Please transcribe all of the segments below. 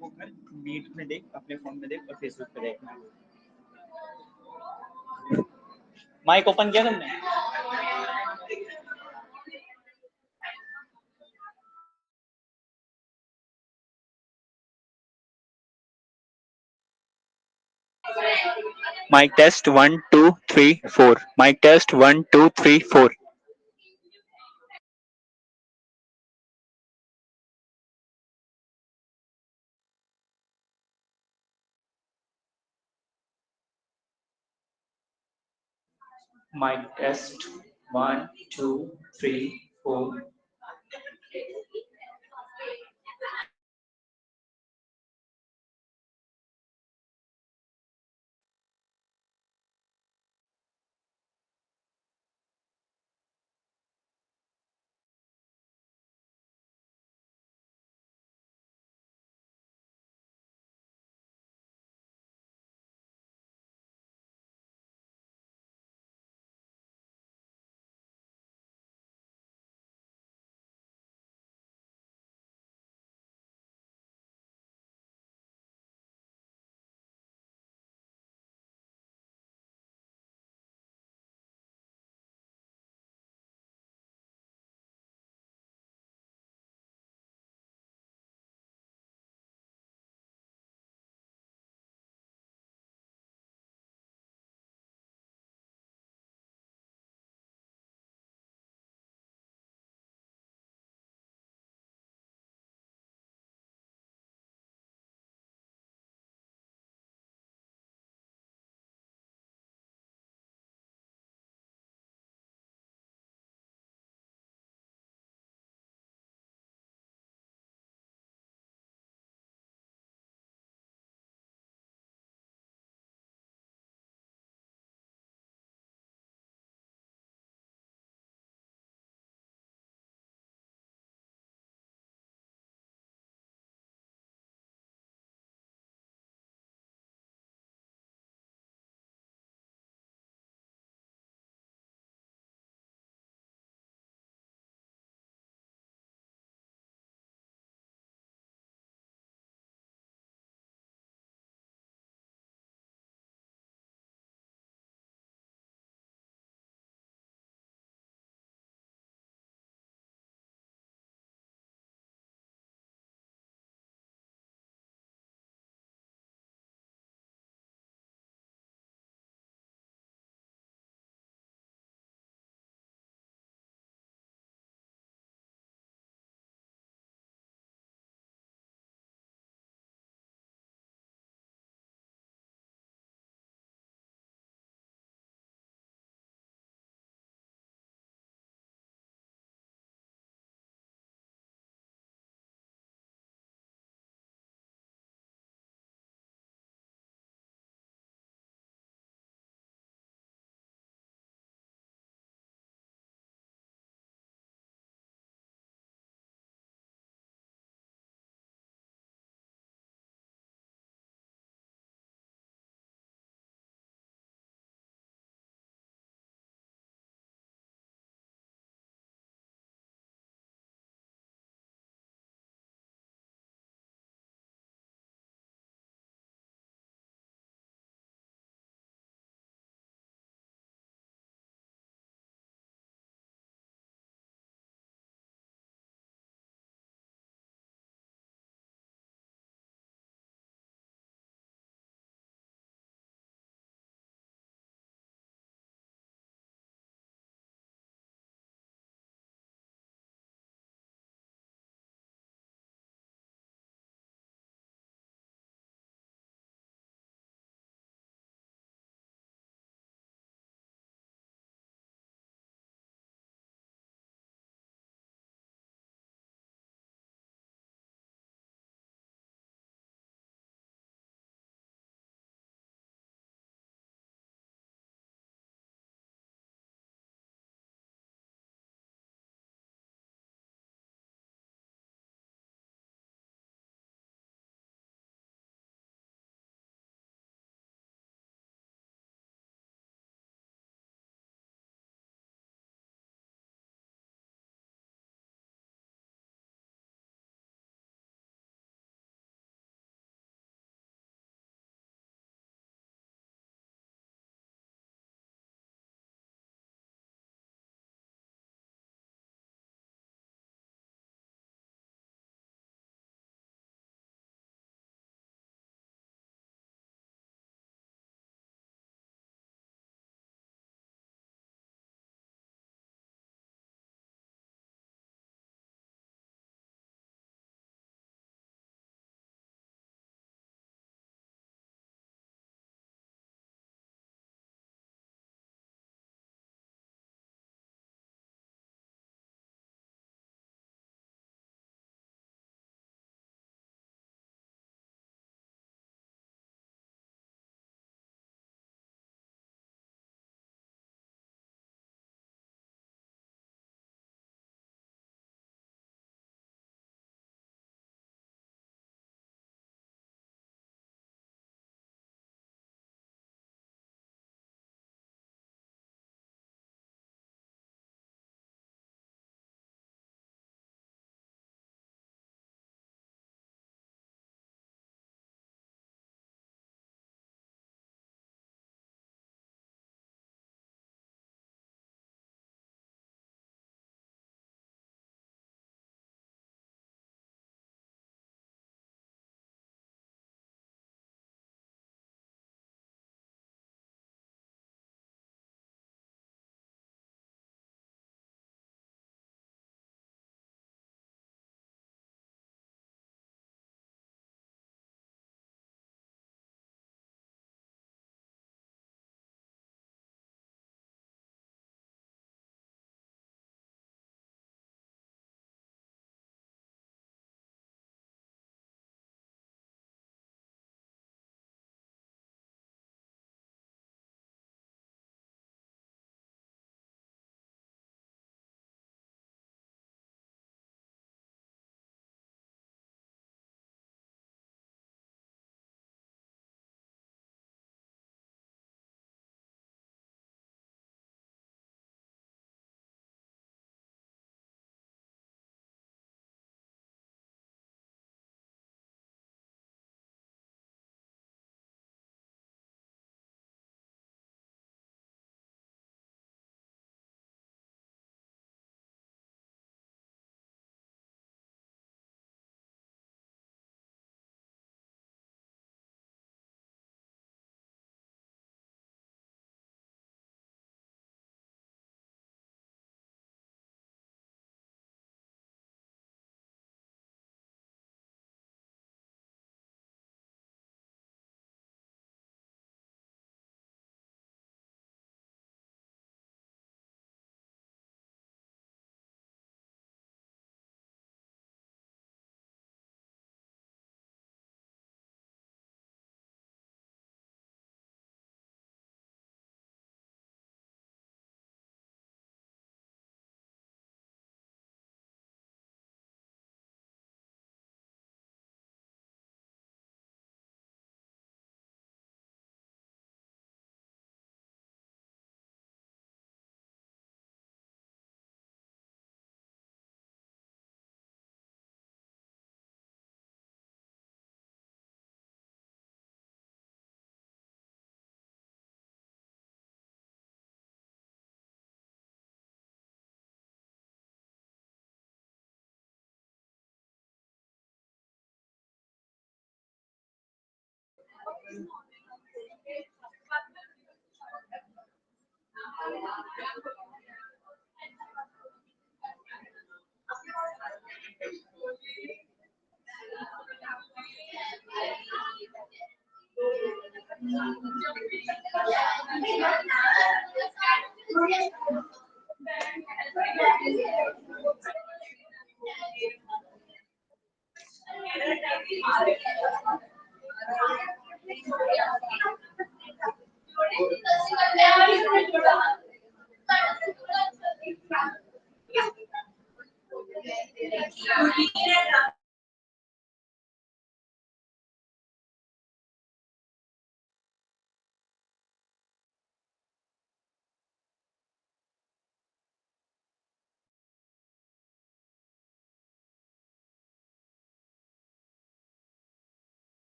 वो कर मीट में देख, अपने फोन में देख और फेसबुक पे देखना। माइक ओपन किया तुमने? Mic test 1 2 3 4. Mic test 1 2 3 4. Mic test 1 2 3 4.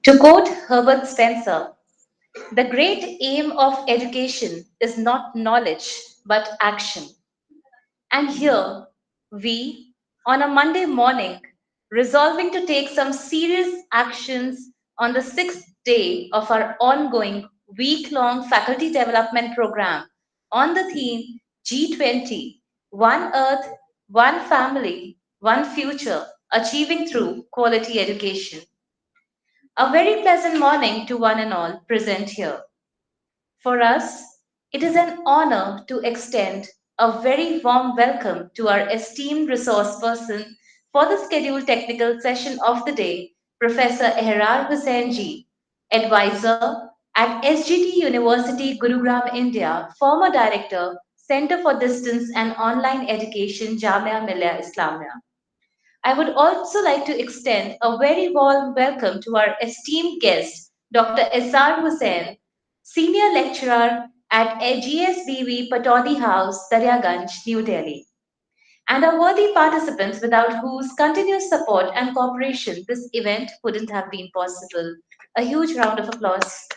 To quote Herbert Spencer, the great aim of education is not knowledge but action. And here we, on a Monday morning, resolving to take some serious actions on the sixth day of our ongoing week long faculty development program on the theme G20, One Earth, One Family, One Future, Achieving Through Quality Education. A very pleasant morning to one and all present here. For us, it is an honor to extend a very warm welcome to our esteemed resource person for the scheduled technical session of the day, Professor Ahrar Husain ji, advisor at SGT University, Gurugram, India, former director, Center for Distance and Online Education, Jamia Millia, Islamia. I would also like to extend a very warm welcome to our esteemed guest, Dr. Eisar Hussain, Senior Lecturer at G.S.B.V. Pataudi House, Darya Ganj, New Delhi, and our worthy participants without whose continuous support and cooperation this event wouldn't have been possible. A huge round of applause.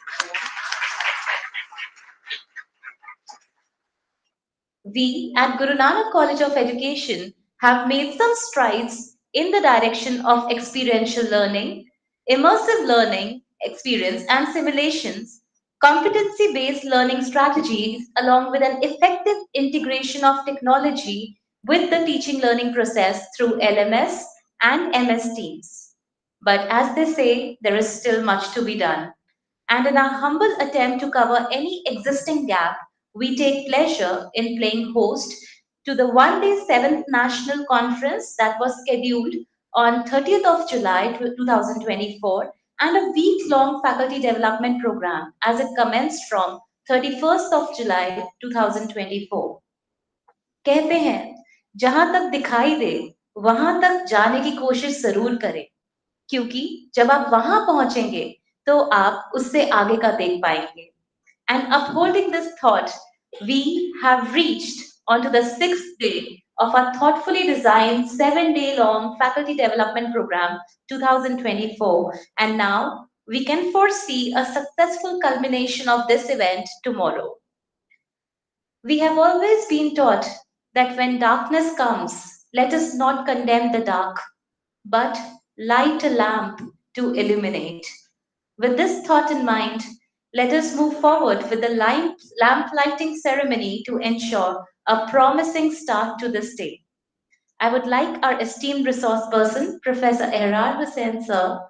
We at Guru Nanak College of Education have made some strides in the direction of experiential learning, immersive learning, experience and simulations, competency based learning strategies, along with an effective integration of technology with the teaching learning process through LMS and MS Teams. But as they say, there is still much to be done. And in our humble attempt to cover any existing gap, we take pleasure in playing host to the one-day 7th National Conference that was scheduled on 30th of July 2024 and a week-long faculty development program as it commenced from 31st of July 2024. कहते हैं जहां तक दिखाई दे वहां तक जाने की कोशिश जरूर करें क्योंकि जब आप वहां पहुंचेंगे तो आप उससे आगे का देख पाएंगे. And upholding this thought, we have reached onto the sixth day of our thoughtfully designed 7 day long faculty development program 2024. And now we can foresee a successful culmination of this event tomorrow. We have always been taught that when darkness comes, let us not condemn the dark, but light a lamp to illuminate. With this thought in mind, let us move forward with the lamp lighting ceremony to ensure a promising start to this day. I would like our esteemed resource person, Professor Ahrar Hussain sir,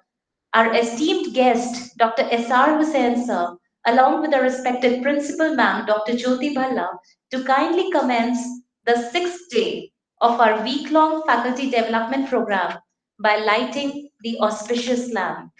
our esteemed guest, Dr. S.R. Hussain sir, along with our respected principal ma'am, Dr. Jyoti Bala, to kindly commence the sixth day of our week-long faculty development program by lighting the auspicious lamp.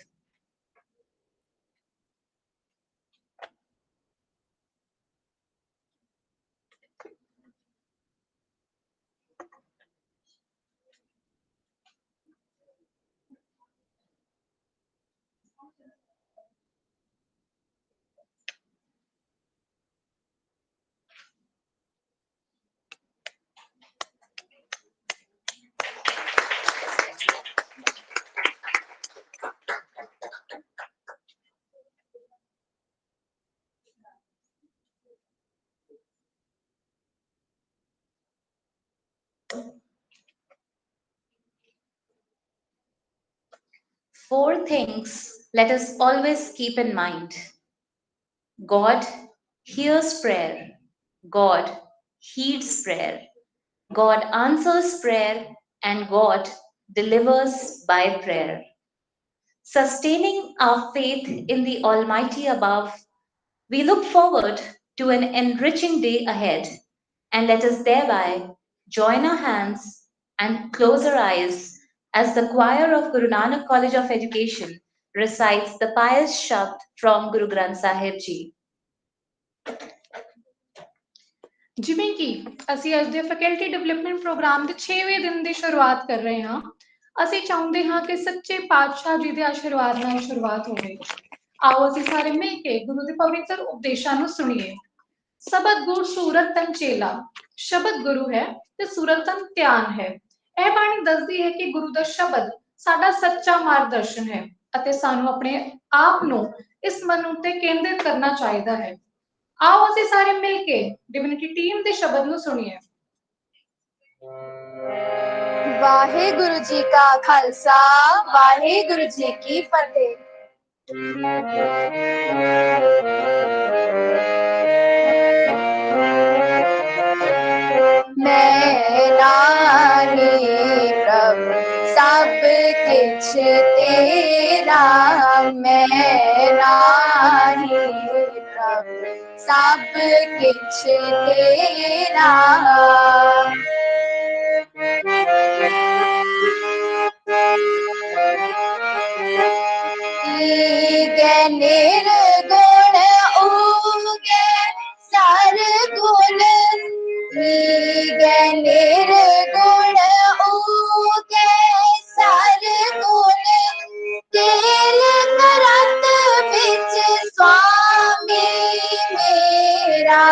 Four things let us always keep in mind. God hears prayer. God heeds prayer. God answers prayer, and God delivers by prayer. Sustaining our faith in the Almighty above, we look forward to an enriching day ahead, and let us thereby join our hands and close our eyes as the choir of Guru Nanak College of Education recites the pious Shabd from Guru Granth Sahib Ji. ਜਿਵੇਂ ਕਿ ਅਸੀਂ ਅੱਜ ਦੇ faculty development programme ਦੇ 6ਵੇਂ ਦਿਨ ਦੀ ਸ਼ੁਰੂਆਤ ਕਰ ਰਹੇ ਹਾਂ ਅਸੀਂ ਚਾਹੁੰਦੇ ਹਾਂ ਕਿ ਸੱਚੇ ਪਾਤਸ਼ਾਹ ਜੀ ਦੇ ਆਸ਼ੀਰਵਾਦ ਨਾਲ ਸ਼ੁਰੂਆਤ ਹੋਵੇ ਆਓ ਅਸੀਂ ਸਾਰੇ ਮਿਲ ਕੇ ਗੁਰੂ ਦੇ ਪਵਿੱਤਰ ਉਪਦੇਸ਼ਾਂ ਨੂੰ ਸੁਣੀਏ ਸ਼ਬਦ ਗੁਰ ਸੂਰਤ ਤਨ ਚੇਲਾ ਸ਼ਬਦ ਗੁਰੂ ਹੈ ਤੇ ਸੂਰਤ ਤਨ ਧਿਆਨ ਹੈ ਇਹ ਬਾਣੀ ਦੱਸਦੀ ਹੈ ਕਿ ਗੁਰੂ ਦਾ ਸ਼ਬਦ ਸਾਡਾ ਸੱਚਾ ਮਾਰਗਦਰਸ਼ਨ ਹੈ ਅਤੇ ਸਾਨੂੰ ਆਪਣੇ ਆਪ ਨੂੰ ਇਸ ਮਨ ਉੱਤੇ ਕੇਂਦਰਿਤ ਕਰਨਾ ਚਾਹੀਦਾ ਹੈ आओ ਅਸੀਂ ਸਾਰੇ ਮਿਲ ਕੇ ਡਿਵਿਨਿਟੀ ਟੀਮ ਦੇ ਸ਼ਬਦ ਨੂੰ ਸੁਣੀਏ ਵਾਹਿਗੁਰੂ ਜੀ ਕਾ ਖਾਲਸਾ ਵਾਹਿਗੁਰੂ ਜੀ ਕੀ ਫਤਿਹ ਮੈਂ ਨਾਹੀ ਪ੍ਰਭ ਸਭ ਕਿਛ ਤੇਰਾ ਮੈਂ ਨਾਹੀ ਪ੍ਰਭ ਸਭ ਕਿਛ ਤੇਰਾ ਈਗੇ ਨਿਰਗੁਣ ਊਗੇ ਸਰ ਗੁਣ ਈਗੇ ਨਿਰਗੁਣ ਊਗੇ ਸਰ ਗੁਣ ਕੇਲ ਕਰਤ ਵਿੱਚ ਸੁਆਮੀ ਮੇਰਾ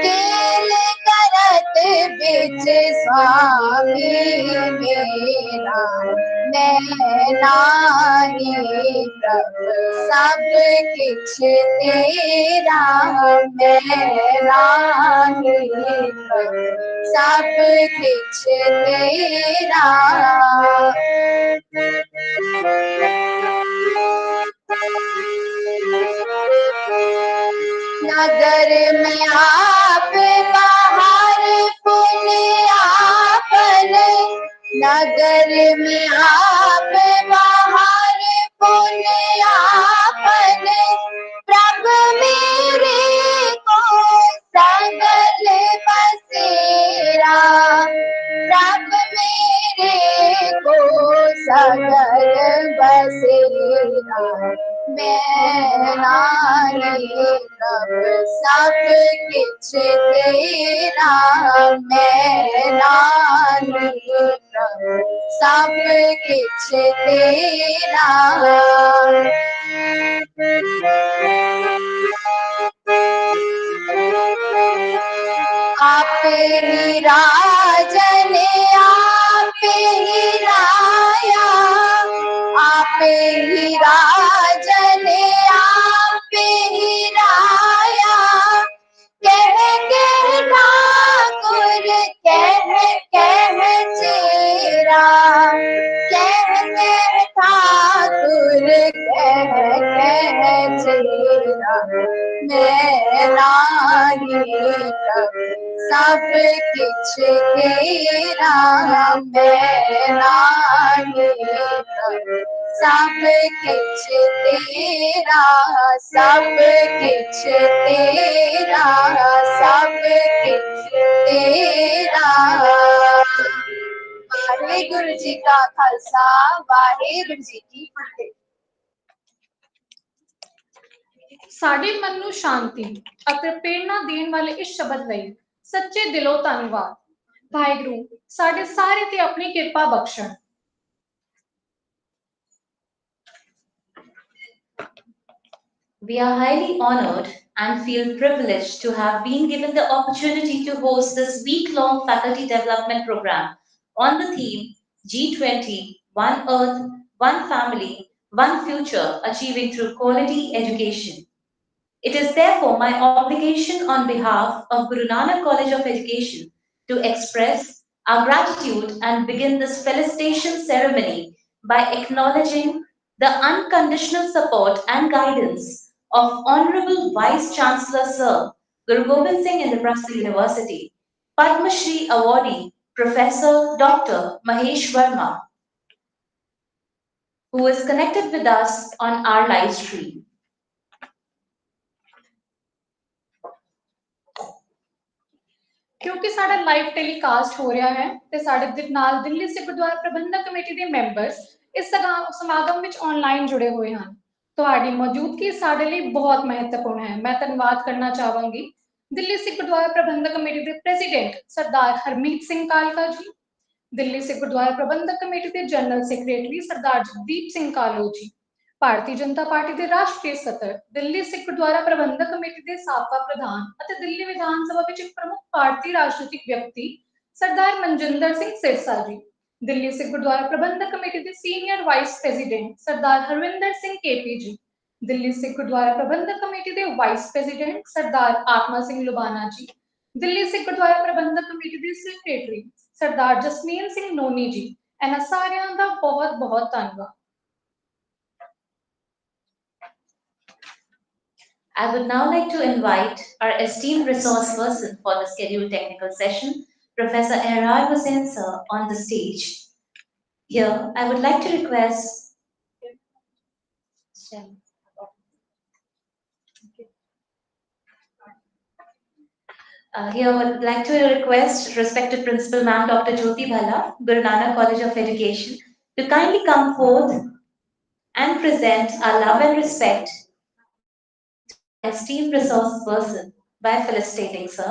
ਕੇਲ ਕਰਤ ਵਿੱਚ ਸੁਆਮੀ ਮੇਰਾ मैं नाही प्रभ सब किछ तेरा मैं नाही प्रभ सब किछ तेरा नगर में आप बाहर पुण्यापन नगर में आप बाहर पुण्यापन प्रभ मेरे को सगल बसेरा प्रभ मेरे को सगल बसेरा मैं नाही प्रभ सब किछ तेरा मैं नाही प्रभ सब किछ तेरा आप ही राजन आप ही राया आप ही राजन आप ही राया कह कह ठाकुर कह चेरा कह ठाकुर कह चेरा मैं नाही प्रभ सब किछ तेरा मैं नाही प्रभ सब किछ तेरा सब किछ तेरा सब किछ तेरा वाहेगुरु जी का खालसा वाहेगुरु जी की फतेह। ਸਾਡੇ ਮਨ ਨੂੰ ਸ਼ਾਂਤੀ ਅਤੇ ਪ੍ਰੇਰਣਾ ਦੇਣ ਵਾਲੇ ਇਸ ਸ਼ਬਦ ਲਈ ਸੱਚੇ ਦਿਲੋਂ ਧੰਨਵਾਦ। ਵਾਹਿਗੁਰੂ ਸਾਡੇ ਸਾਰੇ ਤੇ ਆਪਣੀ ਕਿਰਪਾ ਬਖਸ਼ਣ। We are highly honored and feel privileged to have been given the opportunity to host this week-long faculty development program on the theme G20, One Earth, One Family, One Future, Achieving Through Quality Education. It is therefore my obligation on behalf of Guru Nanak College of Education to express our gratitude and begin this felicitation ceremony by acknowledging the unconditional support and guidance of Honorable Vice Chancellor Sir Guru Gobind Singh Indraprastha University, Padma Shri Awardee Professor Dr. Mahesh Verma, who is connected with us on our live stream. ਕਿਉਂਕਿ ਸਾਡਾ live telecast ਹੋ ਰਿਹਾ ਹੈ ਤੇ ਸਾਡੇ ਨਾਲ ਦਿੱਲੀ ਸਿੱਖ ਗੁਰਦੁਆਰਾ ਪ੍ਰਬੰਧਕ committee ਦੇ members ਇਸ ਸਮਾਗਮ ਵਿੱਚ ਆਨਲਾਈਨ ਜੁੜੇ ਹੋਏ ਹਨ। ਤੁਹਾਡੀ ਮੌਜੂਦਗੀ ਸਾਡੇ ਲਈ ਬਹੁਤ ਮਹੱਤਵਪੂਰਨ ਹੈ। ਮੈਂ ਧੰਨਵਾਦ ਕਰਨਾ ਚਾਹਾਂਗੀ ਦਿੱਲੀ ਸਿੱਖ ਗੁਰਦੁਆਰਾ ਪ੍ਰਬੰਧਕ ਕਮੇਟੀ ਦੇ ਪ੍ਰੈਜ਼ੀਡੈਂਟ ਸਰਦਾਰ ਹਰਮੀਤ ਸਿੰਘ ਕਾਲਕਾ ਜੀ, ਦਿੱਲੀ ਸਿੱਖ ਗੁਰਦੁਆਰਾ ਪ੍ਰਬੰਧਕ ਕਮੇਟੀ ਦੇ ਜਨਰਲ ਸੈਕਟਰੀ ਸਰਦਾਰ ਜਗਦੀਪ ਸਿੰਘ ਕਾਲੋ ਜੀ, ਭਾਰਤੀ ਜਨਤਾ ਪਾਰਟੀ ਦੇ ਰਾਸ਼ਟਰੀ ਸਦਰ, ਦਿੱਲੀ ਸਿੱਖ ਗੁਰਦੁਆਰਾ ਪ੍ਰਬੰਧਕ ਕਮੇਟੀ ਦੇ ਸਾਬਕਾ ਪ੍ਰਧਾਨ ਅਤੇ ਦਿੱਲੀ ਵਿਧਾਨ ਸਭਾ ਵਿੱਚ ਇੱਕ ਪ੍ਰਮੁੱਖ ਭਾਰਤੀ ਰਾਜਨੀਤਿਕ ਵਿਅਕਤੀ ਸਰਦਾਰ ਮਨਜਿੰਦਰ ਸਿੰਘ ਸਿਰਸਾ ਜੀ, ਦਿੱਲੀ ਸਿੱਖ ਗੁਰਦੁਆਰਾ ਪ੍ਰਬੰਧਕ ਕਮੇਟੀ ਦੇ ਸੀਨੀਅਰ ਵਾਈਸ ਪ੍ਰੈਜ਼ੀਡੈਂਟ ਸਰਦਾਰ ਹਰਵਿੰਦਰ ਸਿੰਘ ਕੇਪੀ ਜੀ, ਦਿੱਲੀ ਸਿੱਖ ਗੁਰਦੁਆਰਾ ਪ੍ਰਬੰਧਕ ਕਮੇਟੀ ਦੇ ਵਾਈਸ ਪ੍ਰੈਜ਼ੀਡੈਂਟ ਸਰਦਾਰ ਆਤਮਾ ਸਿੰਘ ਲੁਬਾਨਾ ਜੀ, ਦਿੱਲੀ ਸਿੱਖ ਗੁਰਦੁਆਰਾ ਪ੍ਰਬੰਧਕ ਕਮੇਟੀ ਦੇ ਸੈਕਟਰੀ ਸਰਦਾਰ ਜਸਮੀਨ ਸਿੰਘ ਨੋਨੀ ਜੀ, ਇਹਨਾਂ ਸਾਰਿਆਂ ਦਾ ਬਹੁਤ ਬਹੁਤ ਧੰਨਵਾਦ। I would now like to invite our esteemed resource person for the scheduled technical session, Professor Ahrar Husain sir, on the stage. Here, I would like to request. Here, I would like to request respected Principal Ma'am Dr. Bala, Guru Nanak College of Education, to kindly come forth and present our love and respect to our esteemed resource person by felicitating sir.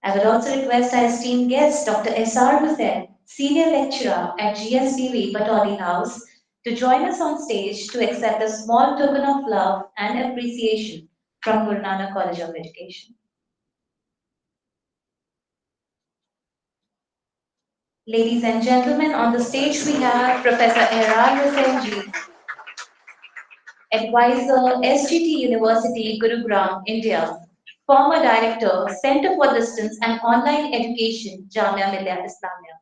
I would also request our esteemed guest, Dr. Eisar Husain, Senior Lecturer at G.S.B.V. Pataudi House, to join us on stage to accept a small token of love and appreciation from Guru Nanak College of Education. Ladies and gentlemen, on the stage we have Professor Ahrar Husain ji, Advisor, SGT University, Gurugram, India, former Director, Center for Distance and Online Education, Jamia, Millia, Islamia.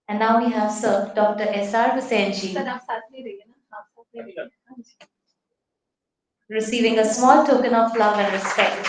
And now we have Sir Dr. Eisar Husain ji receiving a small token of love and respect.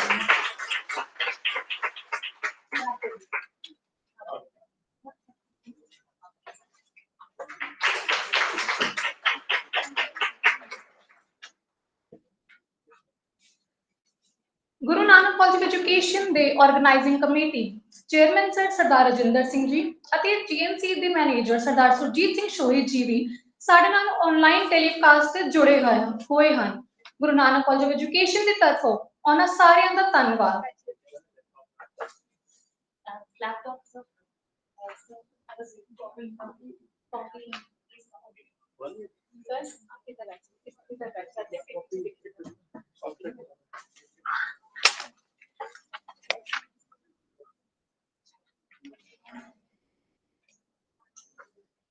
Guru Nanak College of Education ਦੇ organising committee chairman sir ਸਰਦਾਰ ਰਜਿੰਦਰ ਸਿੰਘ ਜੀ ਅਤੇ GNCE ਦੇ manager ਸਰਦਾਰ ਸੁਰਜੀਤ ਸਿੰਘ ਸ਼ੋਹਿਤ ਜੀ ਵੀ ਸਾਡੇ ਨਾਲ online telecast ਤੇ ਜੁੜੇ ਹੋਏ ਹਨ। Guru Nanak college of education ਦੀ ਤਰਫੋਂ ਉਹਨਾਂ ਸਾਰਿਆਂ ਦਾ ਧੰਨਵਾਦ।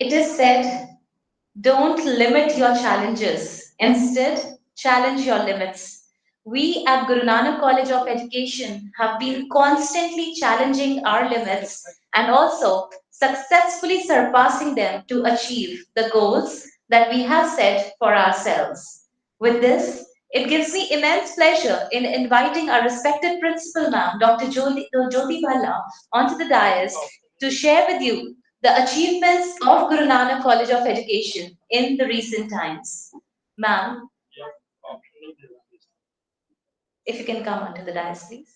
It is said, don't limit your challenges. Instead, challenge your limits. We at Guru Nanak College of Education have been constantly challenging our limits and also successfully surpassing them to achieve the goals that we have set for ourselves. With this, it gives me immense pleasure in inviting our respected Principal Ma'am, Dr. Bala, onto the dais to share with you the achievements of Guru Nanak College of Education in the recent times. Ma'am. If you can come onto the dais, please.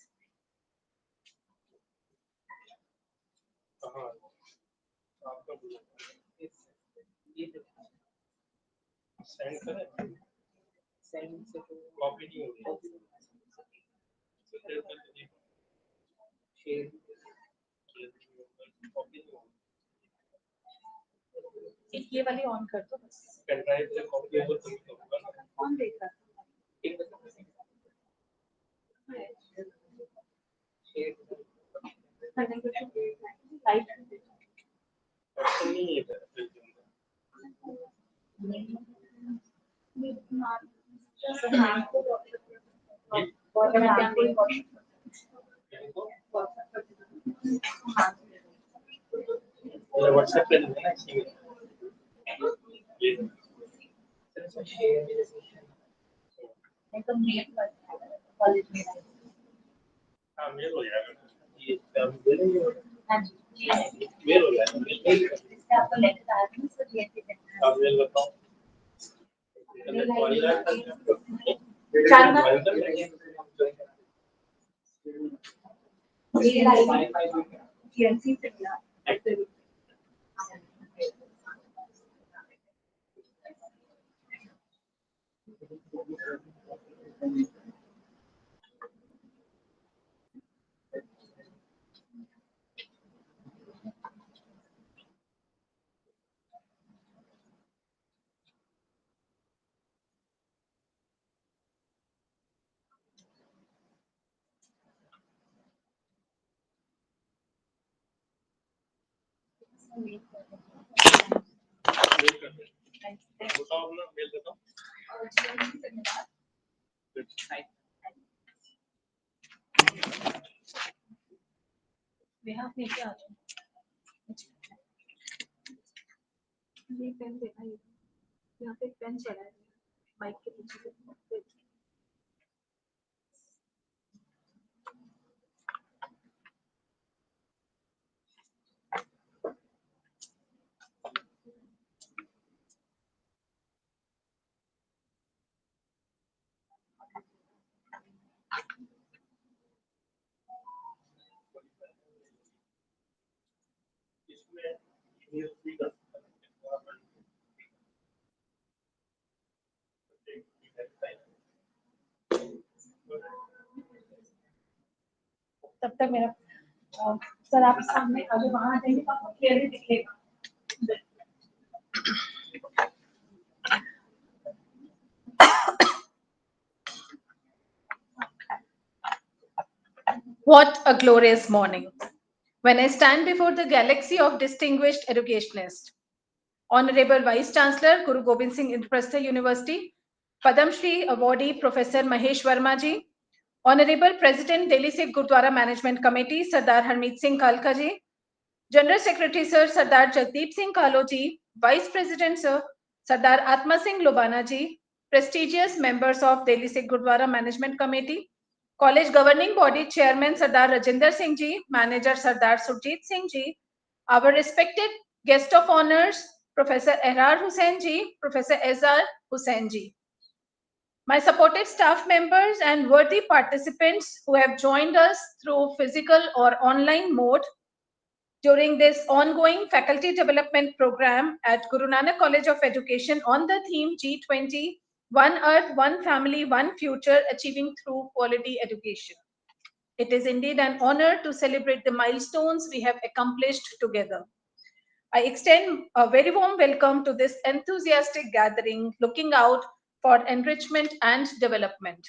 ये वाली on कर दो बस on देखा light WhatsApp पे हाँ mail हो जाएगा ये मेल हो जाएगा आपको लेटर आया था सर ये आप मेल बताओ GNCE से मिला बताओ अपना मेल बताओ यहाँ नीचे आ जाओ ये पेन देखा ये यहाँ पे पेन चला है माइक के पीछे तब तक मेरा सर आप सामने अगर वहां आ जाएंगे तो आपको क्लियरली दिखेगा What a glorious morning when I stand before the galaxy of distinguished educationists. Honorable Vice Chancellor Guru Gobind Singh Indraprastha University, Padam Shri Awardee Professor Mahesh Verma ji, Honorable President Delhi Sikh Gurdwara Management Committee Sardar Harmeet Singh Kalka ji, General Secretary Sir Sardar Jagdeep Singh Kalo ji, Vice President Sir Sardar Atma Singh Lobana ji, prestigious members of Delhi Sikh Gurdwara Management Committee, College Governing Body Chairman Sardar Rajinder Singh ji, Manager Sardar Surjit Singh ji, our respected guest of honors, Professor Ahrar Husain ji, Professor Eisar Husain ji. My supportive staff members and worthy participants who have joined us through physical or online mode during this ongoing faculty development program at Guru Nanak College of Education on the theme G20, One Earth, One Family, One Future, Achieving Through Quality Education. It is indeed an honor to celebrate the milestones we have accomplished together. I extend a very warm welcome to this enthusiastic gathering looking out for enrichment and development.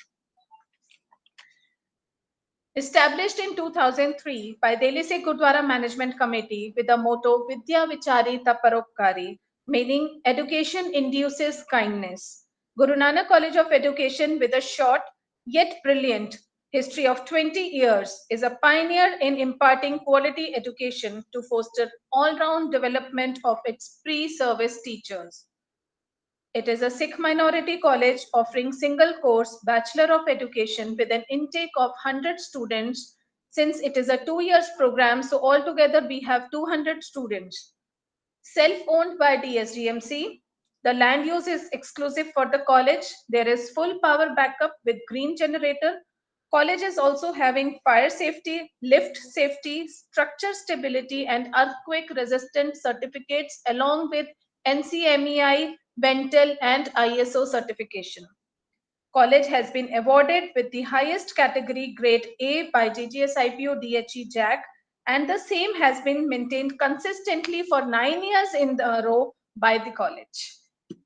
Established in 2003 by Delhi Sikh Gurdwara Management Committee with the motto Vidya Vichari Taparopkari, meaning education induces kindness. Guru Nanak College of Education, with a short yet brilliant history of 20 years, is a pioneer in imparting quality education to foster all-round development of its pre-service teachers. It is a Sikh minority college offering single course Bachelor of Education with an intake of 100 students. Since it is a 2 years program, so altogether we have 200 students. Self-owned by DSGMC, the land use is exclusive for the college. There is full power backup with green generator. College is also having fire safety, lift safety, structure stability, and earthquake resistant certificates along with NCMEI, Bentel, and ISO certification. College has been awarded with the highest category grade A by GGSIPO DHE JAC, and the same has been maintained consistently for 9 years in a row by the college.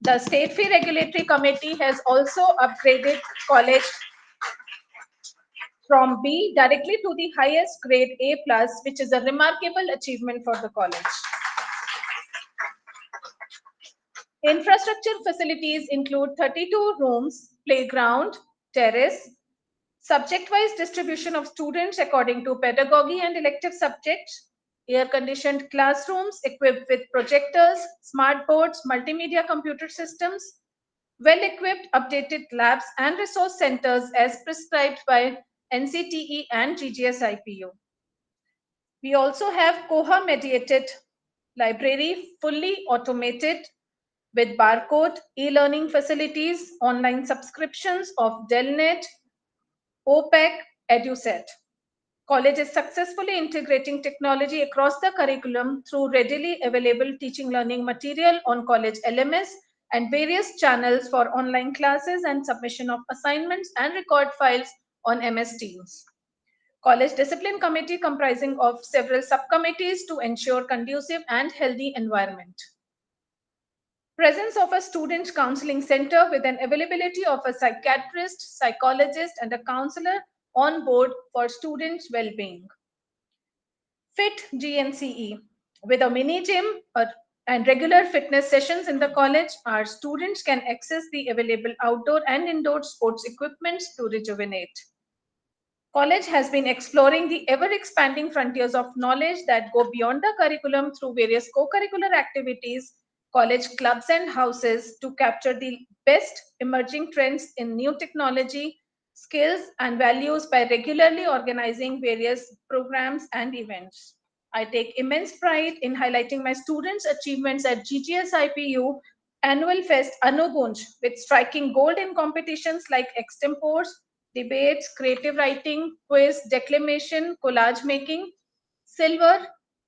The State Fee Regulatory Committee has also upgraded college from B directly to the highest grade A+, which is a remarkable achievement for the college. Infrastructure facilities include 32 rooms, playground, terrace, subject-wise distribution of students according to pedagogy and elective subjects, air-conditioned classrooms equipped with projectors, smart boards, multimedia computer systems, well-equipped updated labs and resource centers as prescribed by NCTE and GGSIPU. We also have Koha-mediated library, fully automated with barcode, e-learning facilities, online subscriptions of Delnet, OPEC, EduSet. College is successfully integrating technology across the curriculum through readily available teaching learning material on college LMS and various channels for online classes and submission of assignments and record files on MS Teams. College Discipline Committee comprising of several subcommittees to ensure conducive and healthy environment. Presence of a student counseling center with an availability of a psychiatrist, psychologist, and a counselor on board for students' well-being. Fit GNCE. With a mini gym and regular fitness sessions in the college, our students can access the available outdoor and indoor sports equipments to rejuvenate. College has been exploring the ever-expanding frontiers of knowledge that go beyond the curriculum through various co-curricular activities, college clubs and houses to capture the best emerging trends in new technology, skills, and values by regularly organizing various programs and events. I take immense pride in highlighting my students' achievements at GGSIPU Annual Fest Anugunj with striking gold in competitions like extempores, debates, creative writing, quiz, declamation, collage making, silver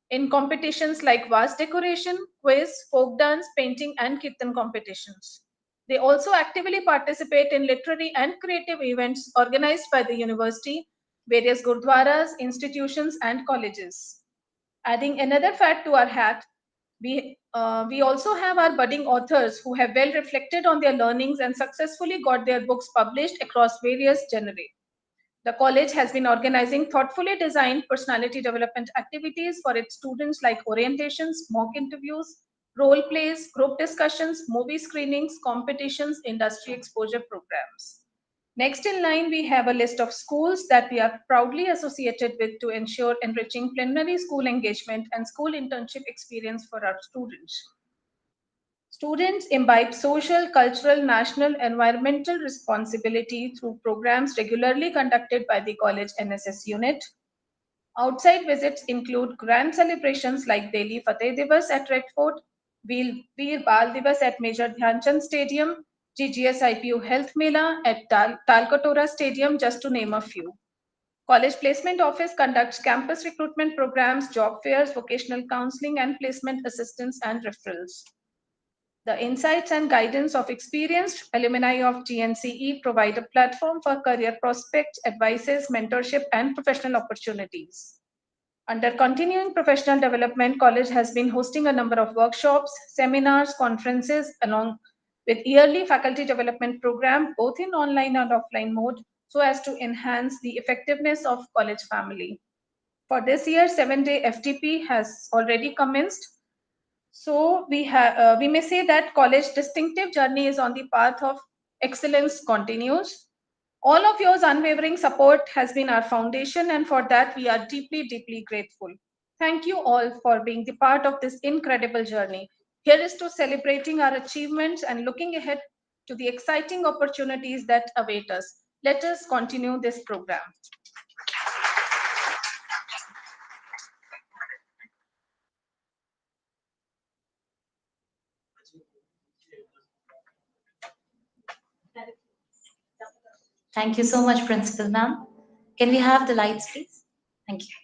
in competitions like vase decoration, quiz, folk dance, painting, and kirtan competitions. They also actively participate in literary and creative events organized by the university, various gurdwaras, institutions, and colleges. Adding another fact to our hat, we also have our budding authors who have well reflected on their learnings and successfully got their books published across various genres. The college has been organizing thoughtfully designed personality development activities for its students like orientations, mock interviews, role plays, group discussions, movie screenings, competitions, industry exposure programs. Next in line, we have a list of schools that we are proudly associated with to ensure enriching plenary school engagement and school internship experience for our students. Students imbibe social, cultural, national, environmental responsibility through programs regularly conducted by the college NSS unit. Outside visits include grand celebrations like Delhi Fateh Divas at Red Fort, Veer Bal Divas at Major Dhyanchand Stadium, GGS IPU Health Mela at Talkotora Stadium, just to name a few. College Placement Office conducts campus recruitment programs, job fairs, vocational counseling, and placement assistance and referrals. The insights and guidance of experienced alumni of GNCE provide a platform for career prospects, advices, mentorship, and professional opportunities. Under continuing professional development, college has been hosting a number of workshops, seminars, conferences, along with yearly faculty development program, both in online and offline mode, so as to enhance the effectiveness of college family. For this year, 7-day FTP has already commenced. So we may say that college distinctive journey is on the path of excellence continues. All of yours unwavering support has been our foundation, and for that we are deeply, deeply grateful. Thank you all for being the part of this incredible journey. Here is to celebrating our achievements and looking ahead to the exciting opportunities that await us. Let us continue this program. Thank you so much, Principal Ma'am. Can we have the lights, please? Thank you.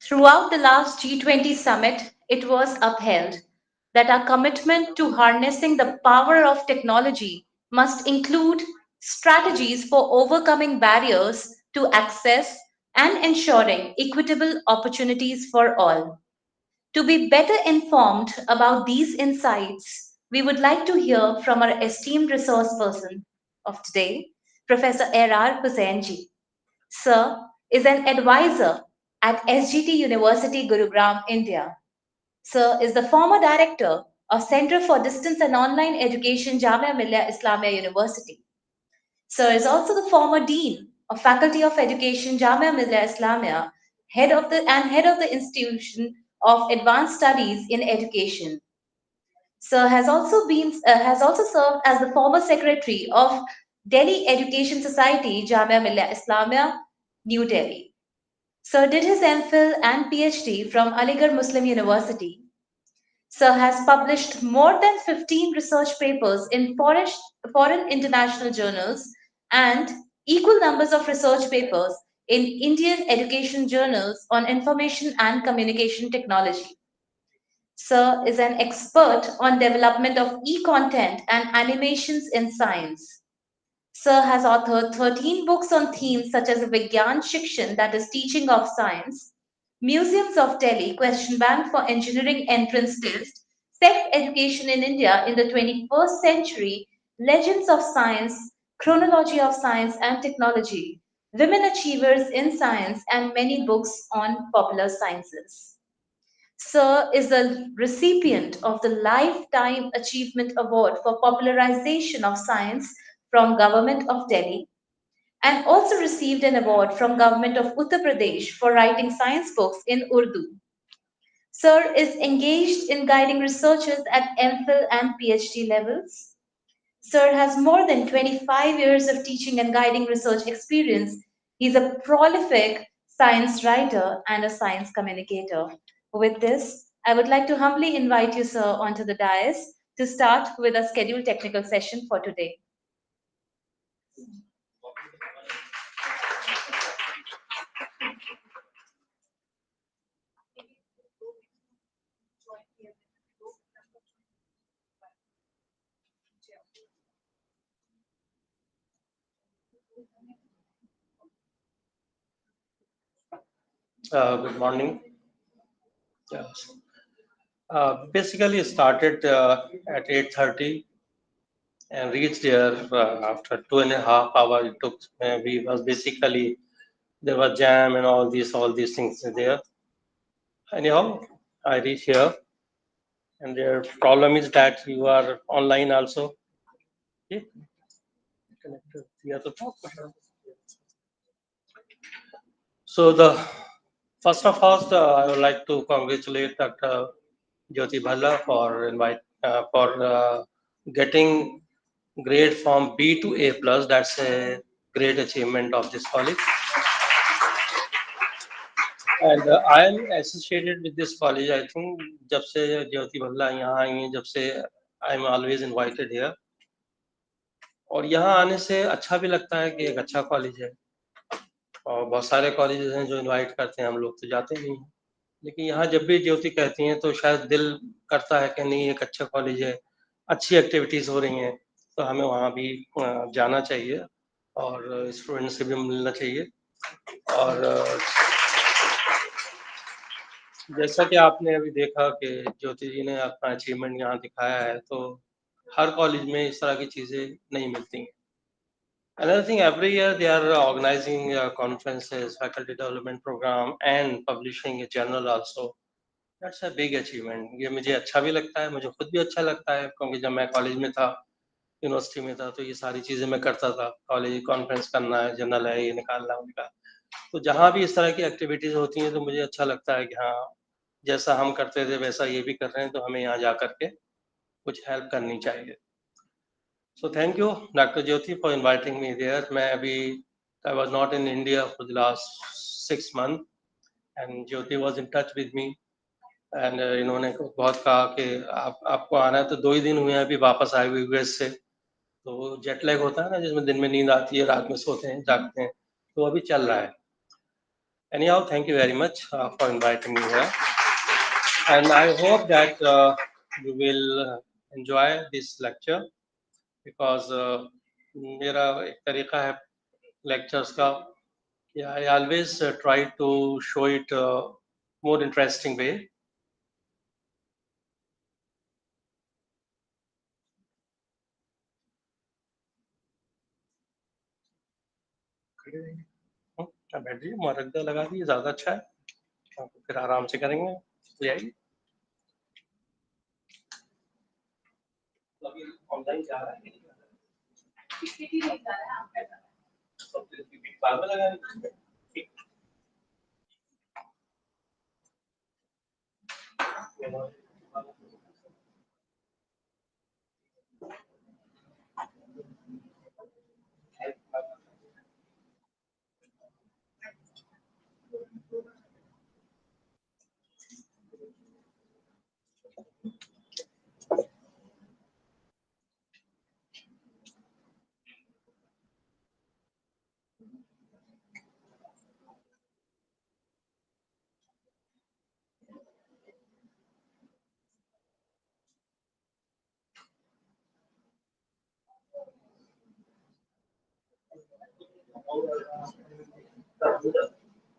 Throughout the last G20 summit, it was upheld that our commitment to harnessing the power of technology must include strategies for overcoming barriers to access and ensuring equitable opportunities for all. To be better informed about these insights, we would like to hear from our esteemed resource person of today, Professor Ahrar Husain ji. Sir is an advisor at SGT University, Gurugram, India. Sir is the former director of Center for Distance and Online Education, Jamia Millia Islamia University. Sir is also the former dean of Faculty of Education, Jamia Millia Islamia, head of the Institution of Advanced Studies in Education. Sir has also served as the former secretary of Delhi Education Society, Jamia Millia Islamia, New Delhi. Sir did his MPhil and PhD from Aligarh Muslim University. Sir has published more than 15 research papers in foreign international journals and equal numbers of research papers in Indian education journals on information and communication technology. Sir is an expert on development of e-content and animations in science. Sir has authored 13 books on themes such as Vigyan Shikshan, that is teaching of science, Museums of Delhi, Question Bank for Engineering Entrance Test, Sex Education in India in the 21st Century, Legends of Science, Chronology of Science and Technology, Women Achievers in Science, and many books on popular sciences. Sir is the recipient of the Lifetime Achievement Award for Popularization of Science from Government of Delhi and also received an award from Government of Uttar Pradesh for writing science books in Urdu. Sir is engaged in guiding researchers at MPhil and PhD levels. Sir has more than 25 years of teaching and guiding research experience. He's a prolific science writer and a science communicator. With this, I would like to humbly invite you, sir, onto the dais to start with a scheduled technical session for today. Good morning. Yes. Basically started at 8:30 and reached there after 2.5 hours. It took. We was basically there was jam and all these things there. Anyhow, I reached here, and their problem is that you are online also. Okay. Connected. You have to talk. So the first of all, I would like to congratulate Dr. Jyoti Bala for getting grade from B to A plus. That's a great achievement of this college. And I am associated with this college. I think जब से ज्योति भल्ला यहाँ आई हैं, जब से I am always invited here. और यहाँ आने से अच्छा भी लगता है कि एक अच्छा कॉलेज है. और बहुत सारे कॉलेजेस हैं जो इनवाइट करते हैं, हम लोग तो जाते नहीं हैं. लेकिन यहाँ जब भी ज्योति कहती हैं तो शायद दिल करता है कि नहीं एक अच्छा कॉलेज है, अच्छी एक्टिविटीज़ हो रही हैं, तो हमें वहाँ भी जाना चाहिए और स्टूडेंट से भी मिलना चाहिए. और जैसा कि आपने अभी देखा कि ज्योति जी ने अपना अचीवमेंट यहाँ दिखाया है, तो हर कॉलेज में इस तरह की चीज़ें नहीं मिलती हैं. Another thing, every year they are organizing conferences, faculty development program, and publishing a journal also. That's a big achievement. ये मुझे अच्छा भी लगता है, मुझे खुद भी अच्छा लगता है, क्योंकि जब मैं कॉलेज में था, यूनिवर्सिटी में था, तो ये सारी चीज़ें मैं करता था. कॉलेज कॉन्फ्रेंस करना है, जर्नल है, ये निकालना उनका. तो जहाँ भी इस तरह की एक्टिविटीज़ होती हैं, तो मुझे अच्छा लगता है कि हाँ, जैसा हम करते थे वैसा ये भी कर रहे हैं, तो हमें यहाँ जा करके कुछ हेल्प करनी चाहिए. So thank you, Dr. Jyoti, for inviting me there. I was not in India for the last 6 months, and Jyoti was in touch with me. And इन्होंने बहुत कहा कि आपको आना है, तो 2 ही दिन हुए हैं अभी वापस आए हुए यूएस से. तो जेट लैग होता है ना, जिसमें दिन में नींद आती है, रात में सोते हैं, जागते हैं. तो अभी चल रहा है. Anyhow, thank you very much for inviting me here, and I hope that you will enjoy this lecture, because मेरा एक तरीका है lectures का, I always try to show it more interesting way. बैठ जाइए, मुबारकदा लगा दी, ज्यादा अच्छा है, फिर आराम से करेंगे. ले आइए. ऑनलाइन जा रहा है, बाद में लगा.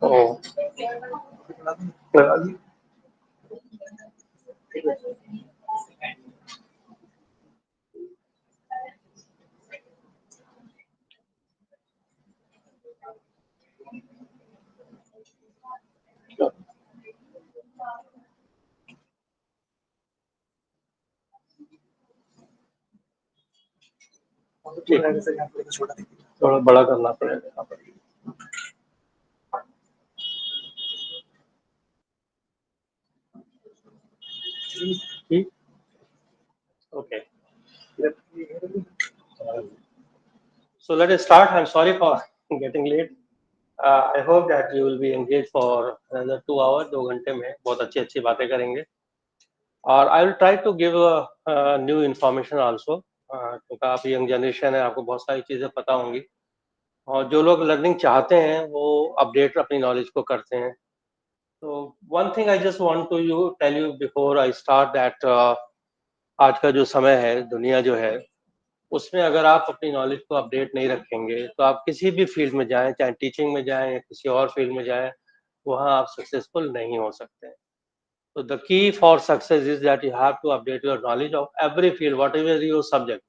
Oh. लगा दी. थोड़ा बड़ा करना पड़ेगा यहाँ पर. ठीक. Okay. So let us start. I'm sorry for getting late. I hope that you will be engaged for another 2 hours. 2 घंटे में बहुत अच्छी अच्छी बातें करेंगे. और I will try to give a new information also. क्योंकि आप यंग जनरेशन है, आपको बहुत सारी चीज़ें पता होंगी, और जो लोग लर्निंग चाहते हैं वो अपडेट अपनी नॉलेज को करते हैं. तो one thing I just want to you tell you before I start that आज का जो समय है, दुनिया जो है, उसमें अगर आप अपनी नॉलेज को अपडेट नहीं रखेंगे तो आप किसी भी फील्ड में जाएं, चाहे टीचिंग में जाएं या किसी और फील्ड में जाएं, वहाँ आप सक्सेसफुल नहीं हो सकते हैं. तो the key for success is that you have to update your knowledge of every field, whatever your subject.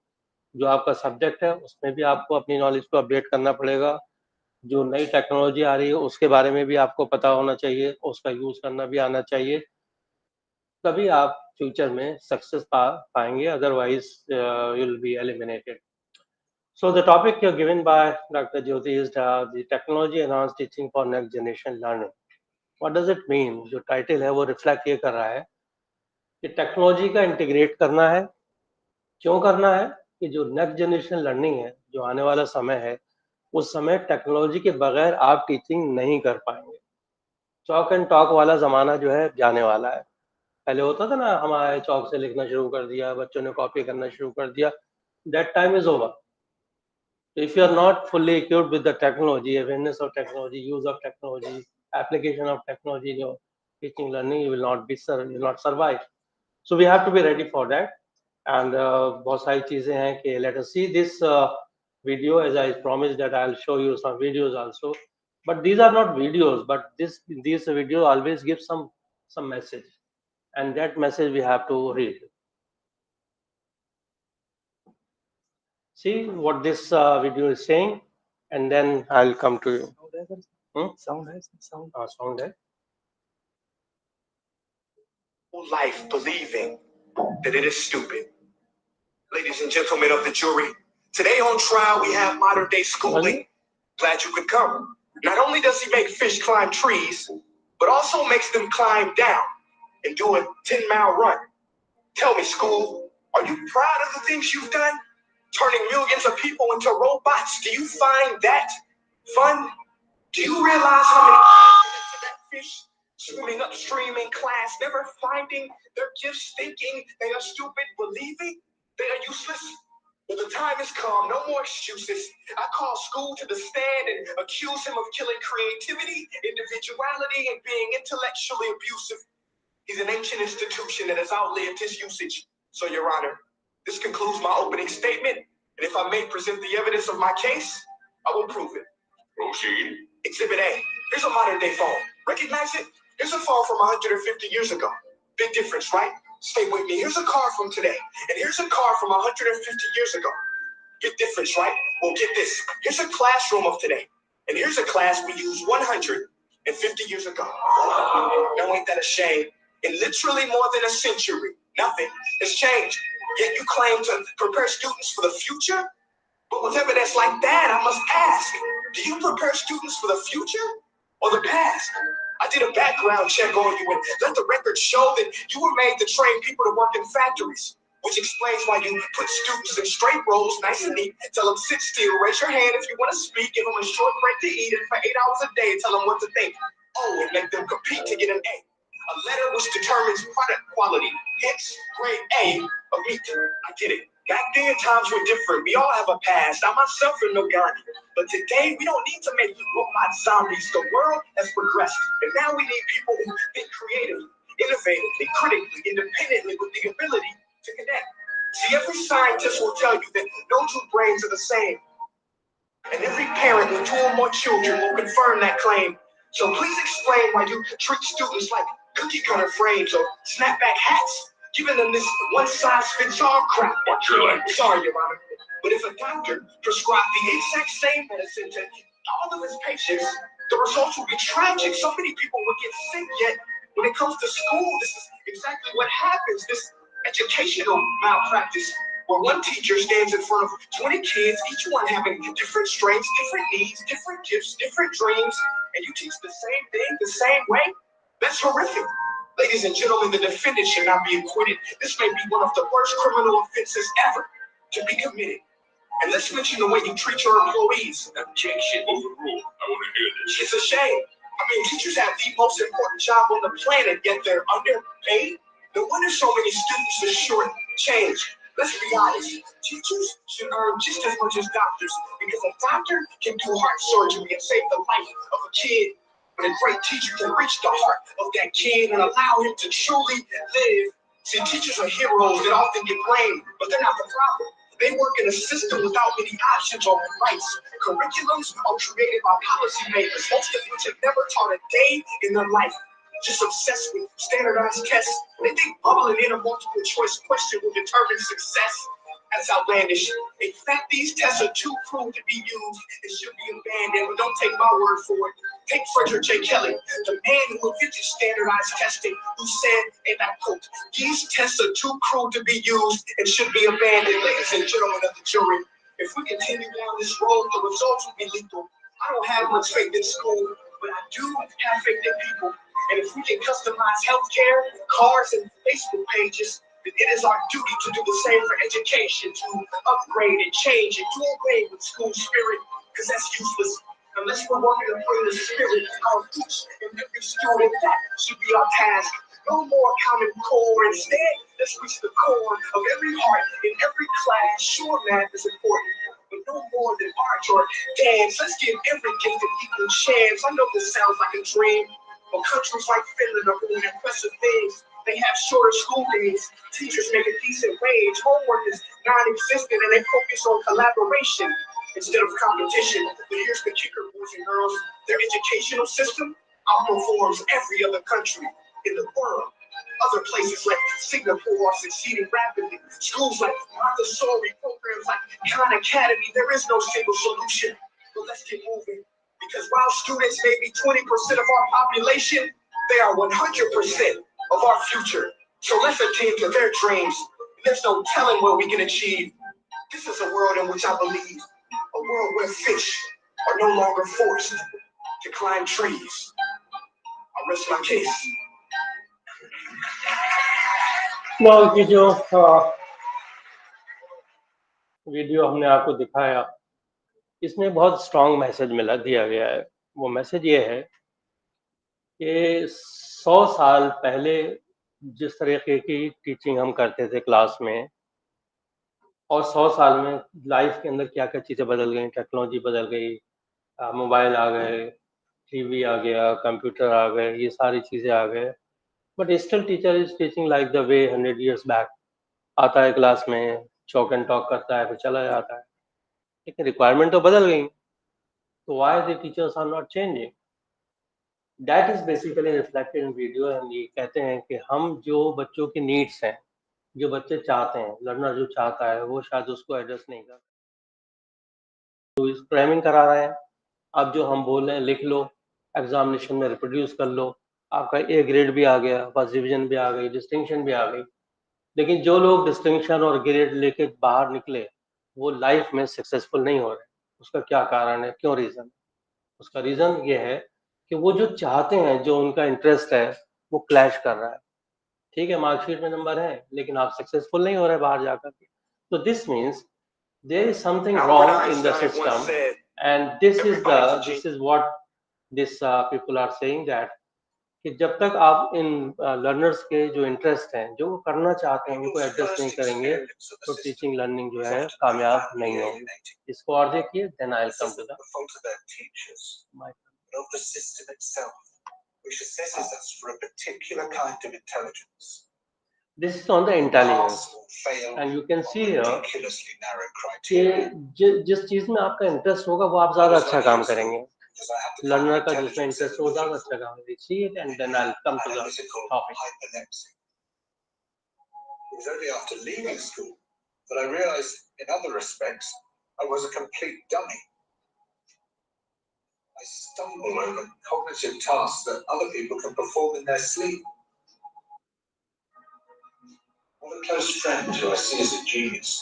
जो आपका सब्जेक्ट है उसमें भी आपको अपनी नॉलेज को अपडेट करना पड़ेगा. जो नई टेक्नोलॉजी आ रही है उसके बारे में भी आपको पता होना चाहिए, उसका यूज करना भी आना चाहिए, तभी आप फ्यूचर में सक्सेस पाएंगे, otherwise you will be eliminated. So the topic here given by Dr. Jyoti is the technology enhanced teaching for next generation learning. What does it mean? जो टाइटल है वो रिफ्लेक्ट ये कर रहा है कि टेक्नोलॉजी का इंटीग्रेट करना है. क्यों करना है? कि जो नेक्स्ट जनरेशन लर्निंग है, जो आने वाला समय है, उस समय टेक्नोलॉजी के बगैर आप टीचिंग नहीं कर पाएंगे. चॉक एंड टॉक वाला ज़माना जो है जाने वाला है. पहले होता था ना, हमारे चॉक से लिखना शुरू कर दिया, बच्चों ने कॉपी करना शुरू कर दिया. That time is over. If you are not fully equipped with the technology, awareness of technology, use of technology, application of technology in your teaching learning, you will not survive. So we have to be ready for that. And बहुत सारी चीजें हैं कि let us see this video, as I promised that I'll show you some videos also. But these are not videos, but these video always give some message, and that message we have to read. See what this video is saying, and then I'll come to you. Sound है. Sound है. Life believing that it is stupid. Ladies and gentlemen of the jury, today on trial we have modern day schooling. Glad you could come. Not only does he make fish climb trees, but also makes them climb down and do a 10-mile run. Tell me, school, are you proud of the things you've done? Turning millions of people into robots, do you find that fun? Do you realize how many into that fish swimming upstream in class, never finding their gifts, thinking they are stupid, believing they are useless? Well, the time has come. No more excuses. I call school to the stand and accuse him of killing creativity, individuality, and being intellectually abusive. He's an ancient institution that has outlived his usage. So, Your Honor, this concludes my opening statement. And if I may present the evidence of my case, I will prove it. Proceed. Exhibit A. Here's a modern day phone. Recognize it? Here's a phone from 150 years ago. Big difference, right? Stay with me. Here's a car from today. And here's a car from 150 years ago. Big difference, right? Well, get this. Here's a classroom of today. And here's a class we used 150 years ago. Now, ain't that a shame? In literally more than a century, nothing has changed. Yet you claim to prepare students for the future? But with evidence like that, I must ask, do you prepare students for the future or the past? I did a background check on you and let the record show that you were made to train people to work in factories, which explains why you put students in straight rows, nice and neat, tell them sit still, raise your hand if you want to speak, give them a short break to eat, and for 8 hours a day, tell them what to think. Oh, and make them compete to get an A. A letter which determines product quality, hence grade A of meat. I get it. Back then, times were different. We all have a past. I myself am no Gandhi. But today, we don't need to make robot zombies. The world has progressed. And now we need people who think creatively, innovatively, critically, independently, with the ability to connect. See, every scientist will tell you that no two brains are the same. And every parent with 2 or more children will confirm that claim. So please explain why you treat students like cookie cutter frames or snapback hats, giving them this one-size-fits-all crap. What's your name? Sorry, Your Honor. But if a doctor prescribed the exact same medicine to all of his patients, the results would be tragic. So many people would get sick, yet when it comes to school, this is exactly what happens. This educational malpractice, where one teacher stands in front of 20 kids, each one having different strengths, different needs, different gifts, different dreams, and you teach the same thing the same way? That's horrific. Ladies and gentlemen, the defendant should not be acquitted. This may be one of the worst criminal offenses ever to be committed. And let's mention the way you treat your employees. Objection overruled. I want to hear this. It's a shame. I mean, teachers have the most important job on the planet, yet they're underpaid. No wonder so many students are short-changed. Let's be honest. Teachers should earn just as much as doctors, because a doctor can do heart surgery and save the life of a kid. But a great teacher can reach the heart of that kid and allow him to truly live. See, teachers are heroes that often get blamed, but they're not the problem. They work in a system without many options or rights. Curriculums are created by policymakers, most of which have never taught a day in their life. Just obsessed with standardized tests. They think bubbling in a multiple choice question will determine success. That's outlandish. In fact, these tests are too cruel to be used and should be abandoned. But don't take my word for it. Take Frederick J. Kelly, the man who invented standardized testing, who said, and I quote, "These tests are too cruel to be used and should be abandoned." Ladies and gentlemen of the jury, if we continue down this road, the results will be lethal. I don't have much faith in school, but I do have faith in people. And if we can customize healthcare, cars, and Facebook pages, then it is our duty to do the same for education, to upgrade and change and do away with school spirit, because that's useless. Unless we're working to bring the spirit of each and every student, that should be our task. No more common core. Instead, let's reach the core of every heart in every class. Sure, math is important, but no more than art or dance. Let's give every gift an equal chance. I know this sounds like a dream, but countries like Finland are doing impressive things. They have shorter school days. Teachers make a decent wage. Homework is non-existent, and they focus on collaboration instead of competition. But here's the kicker, boys and girls. Their educational system outperforms every other country in the world. Other places like Singapore are succeeding rapidly. Schools like Montessori, programs like Khan Academy, there is no single solution. But let's get moving. Because while students may be 20% of our population, they are 100% of our future. So let's attend to their dreams. There's no telling what we can achieve. This is a world in which I believe, a world where fish are no longer forced to climb trees. I rest my case. No, ये जो video हमने आपको दिखाया, इसमें बहुत strong message दिया गया है। वो मैसेज ये है कि 100 साल पहले जिस तरीके की टीचिंग हम करते थे क्लास में, और 100 साल में लाइफ के अंदर क्या क्या चीज़ें बदल गई, टेक्नोलॉजी बदल गई, मोबाइल आ गए, टीवी आ गया, कंप्यूटर आ गए, ये सारी चीज़ें आ गए, but still teacher is teaching like the way 100 years back. आता है क्लास में, चौक एंड टॉक करता है, फिर चला जाता है, लेकिन रिक्वायरमेंट तो बदल गई, तो why the teachers are not changing? That is basically reflected in video. And ये कहते हैं कि हम जो बच्चों की नीड्स हैं, जो बच्चे चाहते हैं, लर्नर जो चाहता है, वो शायद उसको एड्रेस नहीं कर, तो इस क्राइमिंग करा रहे हैं। अब जो हम बोल रहे हैं लिख लो, एग्जामिनेशन में रिप्रोड्यूस कर लो, आपका ए ग्रेड भी आ गया, फर्स्ट डिवीजन भी आ गई, डिस्टिंक्शन भी आ गई, लेकिन जो लोग डिस्टिंक्शन और ग्रेड लेके बाहर निकले वो लाइफ में सक्सेसफुल नहीं हो रहे। उसका क्या कारण है, क्यों रीजन? उसका रीजन ये है कि वो जो चाहते हैं, जो उनका इंटरेस्ट है, वो क्लैश कर रहा है। ठीक है, मार्कशीट में नंबर है, लेकिन आप सक्सेसफुल नहीं हो रहे बाहर जाकर के। तो this means there is something wrong in the system, and this is what this people are saying, that कि जब तक आप इन लर्नर्स के जो इंटरेस्ट हैं, जो वो करना चाहते हैं, उनको एड्रेस नहीं करेंगे, तो टीचिंग लर्निंग जो है कामयाब नहीं होगी। इसको और देखिए, then I will come to the of the system itself, which assesses us for a particular kind of intelligence. This is on the intelligence, and you can see here कि जिस चीज में आपका इंटरेस्ट होगा वो आप ज्यादा अच्छा काम करेंगे। लर्नर का जिसमें इंटरेस्ट हो ज्यादा अच्छा काम करेंगे। See it, and then I'll come to the topic. It was only after leaving school that I realized, in other respects, I was a complete dummy. I stumble over cognitive tasks that other people can perform in their sleep. I have a close friend who I see as a genius.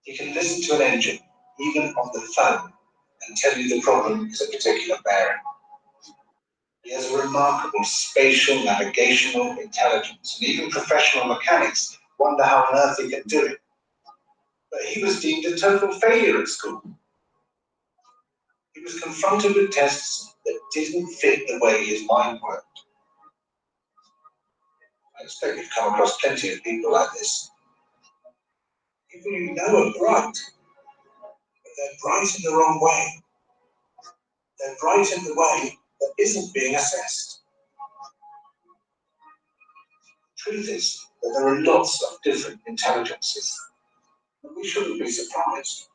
He can listen to an engine, even on the phone, and tell you the problem is a particular bearing. He has a remarkable spatial navigational intelligence, and even professional mechanics wonder how on earth he can do it. But he was deemed a total failure at school. He was confronted with tests that didn't fit the way his mind worked. I expect you've come across plenty of people like this. People you know are bright, but they're bright in the wrong way. They're bright in the way that isn't being assessed. The truth is that there are lots of different intelligences, and we shouldn't be surprised.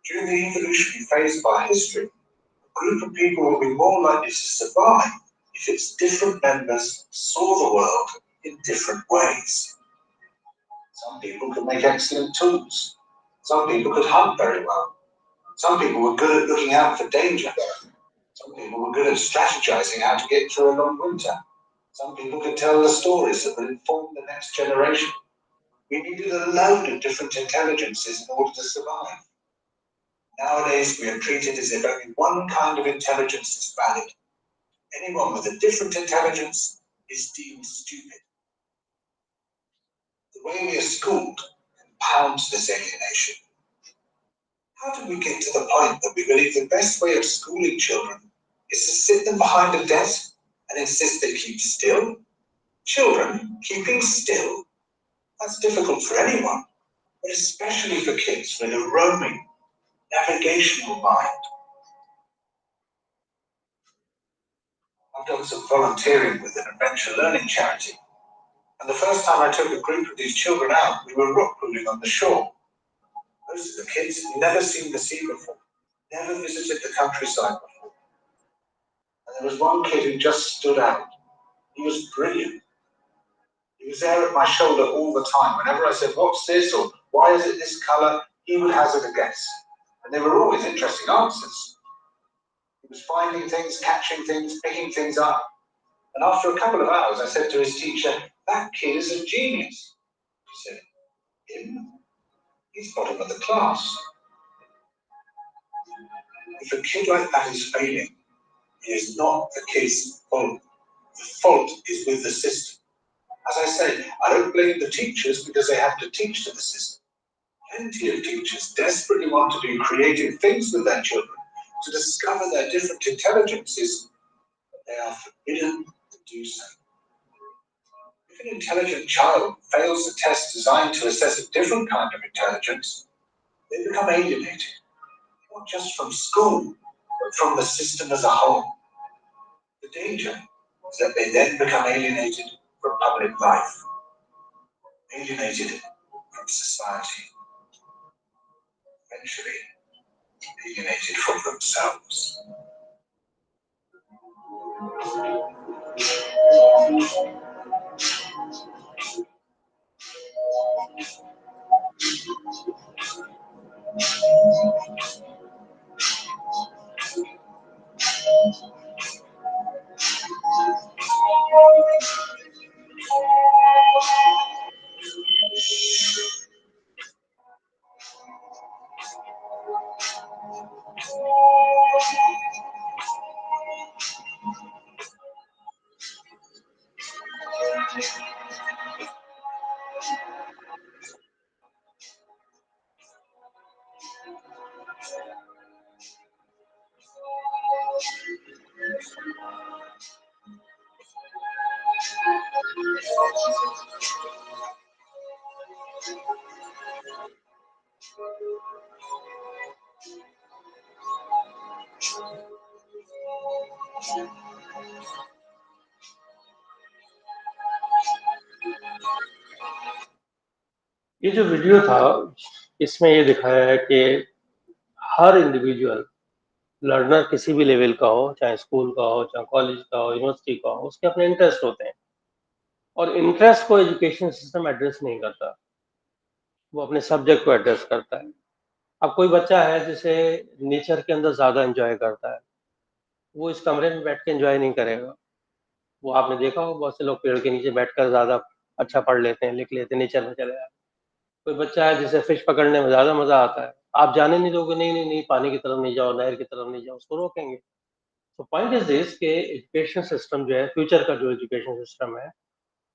During the evolutionary phase of our history, a group of people will be more likely to survive if its different members saw the world in different ways. Some people could make excellent tools. Some people could hunt very well. Some people were good at looking out for danger. Some people were good at strategizing how to get through a long winter. Some people could tell the stories that would inform the next generation. We needed a load of different intelligences in order to survive. Nowadays, we are treated as if only one kind of intelligence is valid. Anyone with a different intelligence is deemed stupid. The way we are schooled compounds this alienation. How did we get to the point that we believe the best way of schooling children is to sit them behind a desk and insist they keep still? Children keeping still? That's difficult for anyone, but especially for kids with a roaming, navigational mind. I've done some volunteering with an adventure learning charity, and the first time I took a group of these children out, we were rock cooling on the shore. Most of the kids had never seen the sea before, never visited the countryside before. And there was one kid who just stood out. He was brilliant. He was there at my shoulder all the time. Whenever I said, "What's this?" or "Why is it this color?" he would hazard a guess. And they were always interesting answers. He was finding things, catching things, picking things up. And after a couple of hours, I said to his teacher, "That kid is a genius." She said, "Him? He's bottom of the class." If a kid like that is failing, it is not the kid's fault. The fault is with the system. As I say, I don't blame the teachers because they have to teach to the system. Plenty of teachers desperately want to do creative things with their children, to discover their different intelligences, but they are forbidden to do so. If an intelligent child fails the test designed to assess a different kind of intelligence, they become alienated, not just from school, but from the system as a whole. The danger is that they then become alienated from public life, alienated from society, eventually alienated from themselves. ये जो video था इसमें ये दिखाया है कि हर individual learner किसी भी लेवल का हो, चाहे स्कूल का हो, चाहे कॉलेज का हो, यूनिवर्सिटी का हो, उसके अपने इंटरेस्ट होते हैं और इंटरेस्ट को एजुकेशन सिस्टम एड्रेस नहीं करता, वो अपने सब्जेक्ट को एड्रेस करता है। अब कोई बच्चा है जिसे नेचर के अंदर ज़्यादा एंजॉय करता है, वो इस कमरे में बैठ के एंजॉय नहीं करेगा। वो आपने देखा होगा बहुत से लोग पेड़ के नीचे बैठकर ज़्यादा अच्छा पढ़ लेते हैं, लिख लेते हैं, नेचर में चले जाते। कोई बच्चा है जिसे फिश पकड़ने में ज़्यादा मज़ा आता है, आप जाने नहीं दोगे, नहीं नहीं नहीं पानी की तरफ नहीं जाओ, नहर की तरफ नहीं जाओ, उसको रोकेंगे। तो पॉइंट इज दिस के एजुकेशन सिस्टम जो है, फ्यूचर का जो एजुकेशन सिस्टम है,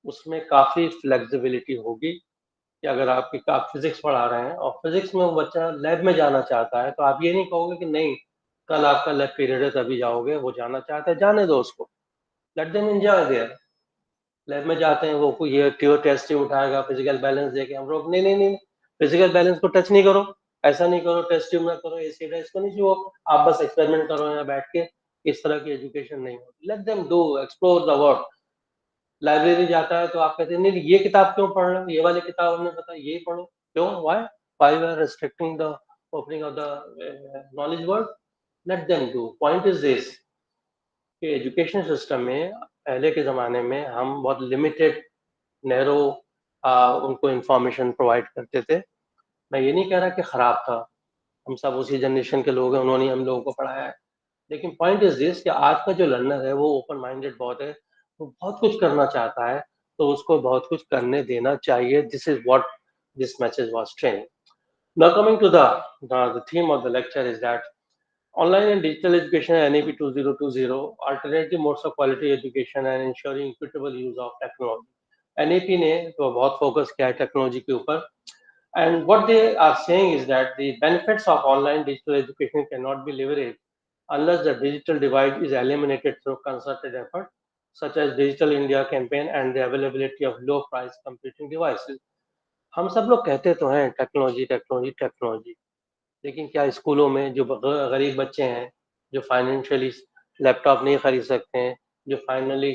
उसमें काफ़ी फ्लेक्सिबिलिटी होगी कि अगर आप फिजिक्स पढ़ा रहे हैं और फिजिक्स में वो बच्चा लैब में जाना चाहता है, तो आप ये नहीं कहोगे कि नहीं कल आपका लैब पीरियड है तभी जाओगे, वो जाना चाहता है जाने दो उसको, let them enjoy there. Lab में जाते हैं वो कोई ये ट्यूब टेस्ट ही उठाएगा, फिजिकल बैलेंस देके हम लोग नहीं नहीं नहीं फिजिकल बैलेंस को टच नहीं करो, ऐसा नहीं करो, टेस्ट ट्यूब ना करो, एसिड इसको नहीं छुओ, आप बस एक्सपेरिमेंट करो यहाँ बैठ के। इस तरह की एजुकेशन नहीं होती। Late them do explore the world. Library जाता है तो आप कहते हैं नहीं ये किताब क्यों पढ़ रहे हो, ये वाली किताब हमने पता ये पढ़ो, क्यों, why we are restricting the opening of the knowledge world. Let them do. Point is this कि एजुकेशन सिस्टम में पहले के ज़माने में हम बहुत लिमिटेड नैरो उनको इंफॉर्मेशन प्रोवाइड करते थे। मैं ये नहीं कह रहा कि ख़राब था, हम सब उसी जनरेशन के लोग हैं, उन्होंने हम लोगों को पढ़ाया है, लेकिन पॉइंट इज दिस कि आज का जो लर्नर है वो ओपन माइंडेड बहुत है, वो बहुत कुछ करना चाहता है, तो उसको बहुत कुछ करने देना चाहिए। This is what this message was training. Now coming to the theme of the lecture is that online and digital education NAP 2020 alternative modes of quality education and ensuring equitable use of technology। NAP ने तो बहुत focus किया है technology के ऊपर, and what they are saying is that the benefits of online digital education cannot be leveraged unless the digital divide is eliminated through concerted effort such as Digital India campaign and the availability of low price computing devices। हम सब लोग कहते तो हैं technology technology technology, लेकिन क्या स्कूलों में जो गरीब बच्चे हैं, जो फाइनेंशियली लैपटॉप नहीं खरीद सकते हैं, जो फाइनली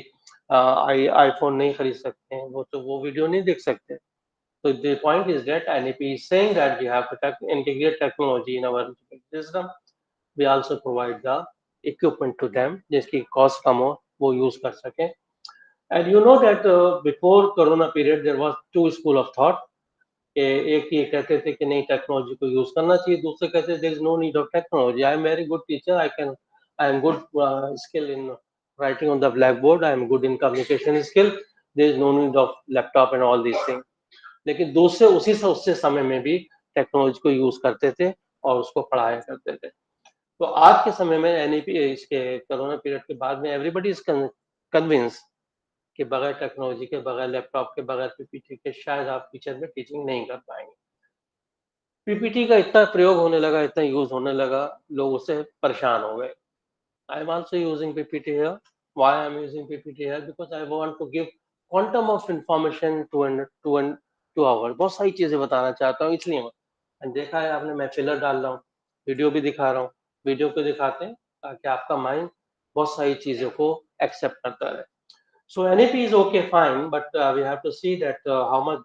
आईफोन नहीं खरीद सकते हैं, वो तो वो वीडियो नहीं देख सकते। तो the point is that NEP is saying that we have to integrate technology in our system. We also provide the equipment to them जिसकी कॉस्ट कम हो, वो यूज कर सकें। And you know that before corona period there was two school of thought. एक ये कहते थे कि नहीं टेक्नोलॉजी को यूज करना चाहिए, दूसरे कहते थे there is no need of technology, I am very good teacher, I am good skill in writing on the black board, I am good in communication skill, there is no need of laptop and all these thing. लेकिन दूसरे उससे समय में भी technology को use करते थे और उसको पढ़ाया करते थे। तो आज के समय में एनईपी इसके कोरोना पीरियड के बाद में एवरीबडी इज कन्विंस कि बगैर टेक्नोलॉजी के, बगैर लैपटॉप के, बगैर पीपीटी के शायद आप टीचर में टीचिंग नहीं कर पाएंगे। पीपीटी का इतना प्रयोग होने लगा, इतना यूज होने लगा, लोग उससे परेशान हो गए। I am also using PPT here. Why I am using PPT here? Because I want to give quantum of information to our, बहुत सारी चीजें बताना चाहता हूँ, इसलिए मैं देखा है आपने, मैं फिलर डाल रहा हूँ, वीडियो भी दिखा रहा हूँ। वीडियो को दिखाते हैं ताकि आपका माइंड बहुत सारी चीजों को एक्सेप्ट करता रहे। So NAP is okay, fine, but we have to see that how much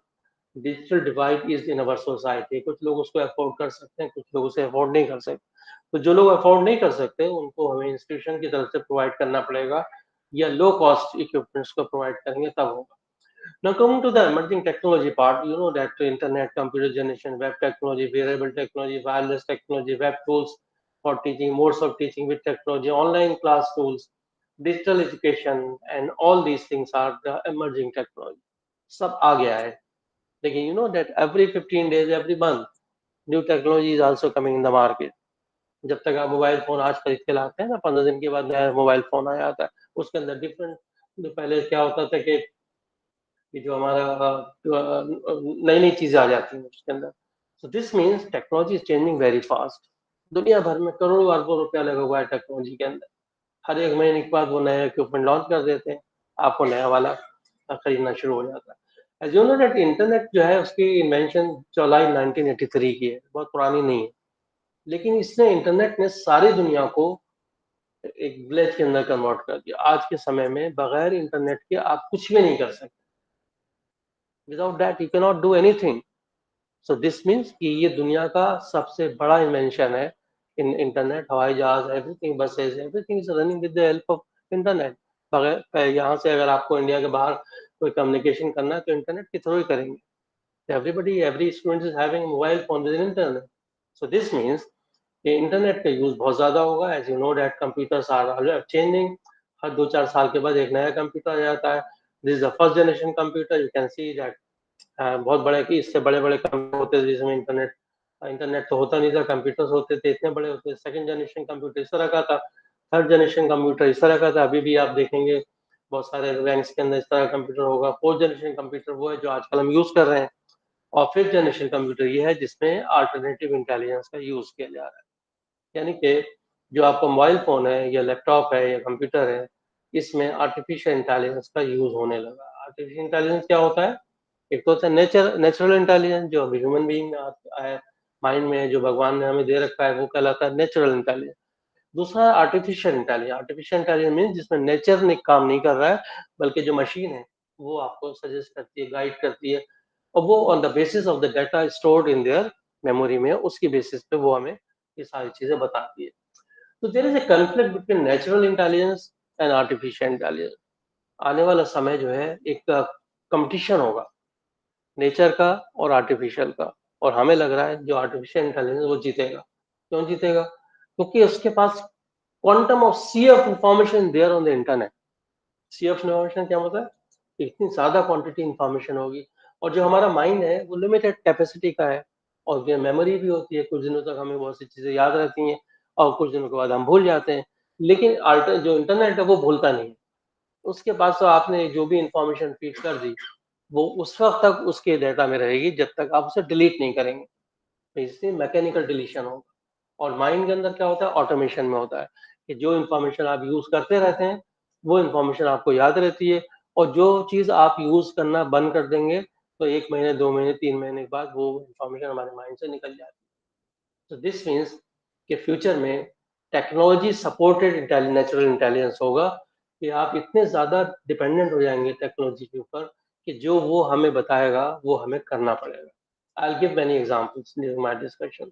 digital divide is in our society. कुछ लोग उसको अफोर्ड कर सकते हैं, कुछ लोग उसे अफोर्ड नहीं कर सकते। तो जो लोग अफोर्ड नहीं कर सकते उनको हमें इंस्टीट्यूशन की तरफ से प्रोवाइड करना पड़ेगा, या लो कॉस्ट इक्विपमेंट्स को प्रोवाइड करेंगे तब होगा। Now coming to the emerging technology part, you know that internet, computer generation, web technology, wearable technology, wireless technology, web tools for teaching, modes of teaching with technology, online class tools, digital education, and all these things are the emerging technology. सब आ गया है, लेकिन you know that every 15 days, every month, new technology is also coming in the market. जब तक आप mobile phone आज खरीद के लाते हैं ना, 15 दिन के बाद नया मोबाइल फोन आ जाता है, उसके अंदर डिफरेंट, जो पहले क्या होता था कि जो हमारा नई नई चीजें आ जाती हैं उसके अंदर। सो this means technology is changing very fast. दुनिया भर में करोड़ों अरबों रुपया लगा हुआ है टेक्नोलॉजी के अंदर। हर एक महीने के बाद वो नया इक्विपमेंट लॉन्च कर देते हैं, आपको नया वाला खरीदना शुरू हो जाता है। As you know that internet जो है उसकी इन्वेंशन जुलाई 1983 की है, बहुत पुरानी नहीं है, लेकिन इसने इंटरनेट ने सारी दुनिया को एक विलेज के अंदर कन्वर्ट कर दिया। आज के समय में बगैर इंटरनेट के आप कुछ भी नहीं कर सकते। Without that you can not do anything. So this means कि ये दुनिया का सबसे बड़ा इन्वेंशन है इन इंटरनेट। हवाई जहाज, everything, buses, everything is running with the help of internet. बगैर यहाँ से अगर आपको इंडिया के बाहर कोई कम्युनिकेशन करना है तो इंटरनेट के थ्रू ही करेंगे। Everybody, every student is having mobile phone with internet. So this means कि इंटरनेट का यूज बहुत ज्यादा होगा। As you know that computers are changing. हर 2-4 साल के बाद एक नया कंप्यूटर आ जाता है। This is the first generation computer. You can see that बहुत बड़े, कि इससे बड़े बड़े कंप्यूटर होते थे जिसमें इंटरनेट इंटरनेट तो होता नहीं था, कंप्यूटर्स होते थे इतने बड़े होते थे। सेकंड जनरेशन कंप्यूटर इस तरह का था, थर्ड जनरेशन कंप्यूटर इस तरह का था। अभी भी आप देखेंगे बहुत सारे रैंक्स के अंदर इस तरह का कंप्यूटर होगा। फोर्थ जनरेशन कंप्यूटर वो है जो आजकल हम यूज कर रहे हैं, और फिफ्थ जनरेशन कंप्यूटर ये है जिसमें अल्टरनेटिव इंटेलिजेंस का यूज किया जा रहा है। यानी कि जो आपका मोबाइल फोन है या लैपटॉप है या कंप्यूटर है, इसमें आर्टिफिशियल इंटेलिजेंस का यूज होने लगा। आर्टिफिशियल इंटेलिजेंस क्या होता है? एक तो होता है नेचुरल इंटेलिजेंस, जो ह्यूमन बीइंग में है, माइंड में जो भगवान ने हमें दे रखा है, वो कहलाता है नेचुरल इंटेलिजेंस। दूसरा artificial intelligence. Artificial intelligence mean जिसमें नेचर ने काम नहीं कर रहा है, बल्कि जो मशीन है वो आपको सजेस्ट करती है, गाइड करती है, और वो on the basis of the data stored in their memory में, उसकी बेसिस पे वो हमें ये सारी चीजें बताती है। तो there is a conflict between natural intelligence and artificial intelligence. आने वाला समय जो है एक कंपटीशन होगा नेचर का और आर्टिफिशियल का, और हमें लग रहा है जो आर्टिफिशियल इंटेलिजेंस वो जीतेगा। क्यों जीतेगा? क्योंकि उसके पास quantum of sea of information there on the internet. Sea of information क्या होता है? इतनी ज्यादा क्वांटिटी इंफॉर्मेशन होगी, और जो हमारा माइंड है वो लिमिटेड कैपेसिटी का है, और ये मेमोरी भी होती है, कुछ दिनों तक हमें बहुत सी चीजें याद रहती हैं और कुछ दिनों के बाद हम भूल जाते हैं। लेकिन जो इंटरनेट है वो भूलता नहीं है। उसके पास तो आपने जो भी इंफॉर्मेशन फीड कर दी, वो उस वक्त तक उसके डेटा में रहेगी जब तक आप उसे डिलीट नहीं करेंगे। तो इससे मैकेनिकल डिलीशन होगा। और माइंड के अंदर क्या होता है? ऑटोमेशन में होता है कि जो इंफॉर्मेशन आप यूज करते रहते हैं वो इंफॉर्मेशन आपको याद रहती है, और जो चीज आप यूज करना बंद कर देंगे तो 1 महीने, 2 महीने, 3 महीने के बाद वो इंफॉर्मेशन हमारे माइंड से निकल जाती है। तो दिस मीन्स कि फ्यूचर में टेक्नोलॉजी सपोर्टेड नेचुरल इंटेलिजेंस होगा, कि आप इतने ज्यादा डिपेंडेंट हो जाएंगे टेक्नोलॉजी के ऊपर कि जो वो हमें बताएगा वो हमें करना पड़ेगा। I'll give many examples during my discussion.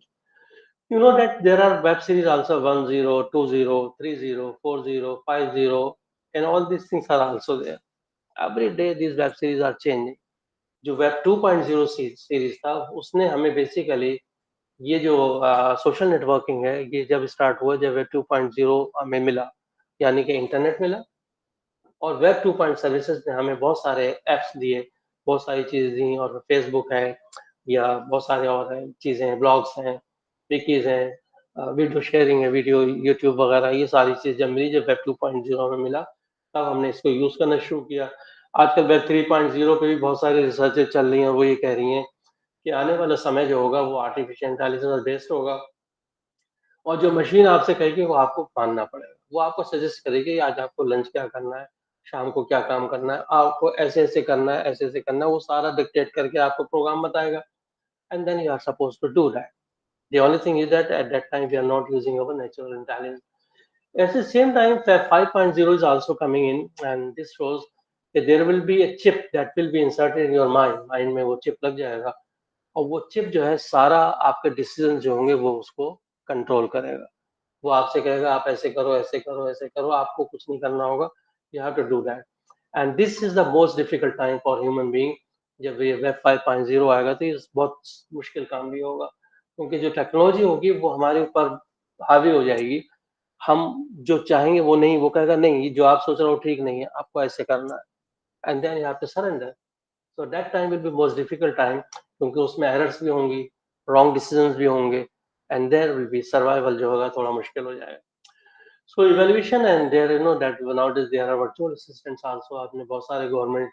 You know that there are web series also 10, 20, 30, 40, 50, and all these things are also there. Every day these web series are changing. जो वेब 2.0 सीरीज था उसने हमें basically ये जो social networking है ये जब start हुआ, जब वेब 2.0 हमें मिला, यानी कि इंटरनेट मिला, और वेब 2.0 सर्विसेज ने हमें बहुत सारे एप्स दिए, बहुत सारी चीज़ें दी, और फेसबुक है या बहुत सारे और हैं चीज़ें हैं, ब्लॉग्स हैं, विकीज हैं, वीडियो शेयरिंग है, वीडियो यूट्यूब वगैरह, ये सारी चीज़ जब मिली, जब वेब 2.0 में मिला तब हमने इसको यूज़ करना शुरू किया। आजकल वेब 3.0 पे भी बहुत सारी रिसर्चेज चल रही हैं, वो ये कह रही हैं कि आने वाला समय जो होगा वो आर्टिफिशियल इंटेलिजेंस बेस्ड होगा, और जो मशीन आपसे कहेगी वो आपको मानना पड़ेगा। वो आपको सजेस्ट करेगी आज आपको लंच क्या करना है, शाम को क्या काम करना है, आपको ऐसे ऐसे करना है, ऐसे ऐसे करना है, वो सारा डिक्टेट करके आपको प्रोग्राम बताएगा, and then you are supposed to do that. The only thing is that at that time we are not using our natural intelligence. At the same time, 5.0 is also coming in, and this shows that there will be a chip that will be inserted in your mind. Mind में वो chip लग जाएगा, और वो chip जो है सारा आपके डिसीजन जो होंगे वो उसको कंट्रोल करेगा। वो आपसे कहेगा आप ऐसे करो, ऐसे करो, ऐसे करो, आपको कुछ नहीं करना होगा। You have to do that. And this is the most difficult time for human being. जब ये वेब 5.0 आएगा तो ये बहुत मुश्किल काम भी होगा, क्योंकि जो टेक्नोलॉजी होगी वो हमारे ऊपर हावी हो जाएगी। हम जो चाहेंगे वो नहीं, वो कहेगा नहीं, ये जो आप सोच रहे हो ठीक नहीं है, आपको ऐसे करना है, and then you have to surrender. So that time will be most difficult time, क्योंकि उसमें एरर्स भी होंगी, रॉन्ग डिसीजंस भी होंगे, and there will be survival जो होगा थोड़ा मुश्किल हो जाएगा। So evaluation, and there you know that nowadays there are virtual assistants also. आपने बहुत सारे गवर्नमेंट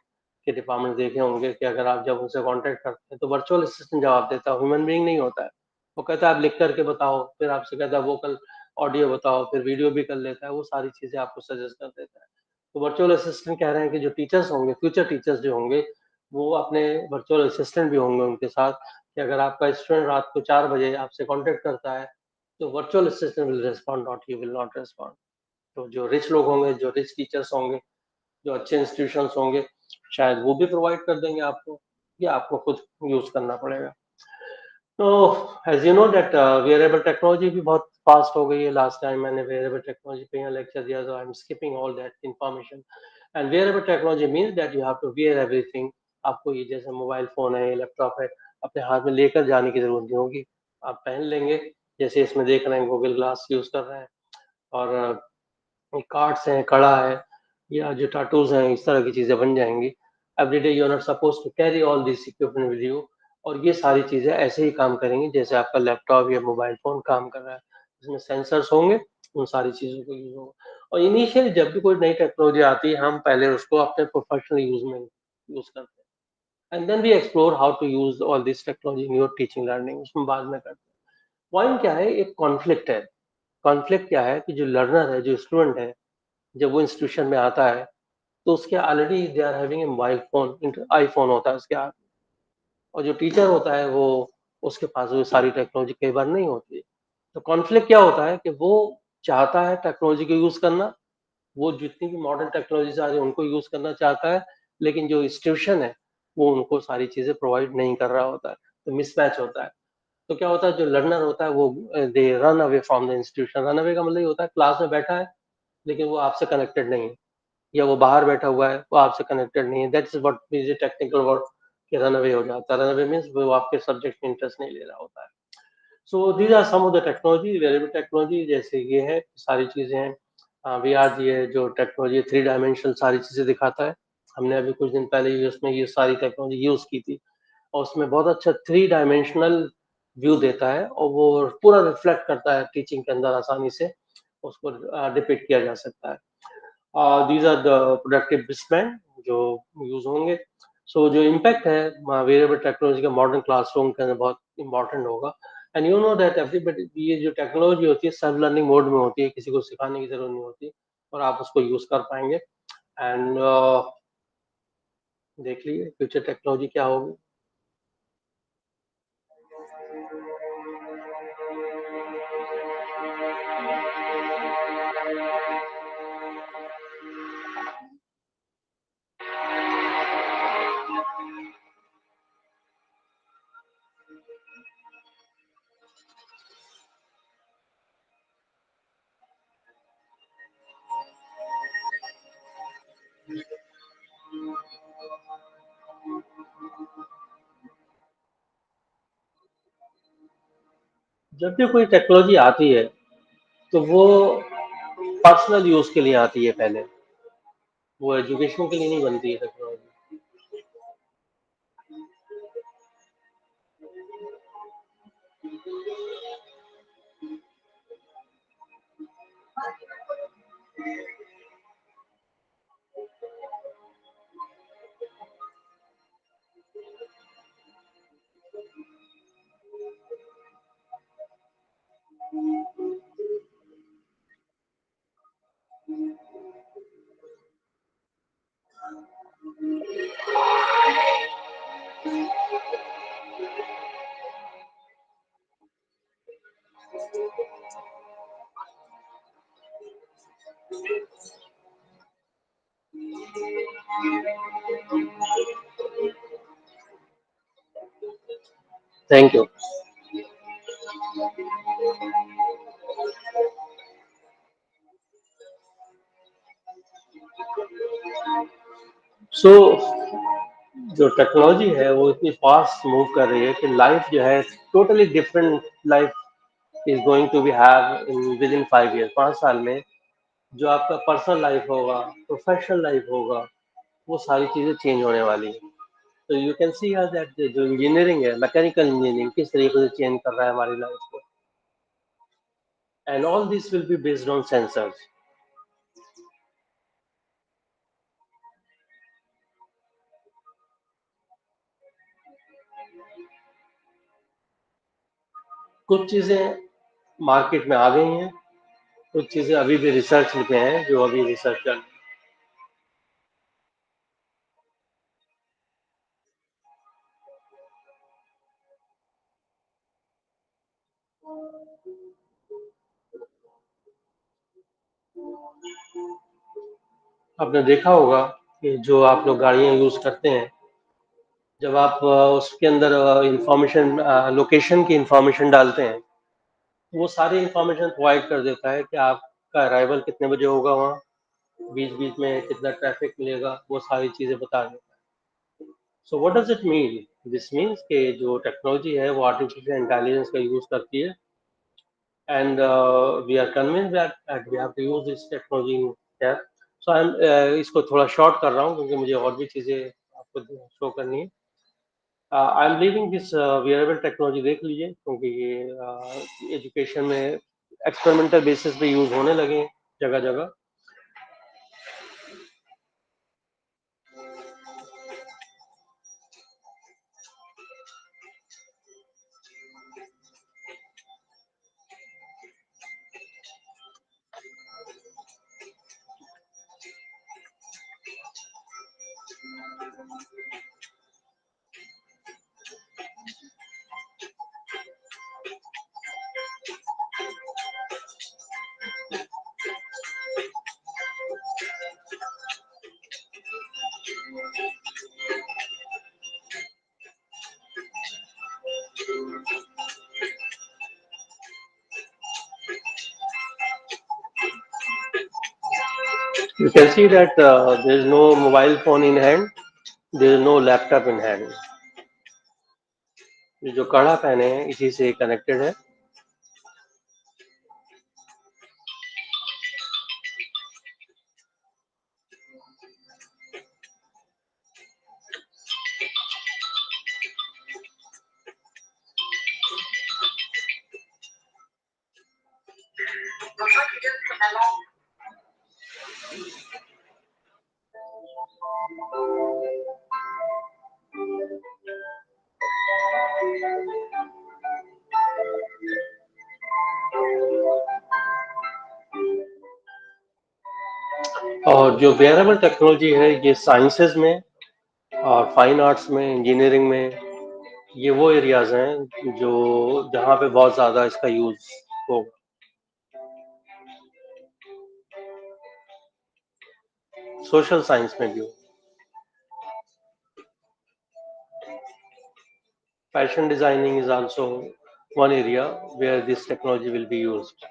के डिपार्टमेंट देखे होंगे कि अगर आप जब उनसे कांटेक्ट करते हैं तो वर्चुअल असिस्टेंट जवाब देता है, ह्यूमन बीइंग नहीं होता है। वो कहता है आप लिख करके बताओ, फिर आपसे कहता है वोकल ऑडियो बताओ, फिर वीडियो भी कर लेता है, वो सारी चीजें आपको सजेस्ट कर देता है। तो वर्चुअल असिस्टेंट कह रहे हैं कि जो टीचर्स होंगे, फ्यूचर टीचर्स जो होंगे, वो अपने वर्चुअल असिस्टेंट भी होंगे उनके साथ, कि अगर आपका स्टूडेंट रात को 4 बजे आपसे कॉन्टेक्ट करता है तो virtual assistant will respond, not you will not respond. तो जो रिच लोग होंगे, जो रिच टीचर्स होंगे, जो अच्छे इंस्टीट्यूशंस होंगे, शायद वो भी प्रोवाइड कर देंगे आपको, या आपको खुद यूज करना पड़ेगा। तो as you know that wearable technology भी बहुत फास्ट हो गई है। लास्ट टाइम मैंने वेयरेबल टेक्नोलॉजी पे यहाँ लेक्चर दिया, तो I am skipping all that information. And wearable technology means that you have to wear everything. आपको ये जैसे मोबाइल फोन है, लैपटॉप है, अपने हाथ में लेकर जाने की जरूरत नहीं होगी, आप पहन लेंगे। जैसे इसमें देख रहे हैं गूगल ग्लास यूज कर रहे हैं, और कार्ड्स हैं, कड़ा है, या जो टाटूज हैं, इस तरह की चीजें बन जाएंगी। Everyday you are not suppose to carry all this equipment with you, और ये सारी चीजें ऐसे ही काम करेंगी जैसे आपका लैपटॉप या मोबाइल फोन काम कर रहा है। इसमें सेंसर्स होंगे, उन सारी चीजों को यूज होगा। और इनिशियली जब भी कोई नई टेक्नोलॉजी आती है, हम पहले उसको अपने प्रोफेशनल यूज में यूज करते हैं, and then we explore how to use all this technology in your teaching learning, उसमें बाद में करते हैं। पॉइंट क्या है, एक कॉन्फ्लिक्ट है। कॉन्फ्लिक्ट क्या है कि जो लर्नर है, जो स्टूडेंट है, जब वो इंस्टीट्यूशन में आता है तो उसके already they are having a mobile phone, iPhone होता है उसके हाथ में, और जो टीचर होता है वो, उसके पास वो सारी टेक्नोलॉजी कई बार नहीं होती है। तो कॉन्फ्लिक्ट क्या होता है कि वो चाहता है टेक्नोलॉजी को यूज करना, वो जितनी भी मॉडर्न टेक्नोलॉजी आ रही है उनको यूज करना चाहता है, लेकिन जो इंस्टीट्यूशन है वो उनको सारी चीजें प्रोवाइड नहीं कर रहा होता है, तो मिसमैच होता है। तो क्या होता है, जो लर्नर होता है वो they run away from the institution. Run away का मतलब ये होता है क्लास में बैठा है लेकिन वो आपसे कनेक्टेड नहीं है, या वो बाहर बैठा हुआ है, वो आपसे कनेक्टेड नहीं है। That is what is a technical word, कि रन अवे हो जाता है। रन अवे मीन्स वो आपके सब्जेक्ट में इंटरेस्ट नहीं ले रहा होता है। So these are some of the technology, variable technology, जैसे ये है, सारी चीजें हैं। वी आर ये जो टेक्नोलॉजी 3 डायमेंशनल सारी चीजें दिखाता है। हमने अभी कुछ दिन पहले ही उसमें ये सारी टेक्नोलॉजी यूज की थी, और उसमें बहुत अच्छा 3 डायमेंशनल व्यू देता है, और वो पूरा रिफ्लेक्ट करता है टीचिंग के अंदर, आसानी से उसको डिपिक्ट किया जा सकता है। These are the productive wristband जो यूज होंगे। सो जो इम्पैक्ट है वेरिएबल टेक्नोलॉजी का मॉडर्न क्लासरूम के अंदर बहुत इंपॉर्टेंट होगा। And you know that everybody, ये जो टेक्नोलॉजी होती है सेल्फ लर्निंग मोड में होती है, किसी को सिखाने की जरूरत नहीं होती, और आप उसको यूज कर पाएंगे। एंड देख लीजिए फ्यूचर टेक्नोलॉजी क्या होगी। जब भी कोई टेक्नोलॉजी आती है तो वो पर्सनल यूज के लिए आती है पहले, वो एजुकेशन के लिए नहीं बनती है टेक्नोलॉजी। Thank you. So जो टेक्नोलॉजी है वो इतनी फास्ट मूव कर रही है कि लाइफ जो है totally different life is going to be have in with in 5 years, 5 साल में जो आपका पर्सनल लाइफ होगा, प्रोफेशनल लाइफ होगा, वो सारी चीजें चेंज होने वाली है. तो यू कैन सी दैट जो इंजीनियरिंग है, मैकेनिकल इंजीनियरिंग किस तरीके से चेंज कर रहा है हमारी लाइफ को, and all this will be based on sensors. कुछ चीजें मार्केट में आ गई हैं, कुछ चीजें अभी भी रिसर्च में हैं, जो अभी रिसर्च चल रही है. आपने देखा होगा कि जो आप लोग गाड़ियां यूज करते हैं, जब आप उसके अंदर इंफॉर्मेशन, लोकेशन की इंफॉर्मेशन डालते हैं, वो सारी इंफॉर्मेशन प्रोवाइड कर देता है कि आपका अराइवल कितने बजे होगा, वहाँ बीच बीच में कितना ट्रैफिक मिलेगा, वो सारी चीजें बता देता है. So what does it mean? This means कि जो टेक्नोलॉजी है वो आर्टिफिशियल इंटेलिजेंस का यूज करती है, and we are convinced that we have to use this technology in that. So I am इसको थोड़ा शॉर्ट कर रहा हूँ क्योंकि मुझे और भी चीजें आपको शो करनी है. I am leaving this wearable technology, देख लीजिए, क्योंकि ये एजुकेशन में एक्सपेरिमेंटल बेसिस पे यूज होने लगे जगह जगह. You can see that there is no mobile phone in hand, there is no laptop in hand. ये जो कड़ा पहने हैं इसी से कनेक्टेड है. और जो वेयरेबल टेक्नोलॉजी है ये साइंसेज में और फाइन आर्ट्स में, इंजीनियरिंग में, ये वो एरियाज हैं जो जहाँ पे बहुत ज्यादा इसका यूज होगा. सोशल साइंस में भी हो. Fashion designing is also one area where this technology will be used.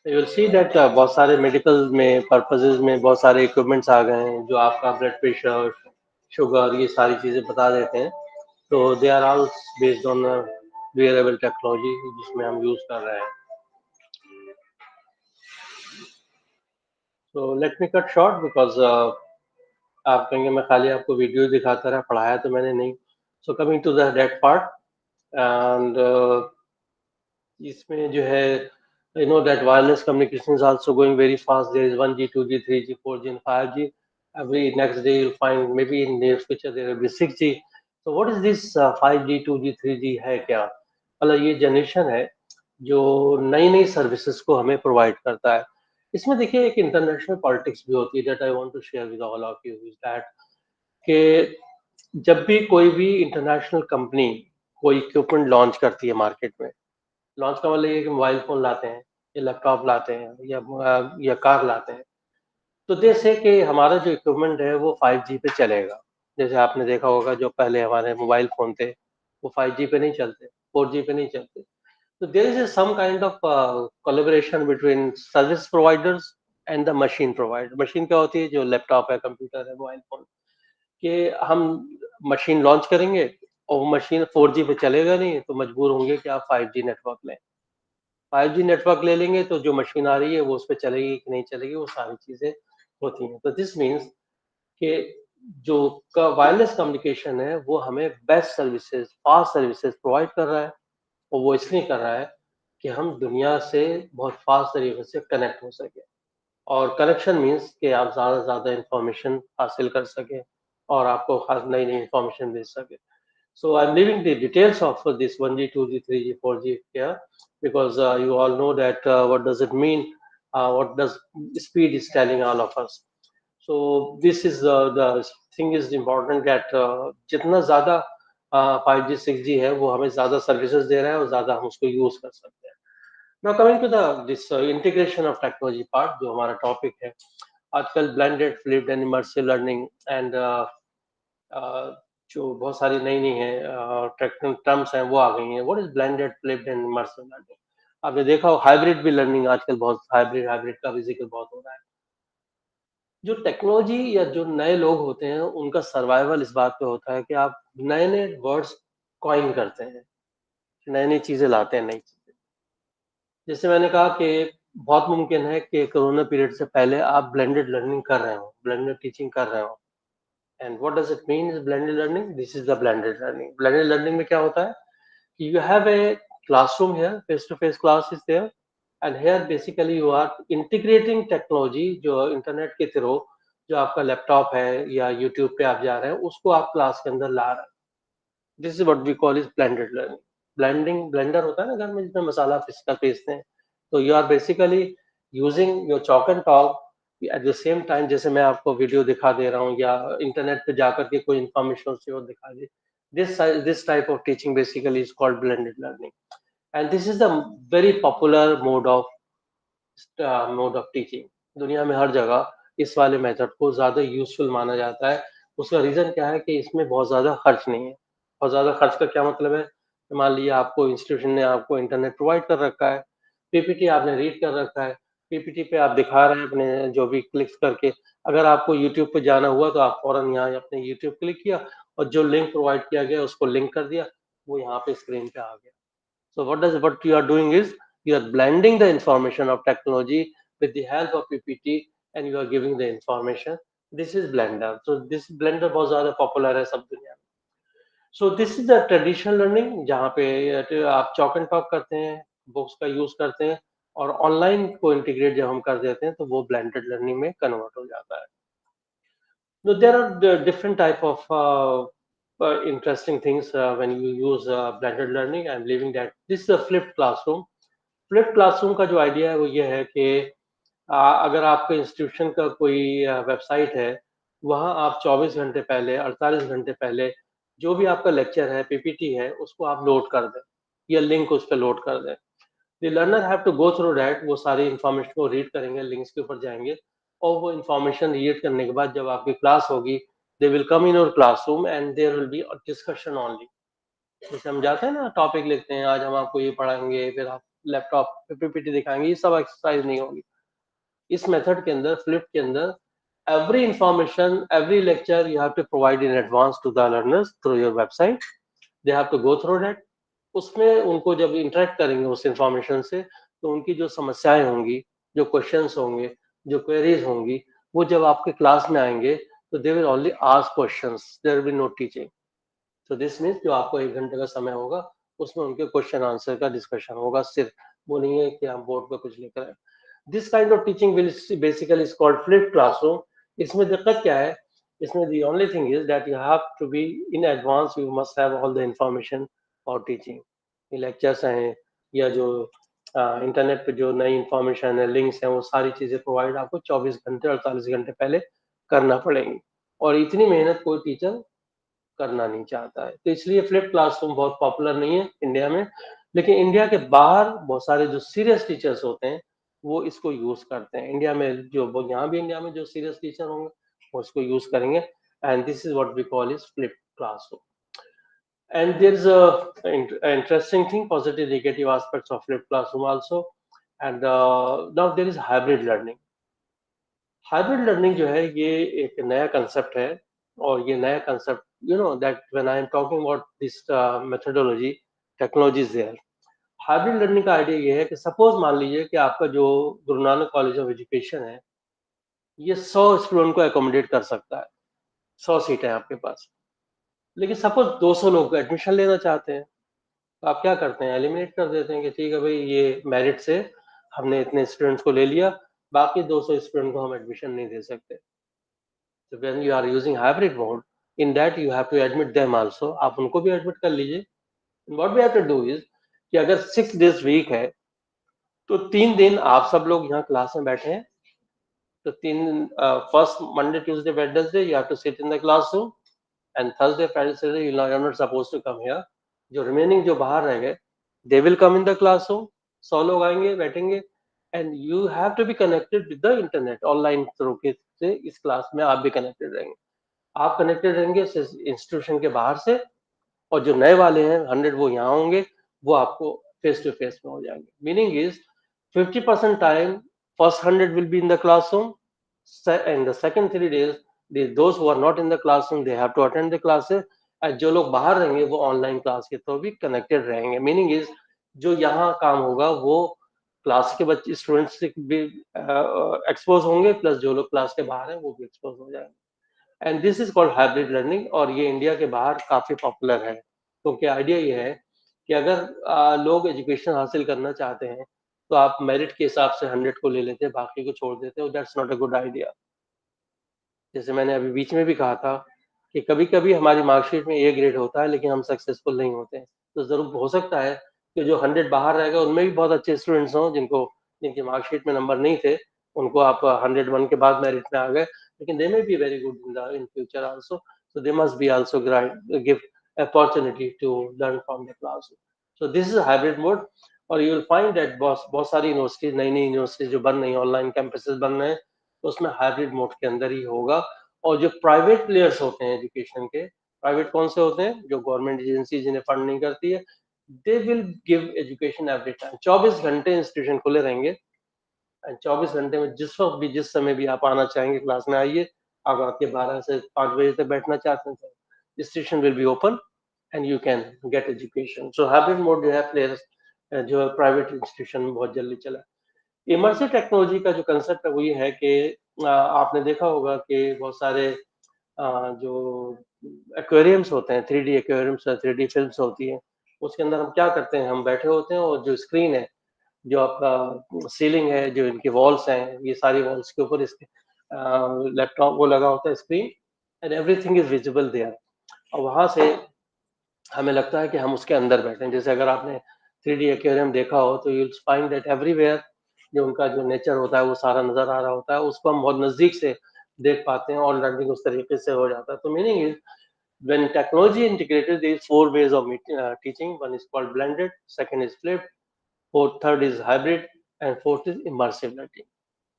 You will see that बहुत सारे मेडिकल में पर्पसेस में बहुत सारे इक्विपमेंट्स आ गए हैं जो आपका ब्लड प्रेशर, शुगर, ये सारी चीजें बता देते हैं. तो they are all based on wearable technology जिसमें हम यूज कर रहे हैं. So let me cut short because आप कहेंगे मैं खाली आपको वीडियो दिखाता रहा, पढ़ाया तो मैंने नहीं. So coming to the that part, and इसमें जो है you know that wireless communication is also going very fast. There is 1G, 2G, 3G, 4G, and 5G. Every next day you'll find maybe in near future there will be 6G. So what is this 5G, 2G, 3G है क्या? मतलब ये generation है जो नई नई services को हमें प्रोवाइड करता है. इसमें देखिए एक इंटरनेशनल पॉलिटिक्स भी होती है, that I want to share with all of you, is that कि जब भी कोई भी इंटरनेशनल कंपनी कोई इक्विपमेंट लॉन्च करती है मार्केट में, लॉन्च का मतलब ये कि मोबाइल फोन लाते हैं या लैपटॉप लाते हैं या कार लाते हैं, तो दे से कि हमारा जो इक्विपमेंट है वो 5G पे चलेगा। जैसे आपने देखा होगा जो पहले हमारे मोबाइल फोन थे वो 5G पे नहीं चलते, 4G पे नहीं चलते। तो there is some kind of collaboration between service providers and the machine provider. Machine क्या होती है? जो लैपटॉप है, कंप्यूटर है, मोबाइल फोन, कि हम मशीन लॉन्च करेंगे और वो मशीन 4G पे चलेगा नहीं तो मजबूर होंगे कि आप 5G नेटवर्क लें। 5G नेटवर्क ले लेंगे तो जो मशीन आ रही है वो उस पर चलेगी कि नहीं चलेगी, वो सारी चीजें होती हैं। तो दिस मीन्स कि जो वायरलेस कम्युनिकेशन है वो हमें best services, fast services provide कर रहा है, और वो इसलिए कर रहा है कि हम दुनिया से बहुत फास्ट तरीके से कनेक्ट हो सके। और कनेक्शन मीन्स कि आप ज़्यादा से ज़्यादा इंफॉर्मेशन हासिल कर सकें और आपको खास नई नई इंफॉर्मेशन भेज सके। So I'm leaving the details of this 1G, 2G, 3G, 4G here because you all know that what does it mean? What does speed is telling all of us? So this is the thing is important that जितना ज़्यादा 5G, 6G है वो हमें ज़्यादा services दे रहा है और ज़्यादा हम उसको यूज़ कर सकते हैं। Now coming to the this integration of technology part, जो हमारा टॉपिक है आजकल, blended, flipped and immersive learning and जो बहुत सारी नई नई है टर्म्स हैं वो आ गई हैं। What is blended, flipped and immersive learning? आपने देखा हो हाइब्रिड भी लर्निंग आजकल बहुत, हाइब्रिड हाइब्रिड का भी जिक्र बहुत हो रहा है। जो टेक्नोलॉजी या जो नए लोग होते हैं उनका सर्वाइवल इस बात पे होता है कि आप नए नए वर्ड्स कॉइन करते हैं, नई नई चीजें लाते हैं, नई चीजें। जैसे मैंने कहा कि बहुत मुमकिन है कि कोरोना पीरियड से पहले आप ब्लेंडेड लर्निंग कर रहे हो, ब्लेंडेड टीचिंग कर रहे हो। And what does it mean is blended learning? This is the blended learning. Blended learning में क्या होता है कि you have a classroom here, face-to-face class is there, and here basically you are integrating technology जो internet के through, जो आपका laptop है या यूट्यूब पे आप जा रहे हैं उसको आप क्लास के अंदर ला रहे हैं। This is what we call is blended learning. Blending, blender होता है ना घर में जिसमें मसाला पिसका पीसते हैं, तो you are basically using your chalk and talk at the same time. जैसे मैं आपको वीडियो दिखा दे रहा हूँ या इंटरनेट पे जाकर के कोई इंफॉर्मेशन उससे और दिखा दे, this type of teaching basically is called blended learning, and this is the very popular mode of teaching। दुनिया में हर जगह इस वाले मेथड को ज़्यादा यूजफुल माना जाता है। उसका रीज़न क्या है कि इसमें बहुत ज़्यादा खर्च नहीं है। बहुत ज़्यादा खर्च का क्या मतलब है? मान लीजिए आपको इंस्टीट्यूशन ने आपको इंटरनेट प्रोवाइड कर रखा है, पीपीटी आपने रीड कर रखा है, पीपीटी पे आप दिखा रहे हैं अपने जो भी क्लिक्स करके। अगर आपको यूट्यूब पे जाना हुआ तो आप फौरन यहाँ अपने यूट्यूब क्लिक किया और जो लिंक प्रोवाइड किया गया उसको लिंक कर दिया, वो यहाँ पे स्क्रीन पे आ गया। So what you are doing is you are blending the information of technology with the help of PPT and you are giving the information. This is Blender. So this Blender बहुत ज़्यादा popular है सब दुनिया में। So this is the traditional learning जहाँ पे आप chalk and talk करते हैं, बुक्स का यूज करते हैं, और ऑनलाइन को इंटीग्रेट जब हम कर देते हैं तो वो ब्लेंडेड लर्निंग में कन्वर्ट हो जाता है। No, there are different type of interesting things when you use blended learning. I'm leaving that. This is a flipped classroom. Flipped classroom का जो आइडिया है वो ये है कि अगर आपके इंस्टीट्यूशन का कोई वेबसाइट है, वहाँ आप 24 घंटे पहले, 48 घंटे पहले जो भी आपका लेक्चर है, पीपीटी है, उसको आप लोड कर दें या लिंक उस पर लोड कर दें। The learner have to go through that, वो सारी इंफॉर्मेशन को रीड करेंगे, लिंक्स के ऊपर जाएंगे, और वो इंफॉर्मेशन रीड करने के बाद जब आपकी क्लास होगी, they will come in your classroom and there will be discussion only. जैसे हम जाते हैं ना, टॉपिक लिखते हैं, आज हम आपको ये पढ़ाएंगे, फिर आप लैपटॉप पे पीपीटी दिखाएंगे, ये सब एक्सरसाइज नहीं होगी। इस मेथड के अंदर, फ्लिप के अंदर, every information, every lecture you have to provide in advance to the learners through your website. They have to go through that. उसमें उनको जब इंटरेक्ट करेंगे उस इंफॉर्मेशन से, तो उनकी जो समस्याएं होंगी, जो क्वेश्चंस होंगे, जो क्वेरीज होंगी, वो जब आपके क्लास में आएंगे तो they will only ask questions, there will be no teaching. तो दिस मीन्स जो आपको 1 घंटे का समय होगा उसमें उनके क्वेश्चन आंसर का डिस्कशन होगा, सिर्फ वो नहीं है कि हम बोर्ड पे कुछ लिख रहे हैं। This kind of teaching will basically is called flipped classroom. इसमें दिक्कत क्या है? इसमें the only thing is that you have to be in advance, you must have all the information for teaching. ये लेक्चर्स हैं या जो इंटरनेट पे जो नई इंफॉर्मेशन है, लिंक्स हैं, वो सारी चीज़ें प्रोवाइड आपको 24 घंटे 48 घंटे पहले करना पड़ेंगी, और इतनी मेहनत कोई टीचर करना नहीं चाहता है। तो इसलिए फ्लिप क्लासरूम बहुत पॉपुलर नहीं है इंडिया में, लेकिन इंडिया के बाहर बहुत सारे जो सीरियस टीचर्स होते हैं वो इसको यूज करते हैं। इंडिया में जो यहाँ भी इंडिया में जो सीरियस टीचर होंगे वो इसको यूज करेंगे, and this is what we call is flip classroom. And there is a interesting thing, positive, negative aspects of flipped classroom also. And now there is hybrid learning. Hybrid learning जो है ये एक नया concept है, और ये नया concept that when I am talking about this methodology technologies there. Hybrid learning का आइडिया ये है कि सपोज मान लीजिए कि आपका जो Guru Nanak college of education है ये 100 स्टूडेंट को एकोमोडेट कर सकता है, 100 सीट है आपके पास, लेकिन सपोज 200 लोग एडमिशन लेना चाहते हैं, तो आप क्या करते हैं, एलिमिनेट कर देते हैं कि ठीक है भाई ये मेरिट से हमने इतने स्टूडेंट्स को ले लिया, बाकी 200 स्टूडेंट को हम एडमिशन नहीं दे सकते। So when you are using hybrid mode, in that you have to admit them also, आप उनको भी एडमिट कर लीजिए। What we have to do is कि अगर 6 days वीक है तो 3 दिन आप सब लोग यहाँ क्लास में बैठे हैं, तो 3 first Monday Tuesday Wednesday you have to sit in the classroom, and Thursday Friday Saturday you are not suppose to come here. जो रिमेनिंग जो बाहर रह गए they will come in the classroom, 100 लोग आएंगे बैठेंगे, and you have to be connected with the internet online through के से इस क्लास में आप भी कनेक्टेड रहेंगे। आप कनेक्टेड रहेंगे इंस्टीट्यूशन के बाहर से, और जो नए वाले हैं 100 वो यहाँ होंगे, वो आपको फेस टू फेस में हो जाएंगे। Meaning is 50% time first 100 will be in the classroom, and the second 3 days those who are not in the classroom they have to attend the classes, और जो लोग बाहर रहेंगे वो ऑनलाइन क्लास के थ्रू भी कनेक्टेड रहेंगे। मीनिंग इज जो यहाँ काम होगा वो क्लास के बच्चे स्टूडेंट्स से भी एक्सपोज होंगे, प्लस जो लोग क्लास के बाहर हैं वो भी एक्सपोज हो जाएंगे, and this is called hybrid learning. और ये इंडिया के बाहर काफी पॉपुलर है, क्योंकि आइडिया ये है कि अगर लोग एजुकेशन हासिल करना चाहते हैं तो आप मेरिट के हिसाब से 100 को ले लेते हैं, बाकी को छोड़ देते हो, that's not a good idea. जैसे मैंने अभी बीच में भी कहा था कि कभी कभी हमारी मार्कशीट में ए ग्रेड होता है लेकिन हम सक्सेसफुल नहीं होते हैं, तो जरूर हो सकता है कि जो 100 बाहर रहेगा उनमें भी बहुत अच्छे स्टूडेंट्स हों जिनकी मार्कशीट में नंबर नहीं थे, उनको आप 101 के बाद मेरिट में आ गए, लेकिन they may be very good in future also, so they must be also give opportunity to learn from the class. So this is hybrid mode, और यू विल फाइंड दैट बहुत सारी यूनिवर्सिटीज, नई नई universities जो बन रही हैं, online campuses बन रहे हैं, तो उसमें हाइब्रिड मोड के अंदर ही होगा। और जो प्राइवेट प्लेयर्स होते हैं एजुकेशन के, प्राइवेट कौन से होते हैं, जो गवर्नमेंट एजेंसी जिन्हें फंड नहीं करती है, they will give education every time. 24 घंटे इंस्टीट्यूशन खुले रहेंगे, एंड 24 घंटे में जिस वक्त भी जिस समय भी आप आना चाहेंगे क्लास में आइए। अगर आपके 12 से 5 बजे तक बैठना चाहते हैं तो institution will be open and you can get education. So hybrid mode जो है प्लेयर्स जो है प्राइवेट इंस्टीट्यूशन में बहुत जल्दी चला। इमर्सिव टेक्नोलॉजी का जो कंसेप्ट है वो ये है कि आपने देखा होगा कि बहुत सारे जो एक्वेरियम्स होते हैं, 3D एक्वेरियम्स, 3D फिल्म्स होती हैं, उसके अंदर हम क्या करते हैं, हम बैठे होते हैं और जो स्क्रीन है, जो आपका सीलिंग है, जो इनकी वॉल्स हैं, ये सारी वॉल्स के ऊपर इसके लैपटॉप वो लगा होता है screen, and everything is visible there, और वहां से हमें लगता है कि हम उसके अंदर बैठे हैं। जैसे अगर आपने 3D एक्वेरियम देखा हो तो you will find that everywhere जो उनका जो नेचर होता है वो सारा नजर आ रहा होता है, उसको हम बहुत नजदीक से देख पाते हैं, और लर्निंग उस तरीके से हो जाता है। तो meaning is when technology integrated, these 4 ways of teaching. One is called blended, second is flipped, third is hybrid, and fourth is immersive learning.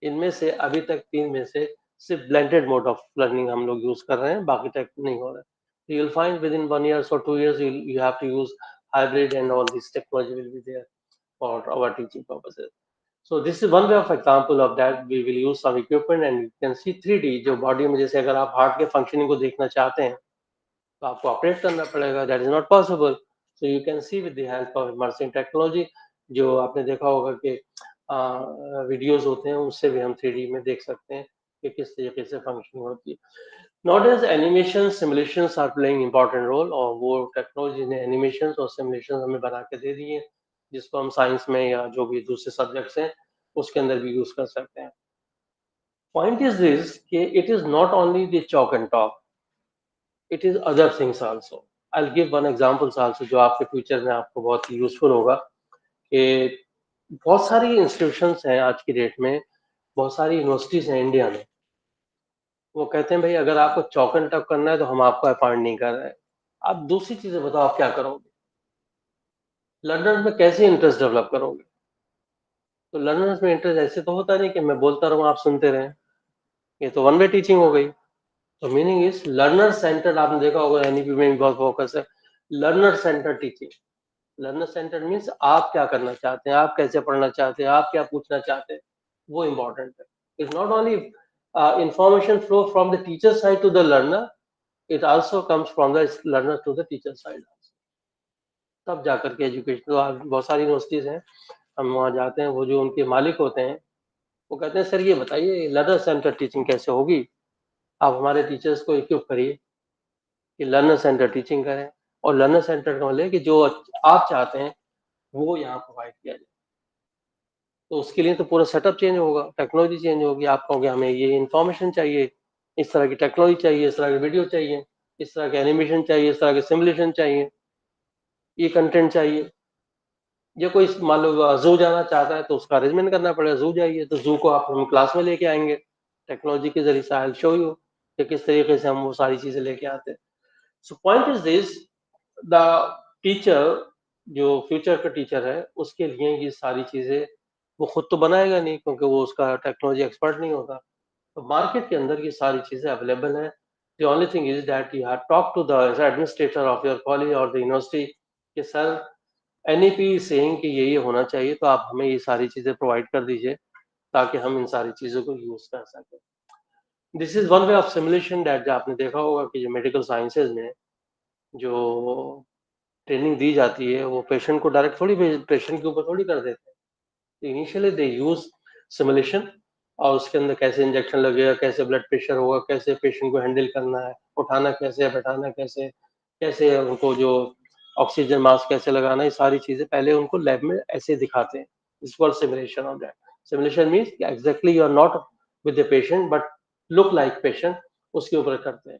इनमें से अभी तक 3 में से सिर्फ ब्लेंडेड मोड ऑफ लर्निंग हम लोग यूज कर रहे हैं, बाकी तक नहीं हो रहा है। You will find within 1 year or 2 years you have to use hybrid, and all this technology will be there for our teaching purposes. So this is one way of example of that. We will use some equipment and you can see 3D जो body में, जैसे अगर आप heart के functioning को देखना चाहते हैं तो आपको ऑपरेट करना पड़ेगा, that is not possible. So you can C with the help of immersive technology, जो आपने देखा होगा कि वीडियोस होते हैं उससे भी हम 3D में देख सकते हैं कि किस तरीके से फंक्शनिंग होती है। Nowadays animation simulations are playing important role, और वो टेक्नोलॉजी ने एनिमेशन और सिमुलेशन हमें बना के दे दिए, जिसको हम साइंस में या जो भी दूसरे सब्जेक्ट्स हैं उसके अंदर भी यूज कर सकते हैं। पॉइंट इज दिस कि it is not only the chalk and talk, it is other things also. I'll give one examples also जो आपके फ्यूचर में आपको बहुत यूजफुल होगा कि बहुत सारी इंस्टीट्यूशंस हैं आज की डेट में, बहुत सारी यूनिवर्सिटीज हैं इंडिया में, वो कहते हैं भाई अगर आपको चौक एंड टक करना है तो हम आपको अपॉइंट नहीं कर रहे हैं, आप दूसरी चीजें बताओ आप क्या करोगे, लर्नर्स में कैसे इंटरेस्ट डेवलप करोगे? तो लर्नर्स में इंटरेस्ट ऐसे तो होता नहीं कि मैं बोलता रहूं आप सुनते रहें, ये तो वन वे टीचिंग हो गई। तो मीनिंग इज लर्नर सेंटर्ड, आपने देखा होगा एनईपी में भी बहुत फोकस है learner centre teaching. Learner centre means आप क्या करना चाहते हैं, आप कैसे पढ़ना चाहते हैं, आप क्या पूछना चाहते हैं, वो इम्पोर्टेंट है। It's not only information flow from the teacher side to the learner, it also comes from the learner to the teacher side, तब जाकर के एजुकेशन। तो आज बहुत सारी यूनिवर्सिटीज हैं, हम वहाँ जाते हैं, वो जो उनके मालिक होते हैं वो कहते हैं सर ये बताइए लर्नर सेंटर टीचिंग कैसे होगी, आप हमारे टीचर्स को इक्विप करिए कि लर्नर सेंटर टीचिंग करें, और लर्नर सेंटर का मतलब कि जो आप चाहते हैं वो यहाँ प्रोवाइड किया जाए। तो उसके लिए तो पूरा सेटअप चेंज होगा, टेक्नोलॉजी चेंज होगी, आप कहोगे हमें ये इन्फॉर्मेशन चाहिए, इस तरह की टेक्नोलॉजी चाहिए, इस तरह के वीडियो चाहिए, इस तरह के एनिमेशन चाहिए, इस तरह के सिमुलेशन चाहिए, ये कंटेंट चाहिए। या कोई मान लो जू जाना चाहता है तो उसका अरेंजमेंट करना पड़ेगा, जू जाइए तो जू को आप हम क्लास में लेके आएंगे टेक्नोलॉजी के जरिए से, आई विल शो यू कि किस तरीके से हम वो सारी चीजें लेके आते हैं। So point is this, the teacher जो फ्यूचर का टीचर है उसके लिए ये सारी चीजें वो खुद तो बनाएगा नहीं, क्योंकि वो उसका टेक्नोलॉजी एक्सपर्ट नहीं होता। तो मार्केट के अंदर ये सारी चीजें अवेलेबल है। The only thing is that you have talk to the administrator of your college और द यूनिवर्सिटी कि सर एनईपी सेइंग कि ये होना चाहिए, तो आप हमें ये सारी चीजें प्रोवाइड कर दीजिए ताकि हम इन सारी चीजों को यूज कर सकें। This is one way of simulation that आपने देखा होगा कि जो मेडिकल साइंसेज में जो ट्रेनिंग दी जाती है वो पेशेंट को डायरेक्ट थोड़ी पेशेंट के ऊपर थोड़ी कर देते हैं, इनिशियली दे यूज सिमुलेशन, और उसके अंदर कैसे इंजेक्शन लगेगा, कैसे ब्लड प्रेशर होगा, कैसे पेशेंट को हैंडल करना है, उठाना कैसे है, बैठाना कैसे, कैसे उनको जो ऑक्सीजन मास्क कैसे लगाना है, सारी चीजें पहले उनको लैब में ऐसे दिखाते हैं। It's called simulation of that. Simulation means exactly you are not with the patient but look like patient, उसके ऊपर करते हैं।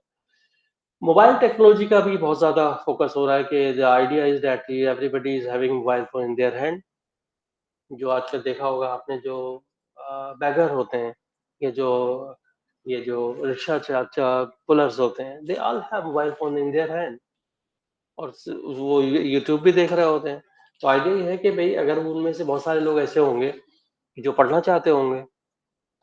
मोबाइल टेक्नोलॉजी का भी बहुत ज्यादा फोकस हो रहा है कि the idea is that everybody is having mobile phone in their hand. जो आजकल देखा होगा आपने जो बैगर होते हैं, ये जो रिक्शा पुलर्स होते हैं, they all have mobile phone in their hand, और वो यूट्यूब भी देख रहे होते हैं। तो आइडिया ये है कि भाई अगर उनमें से बहुत सारे लोग ऐसे होंगे जो पढ़ना चाहते होंगे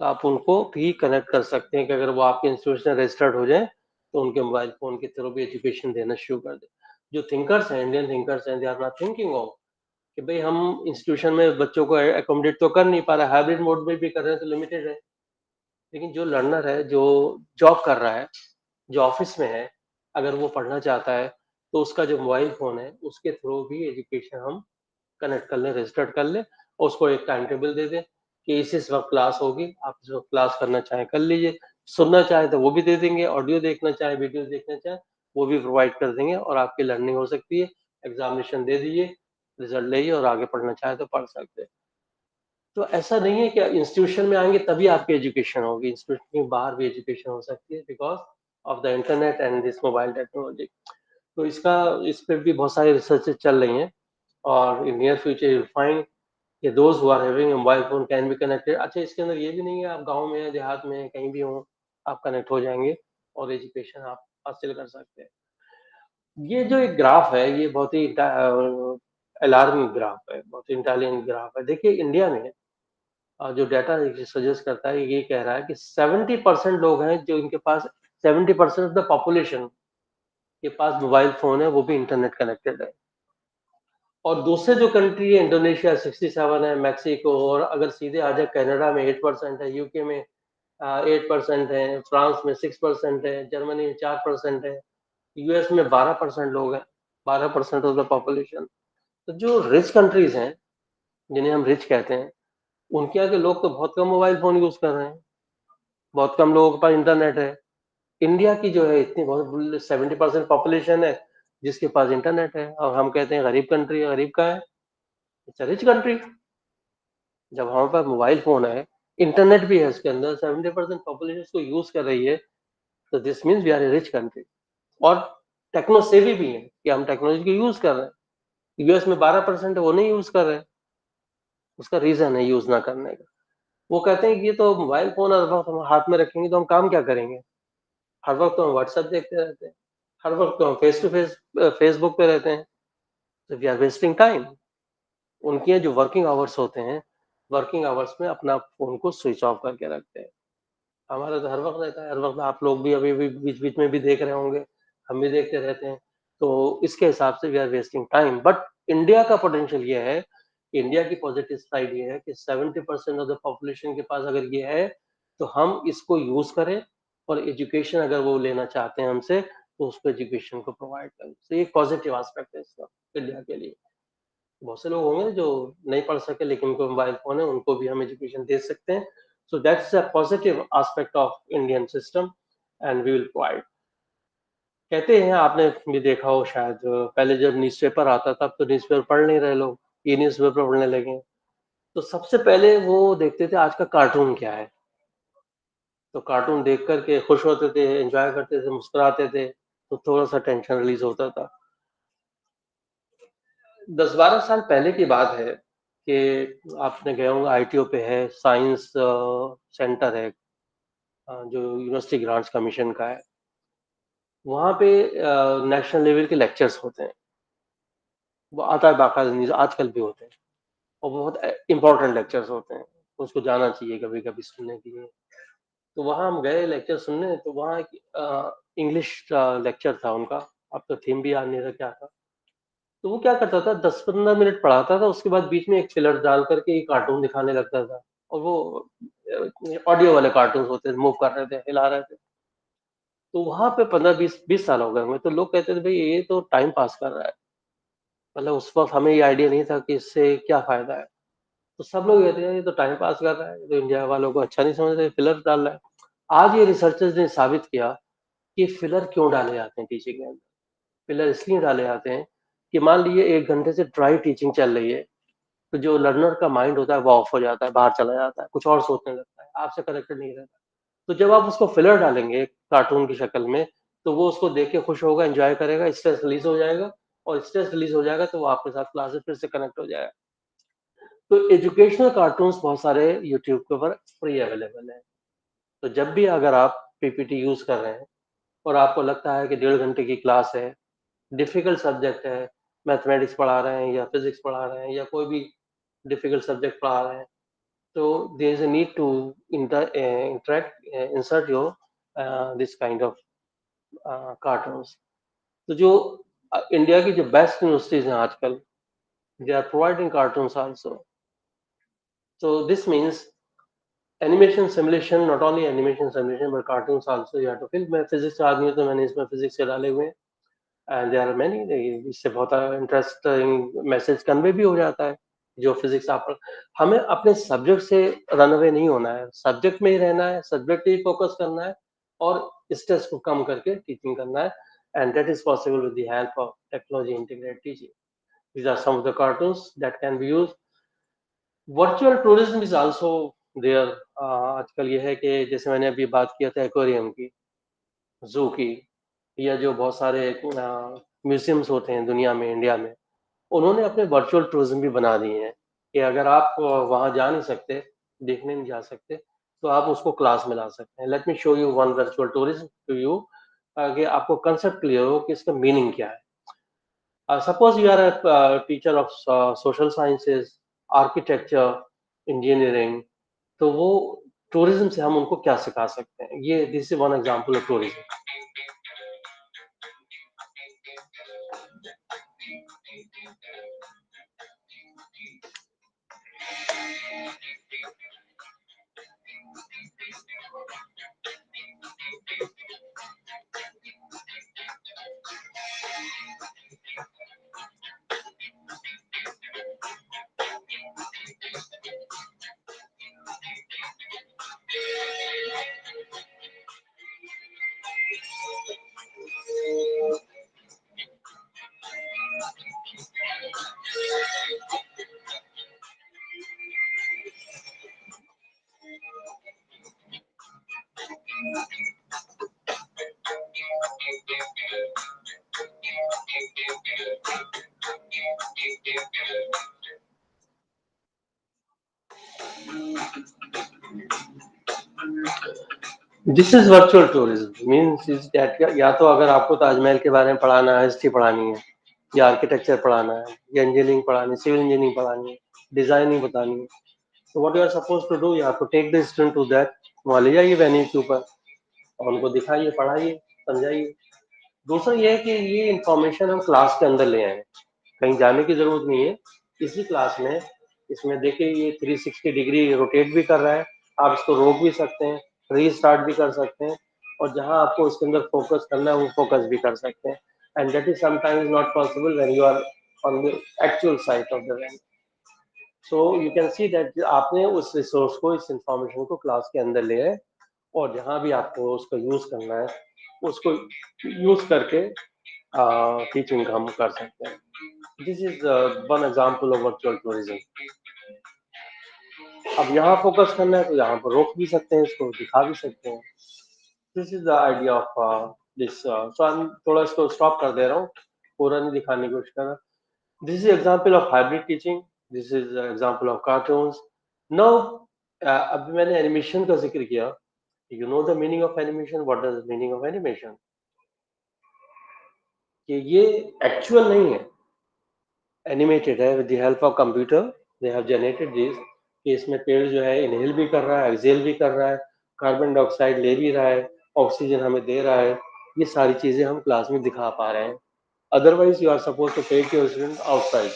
तो आप उनको भी कनेक्ट कर सकते हैं कि अगर वो आपके इंस्टीट्यूशन में रजिस्टर्ड हो जाए तो उनके मोबाइल फोन के थ्रू भी एजुकेशन देना शुरू कर दे। जो थिंकर्स हैं, इंडियन थिंकर्स हैं, they are not thinking of कि भाई हम इंस्टीट्यूशन में बच्चों को एकोमोडेट तो कर नहीं पा रहे, हाइब्रिड मोड में भी कर रहे हैं तो लिमिटेड है। लेकिन जो लर्नर है, जो जॉब कर रहा है, जो ऑफिस में है, अगर वो पढ़ना चाहता है तो उसका जो मोबाइल फोन है उसके थ्रू भी एजुकेशन हम कनेक्ट कर लें, रजिस्टर्ड कर लें, और उसको एक टाइम टेबल दे दें कि इस वक्त क्लास होगी, आप इस वक्त क्लास करना चाहें कर लीजिए, सुनना चाहे तो वो भी दे देंगे, ऑडियो देखना चाहे, वीडियो देखना चाहे वो भी प्रोवाइड कर देंगे, और आपकी लर्निंग हो सकती है। एग्जामिनेशन दे दीजिए, रिजल्ट ले और आगे पढ़ना चाहे तो पढ़ सकते हैं। तो ऐसा नहीं है कि इंस्टीट्यूशन में आएंगे तभी आपकी एजुकेशन होगी, इंस्टीट्यूशन के बाहर भी एजुकेशन हो सकती है because of the internet and this mobile technology. तो इस पर भी बहुत सारी रिसर्च चल रही हैं, और in near future you find कि those who are having mobile phone can be connected. अच्छा, इसके अंदर ये भी नहीं है आप गांव में या देहात में कहीं भी हो आप कनेक्ट हो जाएंगे और एजुकेशन आप हासिल कर सकते हैं। ये जो एक ग्राफ है ये बहुत ही अलार्मिंग ग्राफ है, बहुत इंटेलिजेंट ग्राफ है। देखिए इंडिया में जो डाटा सजेस्ट करता है ये कह रहा है कि 70% लोग हैं जो इनके पास, 70% ऑफ द पॉपुलेशन के पास मोबाइल फोन है, वो भी इंटरनेट कनेक्टेड है। और दूसरे जो कंट्री है इंडोनेशिया 67 है, मैक्सिको, और अगर सीधे आ जाए कनाडा में 8% है, यूके में 8% है, फ्रांस में 6% है, जर्मनी में 4% है, यूएस में 12% लोग हैं, 12% ऑफ द पॉपुलेशन। तो जो रिच कंट्रीज हैं जिन्हें हम रिच कहते हैं उनके यहाँ के लोग तो बहुत कम मोबाइल फोन यूज कर रहे हैं, बहुत कम लोगों के पास इंटरनेट है। इंडिया की जो है इतनी बहुत 70% पॉपुलेशन है जिसके पास इंटरनेट है, और हम कहते हैं गरीब कंट्री है। गरीब का है, इट्स रिच कंट्री। जब हमारे पास मोबाइल फोन है, इंटरनेट भी है उसके अंदर, 70% पॉपुलेशन उसको यूज कर रही है, तो this means we are a rich country. और टेक्नो सेवी भी है कि हम टेक्नोलॉजी को यूज कर रहे हैं। यूएस में 12% है वो नहीं यूज कर रहे हैं, उसका रीजन है यूज ना करने का। वो कहते हैं कि ये तो मोबाइल फोन हर वक्त हम हाथ में रखेंगे तो हम काम क्या करेंगे, हर वक्त तो हम व्हाट्सएप देखते रहते हैं, हर वक्त तो हम फेस टू फेस फेसबुक पे रहते हैं, तो वी आर वेस्टिंग टाइम। उनके जो वर्किंग आवर्स होते हैं, वर्किंग आवर्स में अपना फोन को स्विच ऑफ करके रखते हैं। हमारा तो हर वक्त रहता है, हर वक्त आप लोग भी अभी भी बीच बीच में भी देख रहे होंगे, हम भी देखते रहते हैं। तो इसके हिसाब से we are wasting time. But India का पोटेंशियल ये है, इंडिया की पॉजिटिव साइड ये है कि 70% ऑफ द पॉपुलेशन के पास अगर ये है तो हम इसको यूज करें, और एजुकेशन अगर वो लेना चाहते हैं हमसे तो उसको एजुकेशन को प्रोवाइड करें। तो ये पॉजिटिव एस्पेक्ट है इसका इंडिया के लिए। बहुत से लोग होंगे जो नहीं पढ़ सके लेकिन उनको मोबाइल फोन है, उनको भी हम एजुकेशन दे सकते हैं। So that's a positive aspect of Indian system and we will provide. कहते हैं, आपने भी देखा हो शायद, पहले जब न्यूज़पेपर आता था तो न्यूज़पेपर पढ़ नहीं रहे लोग, ये न्यूज़पेपर पढ़ने लगे। तो सबसे पहले वो देखते थे आज का कार्टून क्या है, तो कार्टून देख करके खुश होते थे, एंजॉय करते थे, मुस्कुराते थे, तो थोड़ा सा टेंशन रिलीज होता था। 10-12 साल पहले की बात है कि आपने गए होंगे, आईटीओ पे है साइंस सेंटर है, जो यूनिवर्सिटी ग्रांट्स कमीशन का है। वहाँ पे नेशनल लेवल के लेक्चर्स होते हैं, वो आता है बाकायदा न्यूज़, आजकल भी होते हैं, और बहुत इंपॉर्टेंट लेक्चर्स होते हैं, तो उसको जाना चाहिए कभी कभी सुनने के लिए। तो वहाँ हम गए लेक्चर सुनने, तो वहाँ इंग्लिश लेक्चर था उनका, अब तो थीम भी याद नहीं रहा क्या था। तो वो क्या करता था, 10-15 मिनट पढ़ाता था, उसके बाद बीच में एक फिलर डाल करके एक कार्टून दिखाने लगता था, और वो ऑडियो वाले कार्टून होते थे, मूव कर रहे थे, हिला रहे थे। तो वहां पे 15-20 साल हो गए हमें, तो लोग कहते थे भाई ये तो टाइम पास कर रहा है, मतलब उस वक्त हमें ये आइडिया नहीं था कि इससे क्या फायदा है। तो सब लोग कहते हैं ये तो टाइम पास कर रहा है, ये तो इंडिया वालों को अच्छा नहीं समझ रहे, फिलर डाल रहा है। आज ये रिसर्चर्स ने साबित किया कि फिलर क्यों डाले जाते हैं टीचिंग के अंदर। फिलर इसलिए डाले जाते हैं कि मान लीजिए 1 घंटे से ड्राई टीचिंग चल रही है, तो जो लर्नर का माइंड होता है वो ऑफ हो जाता है, बाहर चला जाता है, कुछ और सोचने लगता है, आपसे कनेक्टेड नहीं रहता। तो जब आप उसको फिलर डालेंगे कार्टून की शक्ल में, तो वो उसको देख के खुश होगा, एंजॉय करेगा, स्ट्रेस रिलीज हो जाएगा, और स्ट्रेस रिलीज हो जाएगा तो वो आपके साथ क्लासेस फिर से कनेक्ट हो जाएगा। तो एजुकेशनल कार्टून्स बहुत सारे यूट्यूब के ऊपर फ्री अवेलेबल है। तो जब भी अगर आप पीपीटी यूज कर रहे हैं और आपको लगता है कि 1.5 घंटे की क्लास है, डिफिकल्ट सब्जेक्ट है, मैथमेटिक्स पढ़ा रहे हैं या फिजिक्स पढ़ा रहे हैं या कोई भी डिफिकल्ट सब्जेक्ट पढ़ा रहे हैं, तो there is a need to interact insert your this kind of cartoons. तो जो इंडिया की जो बेस्ट यूनिवर्सिटीज हैं आजकल, they are providing cartoons also. So this means animation simulation, not only animation simulation but cartoons also you have to fill। मैं physics का आदमी हूँ तो मैंने इसमें फिजिक्स के डाले हुए हैं, एंड देयर आर मेनी। इससे बहुत इंटरेस्टिंग मैसेज कन्वे भी हो जाता है। जो फिजिक्स आप, हमें अपने सब्जेक्ट से रन अवे नहीं होना है, सब्जेक्ट में ही रहना है, सब्जेक्ट ही फोकस करना है, और स्ट्रेस को कम करके टीचिंग करना है, and that is possible with the help of technology integrated teaching. These are some of the cartoons that can be used। Virtual tourism is also there. आजकल ये है कि जैसे मैंने अभी बात किया था एक्वेरियम की, जू की, या जो बहुत सारे म्यूजियम्स होते हैं दुनिया में, इंडिया में, उन्होंने अपने वर्चुअल टूरिज्म भी बना दिए हैं कि अगर आप वहाँ जा नहीं सकते, देखने नहीं जा सकते, तो आप उसको क्लास में ला सकते हैं। Let me show you one virtual tourism to you, कि आपको कंसेप्ट क्लियर हो कि इसका मीनिंग क्या है। Suppose you are a teacher of social sciences, architecture, engineering, तो वो टूरिज्म से हम उनको क्या सिखा सकते हैं, ये this is one example of tourism. This is virtual tourism means is that या तो अगर आपको ताजमहल के बारे में पढ़ाना है, हिस्ट्री पढ़ानी है, या आर्किटेक्चर पढ़ाना है, या इंजीनियरिंग पढ़ानी है, सिविल इंजीनियरिंग पढ़ानी है, डिजाइनिंग बतानी है, तो what you are suppose to do, या तो take the student to that, वहाँ ले जाइए वेन्यू के ऊपर और उनको दिखाइए, पढ़ाइए, समझाइए। दूसरा ये है कि ये इंफॉर्मेशन हम क्लास के अंदर ले आए, कहीं जाने की जरूरत नहीं है, इसी क्लास में। इसमें देखिए ये 360 डिग्री रोटेट भी कर रहा है, आप इसको रोक भी सकते हैं, रीस्टार्ट भी कर सकते हैं, और जहां आपको इसके अंदर फोकस करना है वो फोकस भी कर सकते हैं। And that is sometimes not possible when you are on the actual site of the venue. So you can see that आपने उस रिसोर्स को, इस इंफॉर्मेशन को क्लास के अंदर ले आए, और जहां भी आपको उसको यूज करना है उसको यूज करके टीचिंग हम कर सकते हैं। This is one example of virtual tourism. अब यहाँ फोकस करना है तो यहाँ पर रोक भी सकते हैं, इसको दिखा भी सकते हैं। This is the idea of this. सो हम थोड़ा इसको स्टॉप कर दे रहा हूँ, पूरा नहीं दिखाने की कोशिश कर रहा। This is example of hybrid teaching, this is example of cartoons. Now अभी मैंने एनिमेशन का जिक्र किया, you know the meaning of animation, what is the meaning of animation? कि ये एक्चुअल नहीं है, एनिमेटेड है with the help of computer, they have generated this, कि इसमें पेड़ जो है इनहेल भी कर रहा है, एक्सहेल भी कर रहा है, कार्बन डाइऑक्साइड ले भी रहा है, ऑक्सीजन हमें दे रहा है। ये सारी चीजें हम क्लास में दिखा पा रहे हैं, otherwise you are suppose to take your student outside.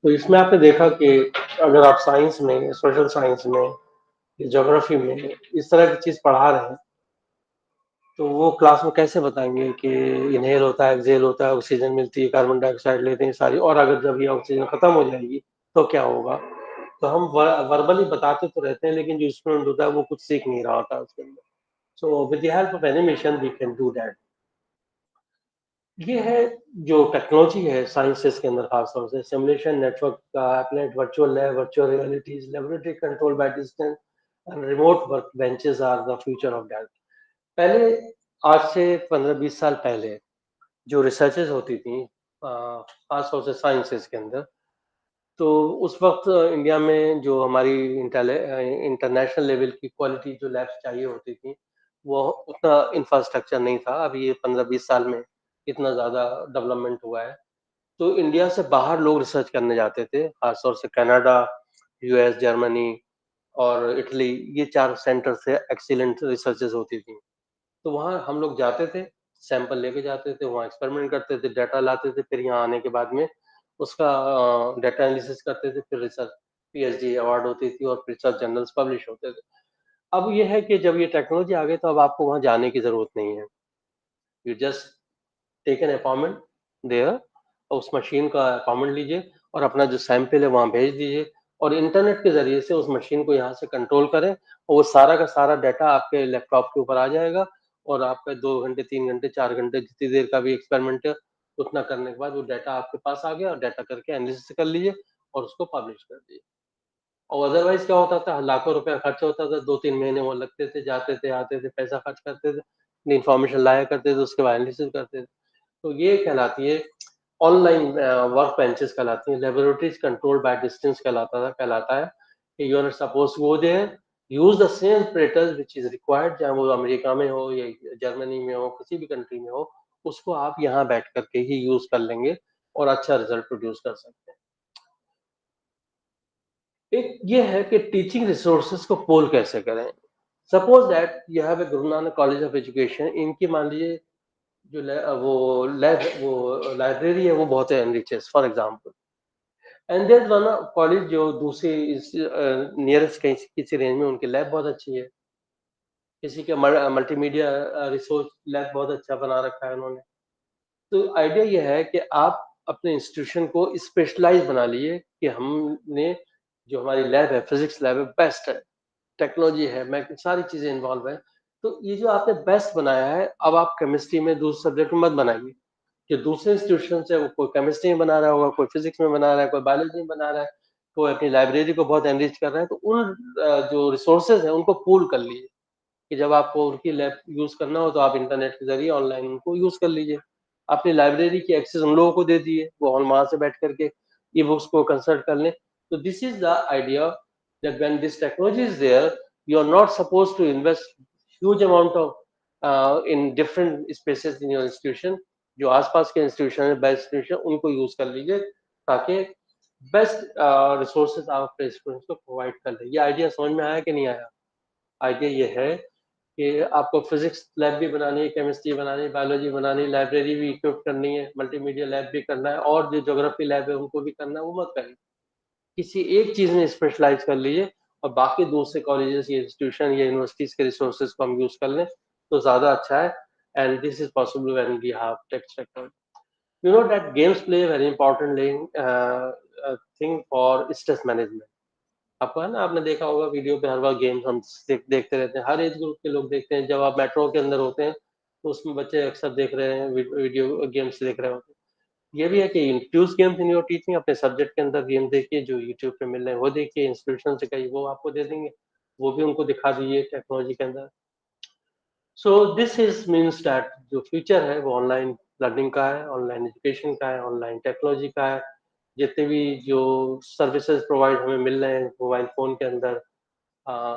तो इसमें आपने देखा कि अगर आप साइंस में, सोशल साइंस में, ज्योग्राफी में इस तरह की चीज पढ़ा रहे हैं, तो वो क्लास में कैसे बताएंगे कि इनहेल होता है, एक्सहेल होता है, ऑक्सीजन मिलती है, कार्बन डाइऑक्साइड लेते हैं सारी, और अगर जब ये ऑक्सीजन खत्म हो जाएगी तो क्या होगा? तो हम वर्बली बताते तो रहते हैं, लेकिन जो स्टूडेंट होता है वो कुछ सीख नहीं रहा होता उसके अंदर। So with the help of animation we can do that. ये है जो टेक्नोलॉजी है साइंसेस के अंदर, खासतौर से सिमुलेशन नेटवर्क का, applied virtual lab, virtual realities, laboratory control by distance and remote work benches are the future of that. पहले, आज से 15-20 साल पहले जो रिसर्चेस होती थी खासतौर से साइंसेस के अंदर, तो उस वक्त इंडिया में जो हमारी इंटरनेशनल लेवल की क्वालिटी जो लैब्स चाहिए होती थी, वो उतना इंफ्रास्ट्रक्चर नहीं था। अभी ये 15-20 साल में इतना ज़्यादा डेवलपमेंट हुआ है, तो इंडिया से बाहर लोग रिसर्च करने जाते थे, खासतौर से कनाडा, यूएस, जर्मनी और इटली, ये 4 सेंटर से एक्सीलेंट रिसर्चेस होती थी। तो वहाँ हम लोग जाते थे, सैंपल लेके जाते थे, वहाँ एक्सपेरिमेंट करते थे, डाटा लाते थे, फिर यहाँ आने के बाद में उसका डाटा एनालिसिस करते थे, फिर रिसर्च पीएचडी अवार्ड होती थी और रिसर्च जर्नल्स पब्लिश होते थे। अब ये है कि जब ये टेक्नोलॉजी आ गई तो अब आपको वहाँ जाने की जरूरत नहीं है, you just take an appointment there, उस मशीन का अपॉइंटमेंट लीजिए और अपना जो सैंपल है वहाँ भेज दीजिए, और इंटरनेट के जरिए से उस मशीन को यहाँ से कंट्रोल करें, और वो सारा का सारा डाटा आपके लैपटॉप के ऊपर आ जाएगा, और आपका 2 घंटे, 3 घंटे, 4 घंटे, जितनी देर का भी एक्सपेरिमेंट है, उतना करने के बाद वो डाटा आपके पास आ गया, और डाटा करके एनालिसिस कर लीजिए और उसको पब्लिश कर दीजिए। और अदरवाइज क्या होता था, लाखों रुपया खर्च होता था, 2-3 महीने वो लगते थे, जाते थे, आते थे, पैसा खर्च करते थे, इन्फॉर्मेशन लाया करते थे, उसके बाद एनालिसिस करते थे। तो ये कहलाती है ऑनलाइन वर्क बेंचेस कहलाती हैं, लेबोरेटरीज कंट्रोल्ड बाय डिस्टेंस कहलाता है कि you are suppose go there, use the same apparatus which is required, चाहे वो अमेरिका में हो या जर्मनी में हो, किसी भी कंट्री में हो, उसको आप यहाँ बैठ करके ही यूज कर लेंगे और अच्छा रिजल्ट प्रोड्यूस कर सकते हैं। एक ये है कि टीचिंग रिसोर्सेज को पोल कैसे करें। Suppose that you have a Guru Nanak college of education, इनकी मान लीजिए जो वो लाइब्रेरी है वो बहुत है enriches for example, and there one college जो दूसरी इस नियरेस्ट कहीं किसी रेंज में, उनकी लैब बहुत अच्छी है, किसी के मल्टीमीडिया रिसोर्स लैब बहुत अच्छा बना रखा है उन्होंने। तो आइडिया ये है कि आप अपने इंस्टीट्यूशन को स्पेशलाइज बना लिए कि हमने जो हमारी लैब है, फिजिक्स लैब है, बेस्ट है, टेक्नोलॉजी है, मैथ, सारी चीजें इन्वॉल्व है। तो ये जो आपने बेस्ट बनाया है, अब आप केमिस्ट्री में दूसरे सब्जेक्ट में मत बनाइए। जो दूसरे इंस्टीट्यूशन से वो कोई केमिस्ट्री में बना रहा होगा, कोई फिजिक्स में बना रहा है, कोई बायोलॉजी में बना रहा है, कोई अपनी लाइब्रेरी को बहुत एनरिच कर रहा है, तो उन जो रिसोर्सेज है उनको पूल कर लीजिए कि जब आपको उनकी लैब यूज करना हो तो आप इंटरनेट के जरिए ऑनलाइन उनको यूज कर लीजिए। अपनी लाइब्रेरी की एक्सेस उन लोगों को दे दिए, वो वहां से बैठ करके ई बुक्स को कंसल्ट कर लें। तो this is the idea that when this technology is there, you are not supposed to invest huge amount of in different spaces in your institution। जो आसपास के इंस्टीट्यूशन है, बेस्ट इंस्टीट्यूशन, उनको use कर लीजिए ताकि बेस्ट रिसोर्सेज आप अपने स्टूडेंट्स को प्रोवाइड कर लें। ये आइडिया समझ में आया कि नहीं आया? आइडिया ये है कि आपको फिजिक्स लैब भी बनानी है, केमिस्ट्री बनानी है, बायोलॉजी बनानी है, लाइब्रेरी भी इक्विप करनी है, मल्टीमीडिया लैब भी करना है, और जो ज्योग्राफी लैब है उनको भी करना है, वो मत करिए। किसी एक चीज में स्पेशलाइज कर लीजिए और बाकी दूसरे कॉलेजेस या इंस्टीट्यूशन या यूनिवर्सिटीज के रिसोर्सेज को हम यूज कर लें तो ज्यादा अच्छा है। And this is possible when we have text technology. You know that games play a very important thing for stress management। आपको है ना, आपने देखा होगा वीडियो पे हर बार गेम्स हम देखते रहते हैं, हर एज ग्रुप के लोग देखते हैं। जब आप मेट्रो के अंदर होते हैं तो उसमें बच्चे अक्सर देख रहे हैं, वीडियो गेम्स देख रहे होते हैं। ये भी है कि introduce games in your teaching, अपने सब्जेक्ट के अंदर गेम देखिए, जो यूट्यूब पे मिल रहे हैं वो देखिए, इंस्टीट्यूशन से कहीं वो आपको दे देंगे, वो भी उनको दिखा दीजिए टेक्नोलॉजी के अंदर। सो दिस इज मीन्स दैट जो फ्यूचर है वो ऑनलाइन लर्निंग का है, ऑनलाइन एजुकेशन का है, ऑनलाइन टेक्नोलॉजी का है। जितने भी जो सर्विसेज प्रोवाइड हमें मिल रहे हैं मोबाइल फोन के अंदर,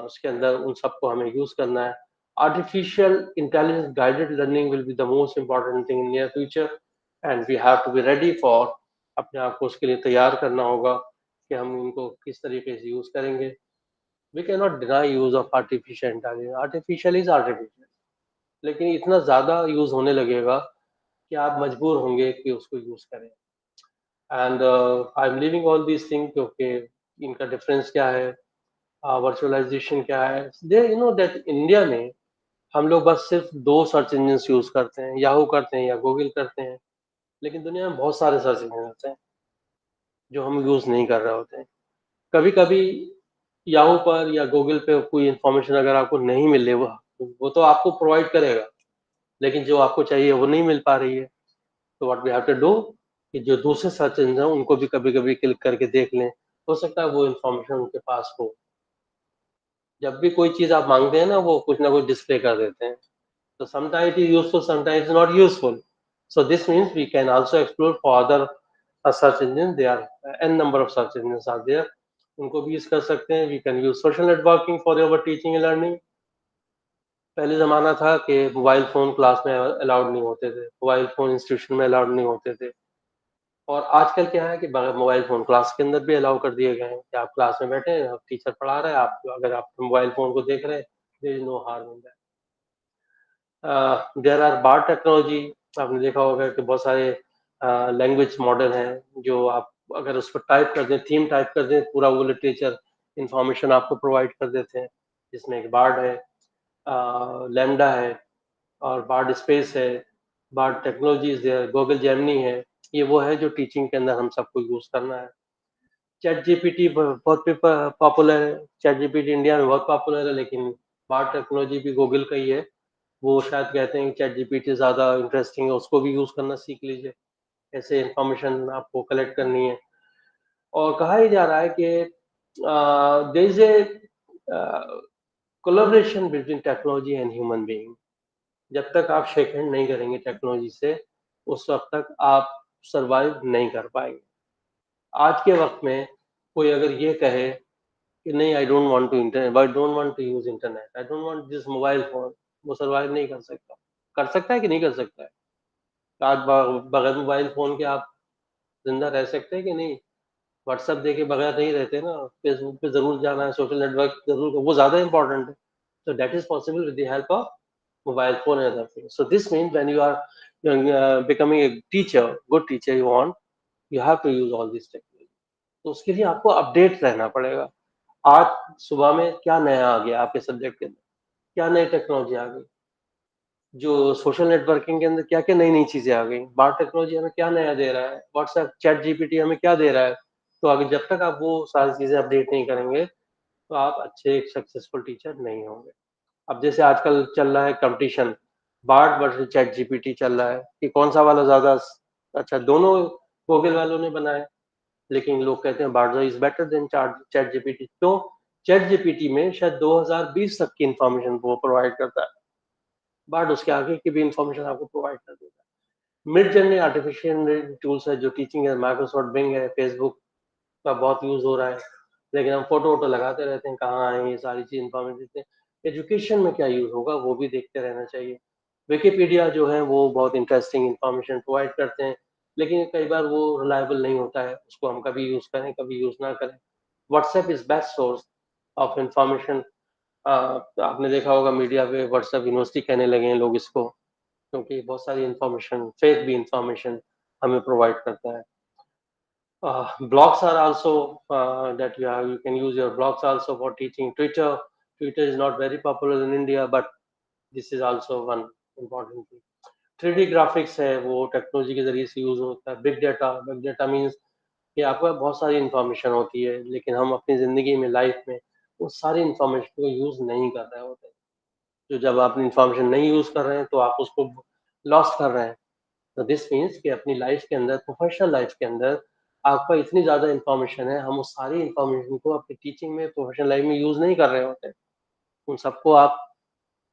उसके अंदर उन सबको हमें यूज करना है। Artificial intelligence guided learning will be the most important thing in near future, and we have to be ready for. अपने आप को उसके लिए तैयार करना होगा कि हम इनको किस तरीके से यूज करेंगे। We can not deny use of artificial intelligence, artificial is artificial, लेकिन इतना ज्यादा यूज होने लगेगा कि आप मजबूर होंगे कि उसको यूज करें। And I am living all these thing क्योंकि इनका डिफरेंस क्या है, वर्चुअलाइजेशन क्या है। दे यू नो दैट इंडिया में हम लोग बस सिर्फ दो सर्च इंजन यूज करते हैं, याहू करते हैं या गूगल करते हैं, लेकिन दुनिया में बहुत सारे सर्च इंजन होते हैं जो हम यूज नहीं कर रहे होते हैं। कभी कभी याहू पर या गूगल पे कोई इंफॉर्मेशन अगर आपको नहीं मिले, वो तो आपको प्रोवाइड करेगा, लेकिन जो आपको चाहिए वो नहीं मिल पा रही है। तो what we have to do कि जो दूसरे सर्च इंजन हैं उनको भी कभी कभी क्लिक करके देख लें, हो सकता है वो इंफॉर्मेशन उनके पास हो। जब भी कोई चीज आप मांगते हैं ना, वो कुछ ना कुछ डिस्प्ले कर देते हैं। So sometimes it is useful, sometimes it's not useful. So this means we can also explore for other search engines. There are n number of search engines are there. उनको भी यूज कर सकते हैं। We can use social networking for our teaching and learning। पहले जमाना था कि mobile phone class में अलाउड नहीं होते थे, मोबाइल फोन इंस्टीट्यूशन में अलाउड नहीं होते थे, और आजकल क्या है कि मोबाइल फोन क्लास के अंदर भी अलाउ कर दिए गए हैं कि आप क्लास में बैठे हैं, आप टीचर पढ़ा रहे हैं, आप अगर आप मोबाइल फोन को देख रहे हैं, there is no harm in that. There are bar technology. आपने देखा होगा कि बहुत सारे लैंग्वेज मॉडल हैं जो आप अगर उस पर टाइप कर दें, थीम टाइप कर दें, पूरा वो लिटरेचर इंफॉर्मेशन आपको प्रोवाइड कर देते हैं। जिसमें एक बार्ड है, लैम्डा है, और बार्ड स्पेस है, बार्ड टेक्नोलॉजीज है, गूगल जेमिनी है। ये वो है जो टीचिंग के अंदर हम सबको यूज करना है। चैट जीपीटी बहुत पॉपुलर है, चैट जीपीटी इंडिया में बहुत पॉपुलर है, लेकिन बार्ड टेक्नोलॉजी भी गूगल का ही है। वो शायद कहते हैं कि चैट जीपीटी ज़्यादा इंटरेस्टिंग है, उसको भी यूज़ करना सीख लीजिए, ऐसे इंफॉर्मेशन आपको कलेक्ट करनी है। और कहा ही जा रहा है कि there is a collaboration between technology and human being. जब तक आप शेक हैंड नहीं करेंगे टेक्नोलॉजी से, उस वक्त तक आप सरवाइव नहीं कर पाएंगे। आज के वक्त में कोई अगर ये कहे कि नहीं, I don't want to internet, I don't want to use internet, I don't want this mobile phone, वो सरवाइव नहीं कर सकता। कर सकता है कि नहीं कर सकता है? आज बगैर मोबाइल फोन के आप जिंदा रह सकते हैं कि नहीं? व्हाट्सएप देखे बगैर नहीं रहते ना, फेसबुक पे जरूर जाना है, सोशल नेटवर्क जरूर, वो ज्यादा इंपॉर्टेंट है। So that is possible with the help of mobile phone and other things. So this means when you are becoming a teacher, good teacher you have to use all these technology। तो उसके लिए आपको update रहना पड़ेगा। आज सुबह में क्या नया आ गया आपके सब्जेक्ट के अंदर, क्या नई टेक्नोलॉजी आ गई, जो सोशल नेटवर्किंग के अंदर क्या क्या नई नई चीजें आ गई, बार टेक्नोलॉजी हमें क्या नया दे रहा है, व्हाट्सएप चैट जीपीटी हमें क्या दे रहा है। तो आगे जब तक आप वो सारी चीजें अपडेट नहीं करेंगे, तो आप अच्छे एक सक्सेसफुल टीचर नहीं होंगे। अब जैसे आजकल चल रहा है competition, Bard versus ChatGPT चल रहा है कि कौन सा वाला ज्यादा अच्छा, दोनों गूगल वालों ने बनाए, लेकिन लोग कहते हैं Bard is better than ChatGPT. तो चैट जीपीटी में शायद 2020 तक की इंफॉर्मेशन वो प्रोवाइड करता है, बार्ड उसके आगे की भी इंफॉर्मेशन आपको प्रोवाइड कर देता है। मिड जर्नी आर्टिफिशियल टूल्स है जो टीचिंग है, माइक्रोसॉफ्ट बिंग है, फेसबुक का बहुत यूज हो रहा है, लेकिन हम फोटो वोटो लगाते रहते हैं, कहाँ आए ये सारी चीज इंफॉर्मेशन देते हैं। एजुकेशन में क्या यूज होगा वो भी देखते रहना चाहिए। विकिपीडिया जो है वो बहुत इंटरेस्टिंग इंफॉर्मेशन प्रोवाइड करते हैं, लेकिन कई बार वो रिलायबल नहीं होता है, उसको हम कभी यूज करें कभी यूज ना करें। WhatsApp is best source of information. आपने देखा होगा मीडिया पे व्हाट्सएप यूनिवर्सिटी कहने लगे हैं लोग इसको, क्योंकि बहुत सारी इंफॉर्मेशन, फेक भी इंफॉर्मेशन हमें प्रोवाइड करता है। Blogs are also that you can use your blogs also for teaching. Twitter is not very popular in India, but this is also one important thing. 3D graphics है वो technology के जरिए से use होता है। Big data means कि आपको बहुत सारी इंफॉर्मेशन होती है, लेकिन हम अपनी जिंदगी में, लाइफ में वो सारी इंफॉर्मेशन को यूज नहीं कर रहे होते। तो जब आप इंफॉर्मेशन नहीं यूज कर रहे हैं तो आप उसको लॉस्ट कर रहे हैं। तो दिस मीन्स कि अपनी लाइफ के अंदर, प्रोफेशनल लाइफ के अंदर आपका इतनी ज़्यादा इन्फॉर्मेशन है, हम उस सारी इन्फॉर्मेशन को अपनी टीचिंग में, प्रोफेशनल लाइफ में यूज़ नहीं कर रहे होते। उन सबको आप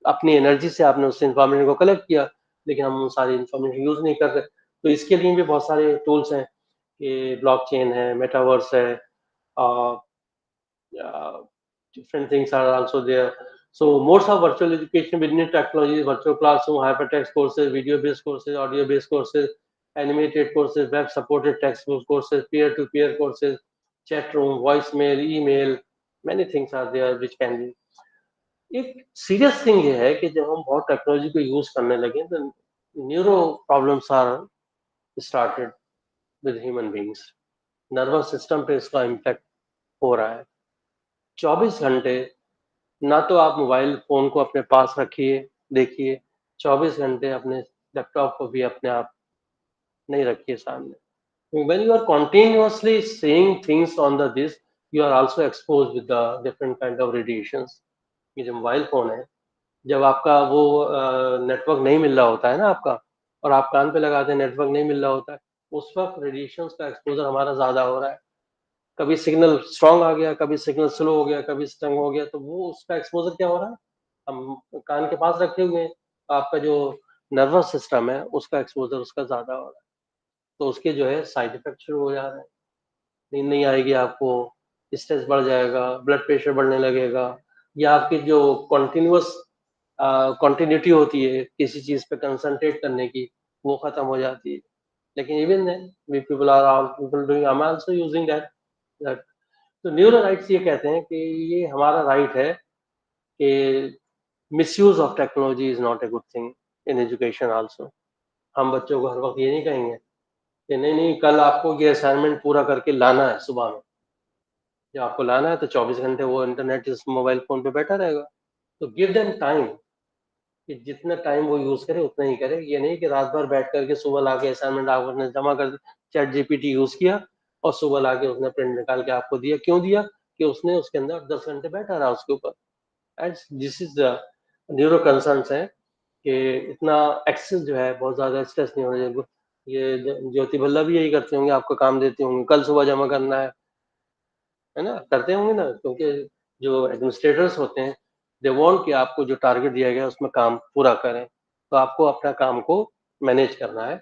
अपनी एनर्जी से आपने उस इन्फॉर्मेशन को कलेक्ट किया, लेकिन हम उन सारी इन्फॉर्मेशन यूज़ नहीं कर रहे। तो इसके लिए भी बहुत सारे टूल्स हैं कि ब्लॉकचेन है, मेटावर्स है, different things are also there. So modes of virtual education with new technologies, virtual classroom, hypertext courses, video-based courses, audio-based courses, animated courses, web-supported textbook courses, peer-to-peer courses, chat room, voicemail, email, many things are there which can be. एक serious thing ये है कि जब हम बहुत technology को use करने लगे तो neuro problems are started with human beings. Nervous system पे इसका इम्पैक्ट हो रहा है। 24 घंटे ना तो आप मोबाइल फोन को अपने पास रखिए, देखिए, 24 घंटे अपने लैपटॉप को भी अपने आप नहीं रखिए सामने। When you are continuously seeing things on the this, you are also exposed with the different kind of radiations. ये जो मोबाइल फोन है, जब आपका वो नेटवर्क नहीं मिल रहा होता है ना आपका, और आप कान पे लगाते हैं, नेटवर्क नहीं मिल रहा होता है, उस वक्त रेडिएशंस का एक्सपोजर हमारा ज्यादा हो रहा है। कभी सिग्नल स्ट्रांग आ गया, कभी सिग्नल स्लो हो गया, कभी स्ट्रंग हो गया, तो वो उसका एक्सपोजर क्या हो रहा है, हम कान के पास रखे हुए हैं, आपका जो नर्वस सिस्टम है उसका एक्सपोजर उसका ज्यादा हो रहा है, तो उसके जो है साइड इफेक्ट शुरू हो जा रहे हैं। नींद नहीं आएगी आपको, स्ट्रेस बढ़ जाएगा, ब्लड प्रेशर बढ़ने लगेगा, या आपकी जो कॉन्टिन्यूस कॉन्टिन्यूटी होती है किसी चीज पे कंसंट्रेट करने की, वो खत्म हो जाती है। लेकिन even then we people are all people doing, I am also using that. तो न्यूरो राइट्स ये कहते हैं कि ये हमारा राइट है कि misuse of technology is not a good thing in education also. हम बच्चों को हर वक्त ये नहीं कहेंगे कि नहीं नहीं कल आपको ये असाइनमेंट पूरा करके लाना है सुबह में। जब आपको लाना है तो 24 घंटे वो इंटरनेट, इस मोबाइल फोन पे बैठा रहेगा। तो गिव देम टाइम कि जितना टाइम वो यूज करे उतना ही करे। ये नहीं कि रात भर बैठ करके सुबह लाके असाइनमेंट आपने जमा कर दी, चैट जीपीटी यूज किया और सुबह लाके उसने प्रिंट निकाल के आपको दिया। क्यों दिया? कि उसने उसके अंदर 10 घंटे बैठा रहा उसके ऊपर। And this is the neuro concerns है कि इतना एक्सेस जो है, बहुत ज्यादा स्ट्रेस नहीं होना चाहिए। ये ज्योति भल्ला भी यही करते होंगे, आपको काम देते होंगे, कल सुबह जमा करना है ना, करते होंगे ना, क्योंकि जो एडमिनिस्ट्रेटर्स होते हैं दे वांट कि आपको जो टारगेट दिया गया है उसमें काम पूरा करें। तो आपको अपना काम को मैनेज करना है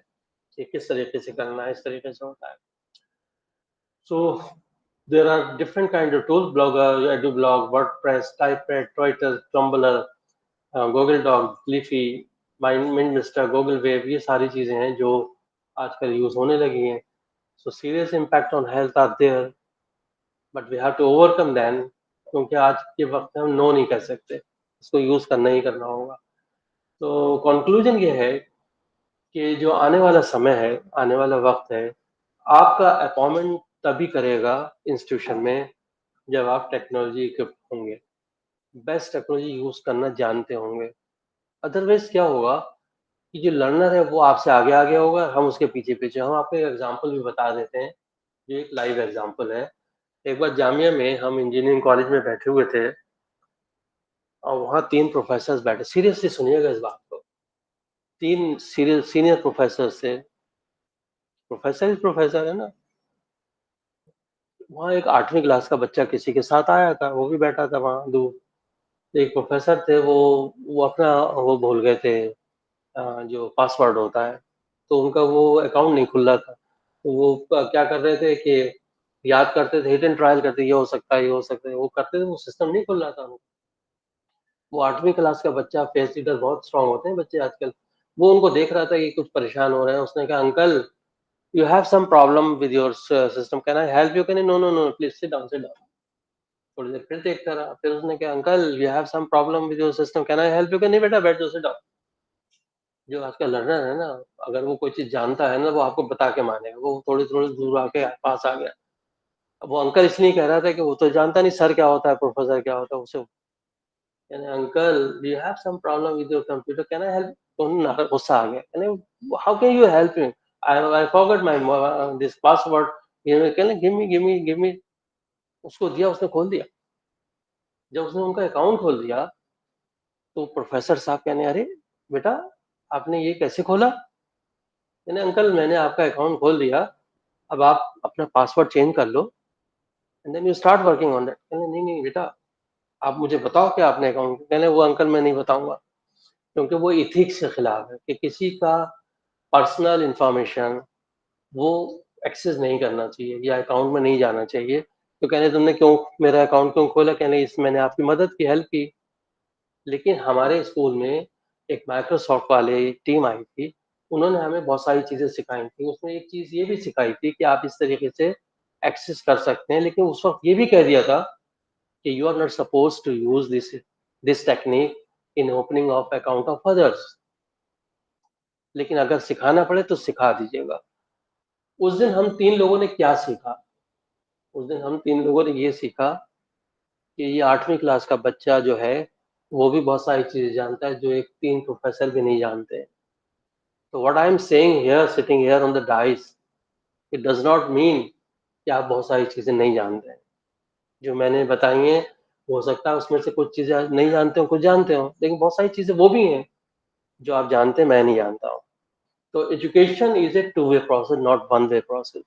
कि किस तरीके से करना है, इस तरीके से होता है। सो there are different kind of tools, blogger, EduBlog, WordPress, TypePad, Twitter, Tumblr, Google Doc, Leafy, Mindmister, Google Wave, ये सारी चीजें हैं जो आजकल यूज होने लगी हैं। So serious impact on health are there, but we have to overcome them, क्योंकि आज के वक्त में हम नो नहीं कर सकते, इसको यूज करना ही करना होगा। तो कंक्लूजन ये है कि जो आने वाला समय है, आने वाला वक्त है, आपका अपॉइंटमेंट तभी करेगा इंस्टीट्यूशन में जब आप टेक्नोलॉजी इक्विप्ड होंगे, बेस्ट टेक्नोलॉजी यूज करना जानते होंगे। अदरवाइज क्या होगा कि जो लर्नर है वो आपसे आगे आगे होगा, हम उसके पीछे पीछे। हम आपको एक एग्जांपल भी बता देते हैं, जो एक लाइव एग्जांपल है। एक बार जामिया में हम इंजीनियरिंग कॉलेज में बैठे हुए थे और वहाँ 3 प्रोफेसर्स बैठे। सीरियसली सुनिएगा इस बात को। 3 सीनियर प्रोफेसर्स थे। प्रोफेसर ही प्रोफेसर है ना। वहाँ एक 8वीं क्लास का बच्चा किसी के साथ आया था, वो भी बैठा था वहाँ दूर। एक प्रोफेसर थे, वो अपना वो भूल गए थे, जो पासवर्ड होता है, तो उनका वो अकाउंट नहीं खुल रहा था। तो वो क्या कर रहे थे कि याद करते थे, हिट एंड ट्रायल करते, ये हो सकता है, ये हो सकता है, वो करते थे, वो सिस्टम नहीं खुल रहा था उनको। वो 8वीं क्लास का बच्चा, फेस रीडर बहुत स्ट्रांग होते हैं बच्चे आजकल, वो उनको देख रहा था कि कुछ परेशान हो रहे हैं। उसने कहा, uncle you have some problem with your system, can I help you? कहने, no no no please sit down, sit down. थोड़ी देर फिर देखता रहा, फिर उसने कहा, uncle you have some problem with your system, can I help you? कहने, नहीं बेटा बैठ जाओ, सिट डाउन। जो आज का लर्नर है ना, अगर वो कोई चीज जानता है ना, वो आपको बता के मानेगा। वो थोड़ी थोड़ी दूर आके पास आ गया। अब वो अंकल इसलिए कह रहा था कि वो तो जानता नहीं सर क्या होता है, प्रोफेसर क्या होता है। उसे कहने, uncle you have some problem with your computer, can I help? तो गुस्सा आ गया। कहने, how can you help me? I forgot my this password. कहने, गिव मी। उसको दिया, उसने खोल दिया। जब उसने उनका अकाउंट खोल दिया तो प्रोफेसर साहब कहने, अरे बेटा आपने ये कैसे खोला? कहने, अंकल मैंने आपका अकाउंट खोल दिया, अब आप अपना पासवर्ड चेंज कर लो and then you start working on that. कहने, नहीं नहीं बेटा, आप मुझे बताओ कि आपने अकाउंट। कहने, वो अंकल मैं नहीं बताऊंगा, क्योंकि वो इथिक्स के खिलाफ है कि किसी का पर्सनल इंफॉर्मेशन वो एक्सेस नहीं करना चाहिए या अकाउंट में नहीं जाना चाहिए। तो कहने, तुमने क्यों मेरा अकाउंट क्यों खोला? कहने, इस मैंने आपकी मदद की, हेल्प की। लेकिन हमारे स्कूल में एक माइक्रोसॉफ्ट वाले टीम आई थी, उन्होंने हमें बहुत सारी चीजें सिखाई थी। उसमें एक चीज ये भी सिखाई थी कि आप इस तरीके से एक्सेस कर सकते हैं, लेकिन उस वक्त ये भी कह दिया था कि you are not suppose to use this technique in opening of account of others. लेकिन अगर सिखाना पड़े तो सिखा दीजिएगा। उस दिन हम 3 लोगों ने क्या सीखा? उस दिन हम 3 लोगों ने ये सीखा कि ये 8वीं क्लास का बच्चा जो है, वो भी बहुत सारी चीजें जानता है जो एक 3 प्रोफेसर भी नहीं जानते। तो what I am saying here, sitting here on the dice, it does not mean कि आप बहुत सारी चीजें नहीं जानते हैं। जो मैंने बताई हैं, हो सकता है उसमें से कुछ चीजें आप नहीं जानते हो, कुछ जानते हो, लेकिन बहुत सारी चीजें वो भी हैं जो आप जानते हैं, मैं नहीं जानता हूँ। तो education is a two way process, not one way process.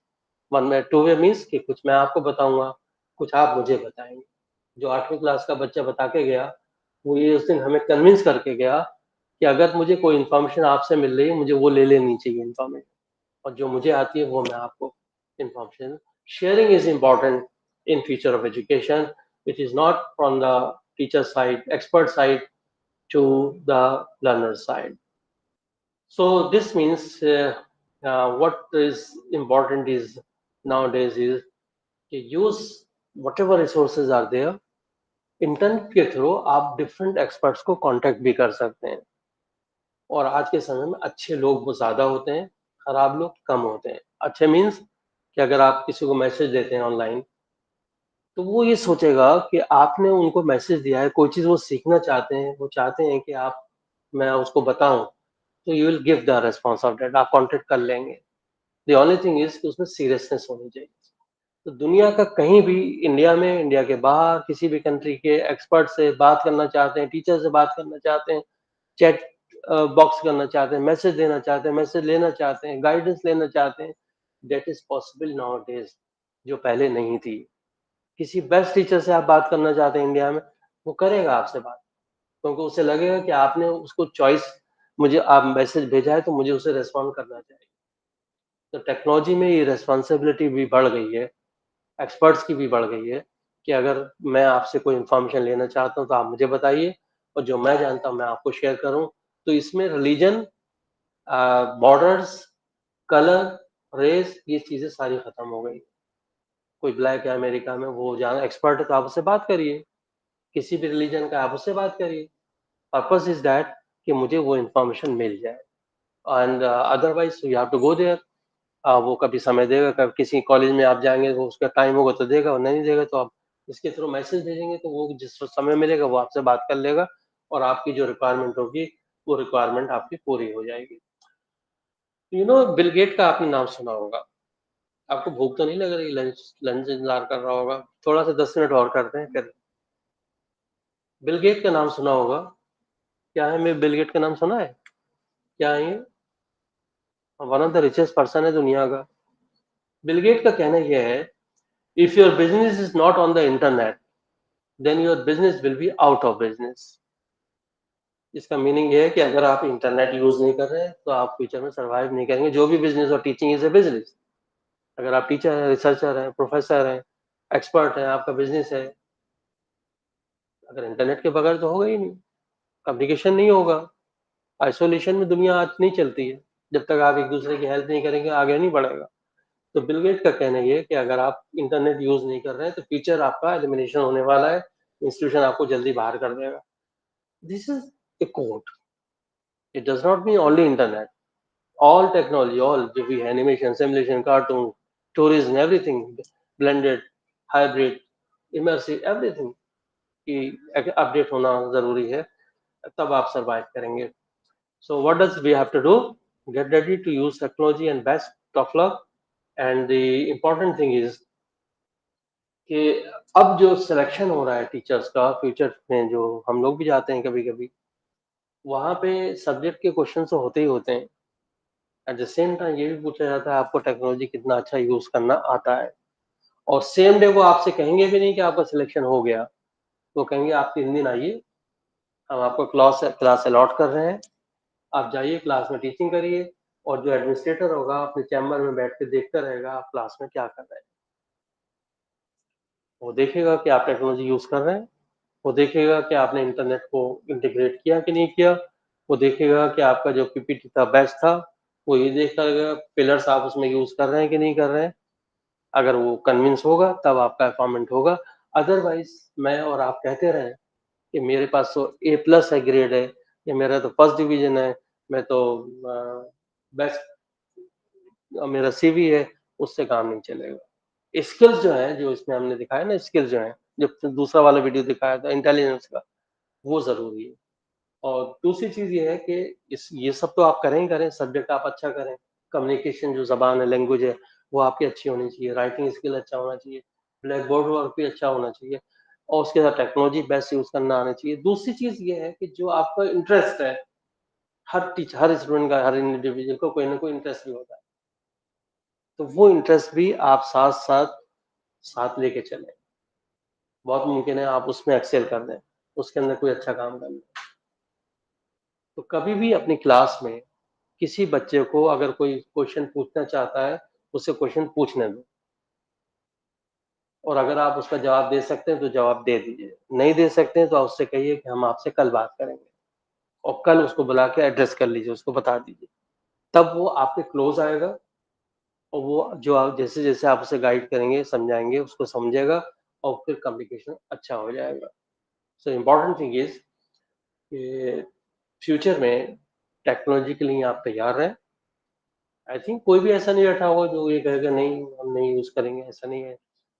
One way, two way means कि कुछ मैं आपको बताऊंगा, कुछ आप मुझे बताएंगे। जो 8वीं क्लास का बच्चा बता के गया, वो ये उस दिन हमें कन्विंस करके गया कि अगर मुझे कोई इन्फॉर्मेशन आपसे मिल रही है, मुझे वो ले लेनी चाहिए इन्फॉर्मेशन, और जो मुझे आती है वो मैं आपको information. Sharing is important in future of education, which is not from the teacher side, expert side, to the learner side. So this means what is important is nowadays is to use whatever resources are there. Internet के through आप different experts को contact भी कर सकते हैं, और आज के समय में अच्छे लोग वो ज्यादा होते हैं, खराब लोग कम होते हैं। अच्छे मीन्स कि अगर आप किसी को मैसेज देते हैं ऑनलाइन, तो वो ये सोचेगा कि आपने उनको मैसेज दिया है, कोई चीज़ वो सीखना चाहते हैं, वो चाहते हैं कि आप मैं उसको बताऊं, तो you will give the response of date, आप कॉन्टेक्ट कर लेंगे। द ओनली थिंग इज कि उसमें सीरियसनेस होनी चाहिए। तो दुनिया का कहीं भी, इंडिया में, इंडिया के बाहर, किसी भी कंट्री के एक्सपर्ट से बात करना चाहते हैं, टीचर से बात करना चाहते हैं, चैट बॉक्स करना चाहते हैं, मैसेज देना चाहते हैं, मैसेज लेना चाहते हैं, गाइडेंस लेना चाहते हैं, that is possible now days, जो पहले नहीं थी। किसी बेस्ट टीचर से आप बात करना चाहते हैं इंडिया में, वो करेगा आपसे बात, क्योंकि उसे लगेगा कि आपने उसको चॉइस, मुझे आप मैसेज भेजा है तो मुझे उसे रेस्पॉन्ड करना चाहिए। तो टेक्नोलॉजी में ये रेस्पॉन्सिबिलिटी भी बढ़ गई है, एक्सपर्ट्स की भी बढ़ गई है, कि अगर मैं आपसे कोई इन्फॉर्मेशन लेना चाहता हूँ तो आप मुझे बताइए, और जो मैं जानता हूँ मैं आपको शेयर करूँ। तो इसमें रिलीजन, बॉर्डर्स, कलर, रेस, ये चीज़ें सारी खत्म हो गई। कोई ब्लैक है अमेरिका में, वो जाना एक्सपर्ट है तो आप उससे बात करिए, किसी भी रिलीजन का आप उससे बात करिए। पर्पस इज दैट कि मुझे वो इन्फॉर्मेशन मिल जाए, and otherwise you have to go there. वो कभी समय देगा, कभी किसी कॉलेज में आप जाएंगे, वो उसका टाइम होगा तो देगा, और नहीं देगा तो आप इसके थ्रू मैसेज भेजेंगे, तो वो जिस समय मिलेगा वो आपसे बात कर लेगा, और आपकी जो रिक्वायरमेंट होगी वो रिक्वायरमेंट आपकी पूरी हो जाएगी। यू नो, बिल गेट का आपने नाम सुना होगा। आपको भूख तो नहीं लग रही? लंच इंतजार कर रहा होगा, थोड़ा सा 10 मिनट और करते हैं फिर। बिल गेट का नाम सुना होगा, क्या है? मैं बिल गेट का नाम सुना है? क्या है ये? One of the richest person है दुनिया का। बिल गेट का कहना यह है, if your business is not on the internet then your business will be out of business. इसका मीनिंग ये है कि अगर आप इंटरनेट यूज नहीं कर रहे हैं तो आप फ्यूचर में सर्वाइव नहीं करेंगे। जो भी बिजनेस, और टीचिंग इज ए बिजनेस। अगर आप टीचर हैं, रिसर्चर हैं, प्रोफेसर हैं, एक्सपर्ट हैं, आपका बिजनेस है, अगर इंटरनेट के बगैर तो होगा ही नहीं, कम्युनिकेशन नहीं होगा। आइसोलेशन में दुनिया आज नहीं चलती है। जब तक आप एक दूसरे की हेल्प नहीं करेंगे आगे नहीं बढ़ेगा। तो बिल गेट का कहना ये है कि अगर आप इंटरनेट यूज नहीं कर रहे हैं तो फ्यूचर आपका एलिमिनेशन होने वाला है, इंस्टीट्यूशन आपको जल्दी बाहर कर देगा। This is a quote, it does not mean only internet. All technology, all जो भी है, animation, simulation, cartoon, tourism, everything, blended, hybrid, immersive, everything की अपडेट होना जरूरी है, तब आप सर्वाइव करेंगे। So what does we have to do? Get ready to use technology and best of luck. And the important thing is कि अब जो सिलेक्शन हो रहा है टीचर्स का फ्यूचर में, जो हम लोग भी जाते हैं कभी कभी, वहाँ पे सब्जेक्ट के क्वेश्चन तो होते ही होते हैं। एट द सेम टाइम ये भी पूछा जाता है आपको टेक्नोलॉजी कितना अच्छा यूज करना आता है। और सेम डे वो आपसे कहेंगे भी नहीं कि आपका सिलेक्शन हो गया, वो कहेंगे आप 3 दिन आइए, हम आपको क्लास अलॉट कर रहे हैं, आप जाइए क्लास में टीचिंग करिए, और जो एडमिनिस्ट्रेटर होगा अपने चैम्बर में बैठ के देखता रहेगा आप क्लास में क्या कर रहे हैं। वो देखेगा कि आप टेक्नोलॉजी यूज कर रहे हैं, वो देखेगा कि आपने इंटरनेट को इंटीग्रेट किया कि नहीं किया, वो देखेगा कि आपका जो पीपीटी था बेस्ट था, वो ये देखेगा पिलर्स आप उसमें यूज कर रहे हैं कि नहीं कर रहे हैं। अगर वो कन्विंस होगा तब आपका अपॉइंटमेंट होगा। अदरवाइज मैं और आप कहते रहें कि मेरे पास तो A+ है, ग्रेड है, या मेरा तो फर्स्ट डिवीजन है, मैं तो बेस्ट, मेरा CV है, उससे काम नहीं चलेगा। स्किल्स जो है, जो इसमें हमने दिखाया ना, स्किल्स जो है, जो दूसरा वाला वीडियो दिखाया था इंटेलिजेंस का, वो जरूरी है। और दूसरी चीज ये है कि ये सब तो आप करें ही करें, सब्जेक्ट आप अच्छा करें, कम्युनिकेशन जो जबान है, लैंग्वेज है, वो आपकी अच्छी होनी चाहिए, राइटिंग स्किल अच्छा होना चाहिए, ब्लैक बोर्ड वर्क भी अच्छा होना चाहिए, और उसके साथ टेक्नोलॉजी बेस्ट यूज करना आना चाहिए। दूसरी चीज ये है कि जो आपका इंटरेस्ट है, हर टीचर, हर स्टूडेंट का, हर इंडिविजुअल को कोई ना कोई इंटरेस्ट भी होता है, तो वो इंटरेस्ट भी आप साथ साथ साथ लेके चलें। बहुत मुमकिन है आप उसमें एक्सेल कर दें, उसके अंदर कोई अच्छा काम कर लें। तो कभी भी अपनी क्लास में किसी बच्चे को अगर कोई क्वेश्चन पूछना चाहता है, उससे क्वेश्चन पूछने दो, और अगर आप उसका जवाब दे सकते हैं तो जवाब दे दीजिए, नहीं दे सकते हैं तो आप उससे कहिए कि हम आपसे कल बात करेंगे, और कल उसको बुला के एड्रेस कर लीजिए, उसको बता दीजिए, तब वो आपके क्लोज आएगा, और वो जो आप जैसे जैसे आप उसे गाइड करेंगे, समझाएंगे, उसको समझेगा, और फिर कम्युनिकेशन अच्छा हो जाएगा। सो इम्पोर्टेंट थिंग इज कि फ्यूचर में टेक्नोलॉजी के लिए आप तैयार रहें। आई थिंक कोई भी ऐसा नहीं बैठा होगा जो ये कहेगा नहीं हम नहीं यूज करेंगे, ऐसा नहीं है।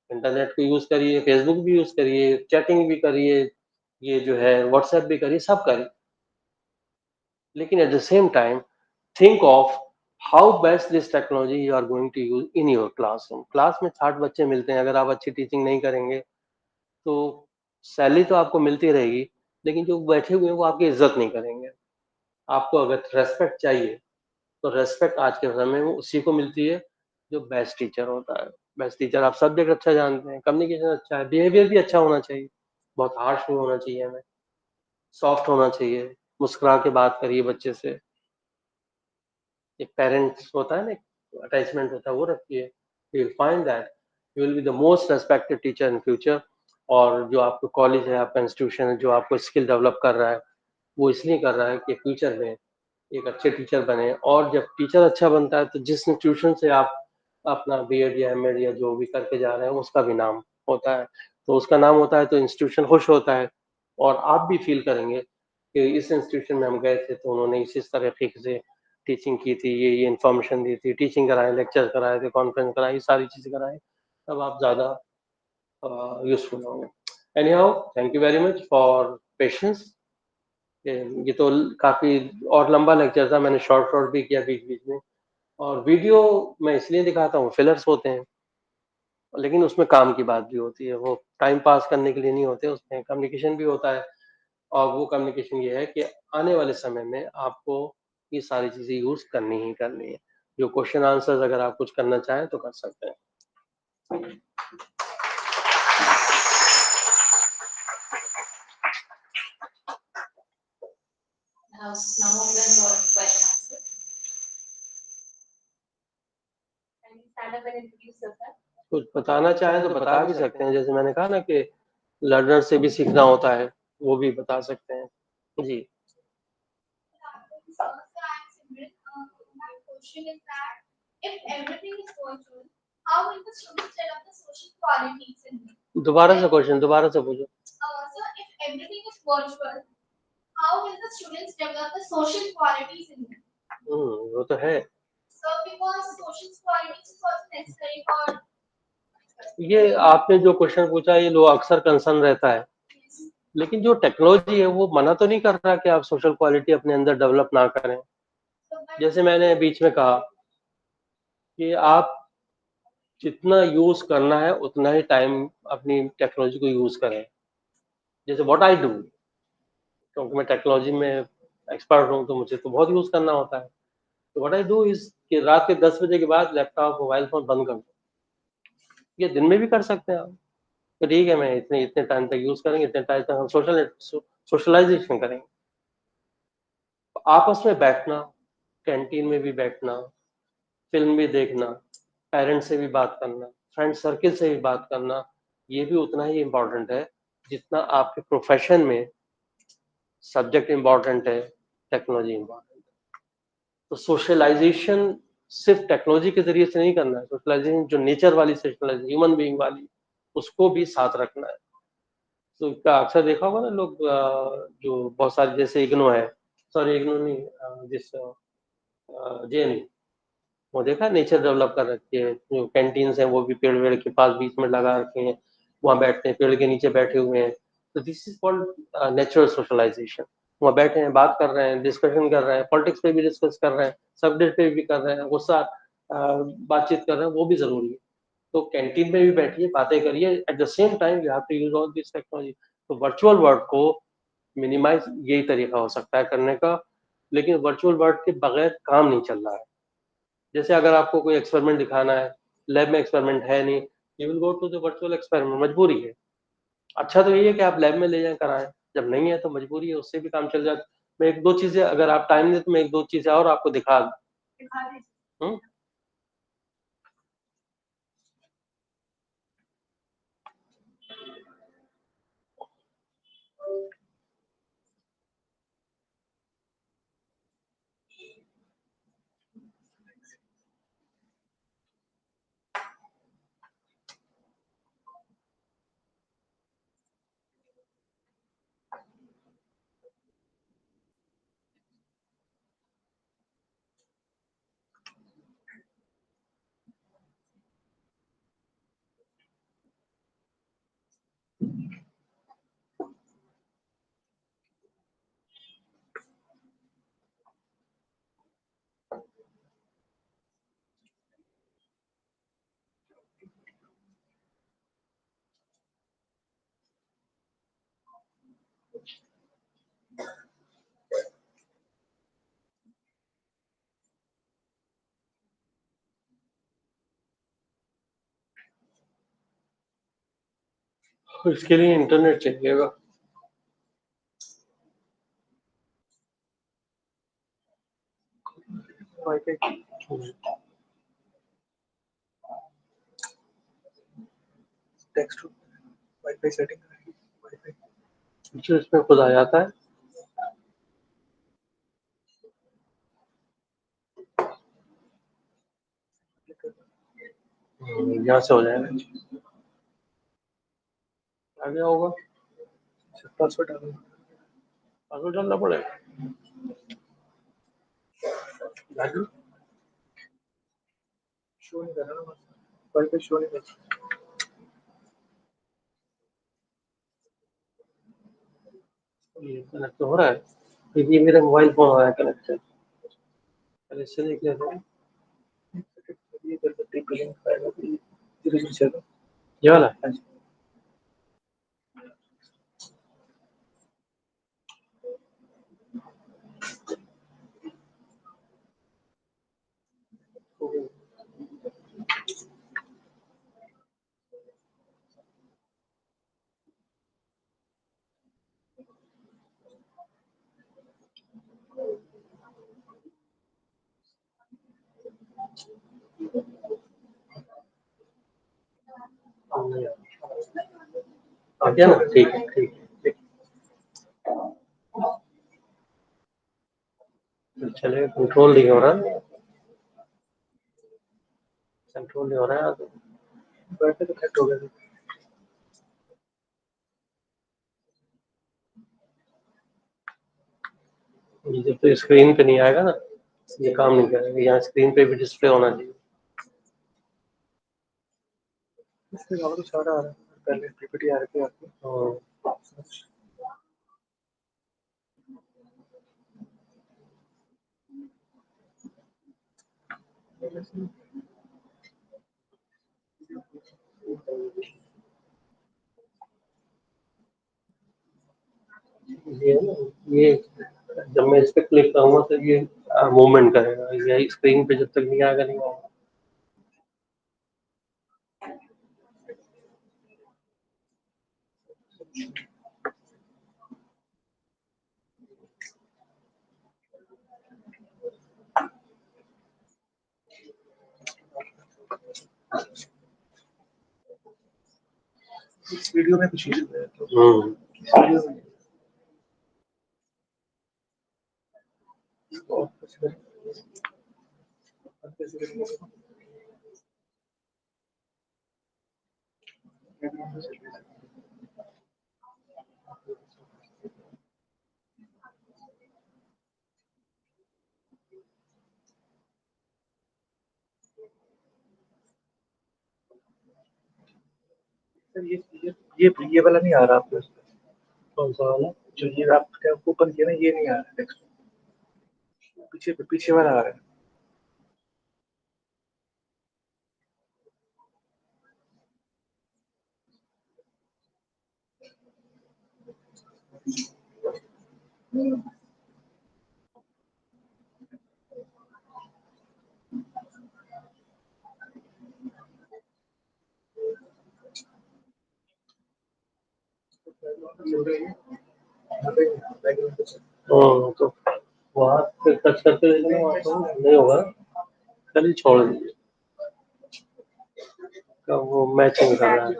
इंटरनेट को यूज करिए, फेसबुक भी यूज करिए, चैटिंग भी करिए, ये जो है व्हाट्सएप भी करिए, सब करिए, लेकिन at the same time think of how best this technology you are going to use in your classroom. Class में 60 बच्चे मिलते हैं, अगर आप अच्छी टीचिंग नहीं करेंगे तो सैलरी तो आपको मिलती रहेगी, लेकिन जो बैठे हुए हैं वो आपकी इज्जत नहीं करेंगे। आपको अगर रेस्पेक्ट चाहिए तो रेस्पेक्ट आज के समय में उसी को मिलती है जो बेस्ट टीचर होता है। बेस्ट टीचर, आप सब्जेक्ट अच्छा जानते हैं, कम्युनिकेशन अच्छा है, बिहेवियर भी अच्छा होना चाहिए, बहुत हार्श नहीं होना चाहिए हमें, सॉफ्ट होना चाहिए, मुस्कुरा के बात करिए बच्चे से, एक पेरेंट्स होता है ना, अटैचमेंट होता है, वो रखिए, you will find that you will be the most respected teacher in future. और जो आपका कॉलेज है, आपका इंस्टीट्यूशन है, जो आपको स्किल डेवलप कर रहा है, वो इसलिए कर रहा है कि फ्यूचर में एक अच्छे टीचर बने। और जब टीचर अच्छा बनता है तो जिस इंस्टीट्यूशन से आप अपना B.Ed या M.Ed या जो भी करके जा रहे हैं उसका भी नाम होता है, तो उसका नाम होता है तो इंस्टीट्यूशन खुश होता है, और आप भी फील करेंगे कि इस इंस्टीट्यूशन में हम गए थे तो उन्होंने इस तरीके से टीचिंग की थी, ये इन्फॉर्मेशन दी थी, टीचिंग कराए, लेक्चर कराए थे, कॉन्फ्रेंस कराई, सारी चीज़ें कराई, तब आप ज़्यादा यूजफुल होंगे। Any how, thank you very much for patience. ये तो काफी और लंबा लेक्चर था, मैंने शॉर्ट शॉर्ट भी किया बीच बीच में, और वीडियो मैं इसलिए दिखाता हूँ, फिलर्स होते हैं, लेकिन उसमें काम की बात भी होती है, वो टाइम पास करने के लिए नहीं होते, उसमें कम्युनिकेशन भी होता है। और वो कम्युनिकेशन ये है कि आने वाले समय में आपको ये सारी चीजें यूज करनी ही करनी है। जो क्वेश्चन आंसर्स अगर आप कुछ करना चाहें तो कर सकते हैं। Now open for question answers. Can you stand up and introduce yourself? कुछ बताना चाहें तो बता भी सकते हैं, जैसे मैंने कहा ना कि लर्नर से भी सीखना होता है, वो भी बता सकते हैं जी। So, Simran, my question is that if everything is virtual, how will the students develop the social qualities in them? दोबारा से क्वेश्चन दोबारा से पूछो। So, if everything is virtual, how will the students develop the social qualities in them? वो तो है। So, because social qualities is also necessary for. ये आपने जो क्वेश्चन पूछा ये लोग अक्सर कंसर्न रहता है, लेकिन जो टेक्नोलॉजी है वो मना तो नहीं कर रहा कि आप सोशल क्वालिटी अपने अंदर डेवलप ना करें। जैसे मैंने बीच में कहा कि आप जितना यूज करना है उतना ही टाइम अपनी टेक्नोलॉजी को यूज करें। जैसे व्हाट आई डू, क्योंकि मैं टेक्नोलॉजी में एक्सपर्ट हूँ तो मुझे तो बहुत यूज करना होता है। तो व्हाट आई डू इज कि रात के 10 बजे के बाद लैपटॉप मोबाइल फोन बंद कर दो। ये दिन में भी कर सकते हैं आप, तो ठीक है मैं इतने इतने टाइम तक यूज करेंगे, इतने टाइम तक हम सोशलाइजेशन करेंगे। आपस में बैठना, कैंटीन में भी बैठना, फिल्म भी देखना, पेरेंट्स से भी बात करना, फ्रेंड सर्किल से भी बात करना, ये भी उतना ही इम्पोर्टेंट है जितना आपके प्रोफेशन में सब्जेक्ट इम्पोर्टेंट है, टेक्नोलॉजी इम्पोर्टेंट है। तो सोशलाइजेशन सिर्फ टेक्नोलॉजी के जरिए से नहीं करना है, सोशलाइजेशन जो नेचर वाली सोशलाइजेशन, ह्यूमन बीइंग वाली, उसको भी साथ रखना है। तो क्या अक्सर देखा होगा ना लोग जो बहुत सारे, जैसे इग्नो है, सॉरी इग्नो नहीं, जिस जेएनयू, वो देखा नेचर डेवलप कर रखी है, जो कैंटीन्स हैं वो भी पेड़ वेड़ के पास बीच में लगा रखे हैं, वहाँ बैठते हैं, पेड़ के नीचे बैठे हुए हैं। तो this is called natural socialization. वहाँ बैठे हैं, बात कर रहे हैं, डिस्कशन कर रहे हैं, पॉलिटिक्स पे भी डिस्कस कर रहे हैं, सब्जेक्ट पे भी कर रहे हैं, गुस्सा बातचीत कर रहे हैं, वो भी जरूरी है। तो कैंटीन में भी बैठिए, बातें करिए, at the same time you have to use all this technology. तो वर्चुअल वर्ल्ड को मिनिमाइज यही तरीका हो सकता है करने का, लेकिन वर्चुअल वर्ल्ड के बगैर काम नहीं चल रहा है। जैसे अगर आपको कोई एक्सपेरिमेंट दिखाना है, लैब में एक्सपेरिमेंट है नहीं, you will go to the virtual experiment, मजबूरी है। अच्छा तो ये है कि आप लैब में ले जाएं कराएं, जब नहीं है तो मजबूरी है, उससे भी काम चल जाता। मैं एक दो चीजें, अगर आप टाइम दें तो मैं एक दो चीजें और आपको दिखा दूं। इसके लिए इंटरनेट चाहिएगा। टेक्स्ट वाईफाई सेटिंग, वाईफाई इसमें खुद आ जाता है। यहाँ से हो जाएगा, आ गया होगा। पासवर्ड डालना, पासवर्ड डालना पड़ेगा। शो नहीं कर रहा ना, वाईफाई शो नहीं कर रहा। ये कनेक्ट हो रहा है, क्योंकि ये मेरा मोबाइल फोन हो रहा है कनेक्ट, पहले इससे देख लेते हैं। ये वाला आ गया ना? ठीक है, ठीक है। चलिए, कंट्रोल नहीं हो रहा, कंट्रोल नहीं हो रहा है। बैठे तो कट हो गया। ये जब तो स्क्रीन पे नहीं आएगा ना, ये काम नहीं करेगा। यहाँ स्क्रीन पे भी डिस्प्ले होना चाहिए। इसके अलावा तो सारा आ रहा है, पहले पीपीटी आ रही है आपकी। ये जब मैं इस पे क्लिक करूंगा तो ये मूवमेंट करेगा। यही स्क्रीन पे जब तक नहीं आएगा नहीं होगा। इस वीडियो में कुछ इशू है तो ये वाला नहीं आ रहा आपको? कौन सा वाला? जो ये आपने ओपन किया ना, ये नहीं आ रहा टेक्स्ट, पीछे वाला आ रहा है। तो वहाँ पे टच करते देखना, वहाँ तो नहीं होगा। चलिए छोड़ दीजिए, वो मैचिंग कर रहा है।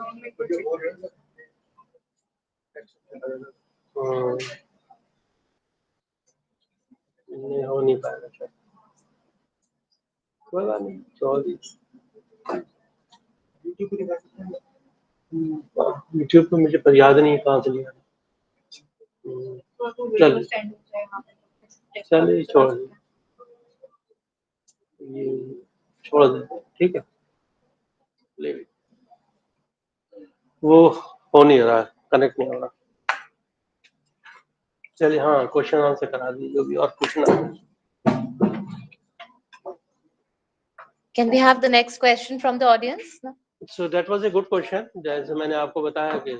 नहीं हो नहीं पाएगा शायद। कोई बात नहीं, छोड़ दीजिए। यूट्यूब पे मुझे पर याद नहीं कहाँ से लिया। चलिए छोड़ दीजिए, ये छोड़ दीजिए, ठीक है। वो हो नहीं रहा, कनेक्ट नहीं हो रहा। चलिए, हाँ, क्वेश्चन आंसर करा दीजिए जो भी और पूछना है। Can we have the next question from the audience? So that was a good question. जैसे मैंने आपको बताया कि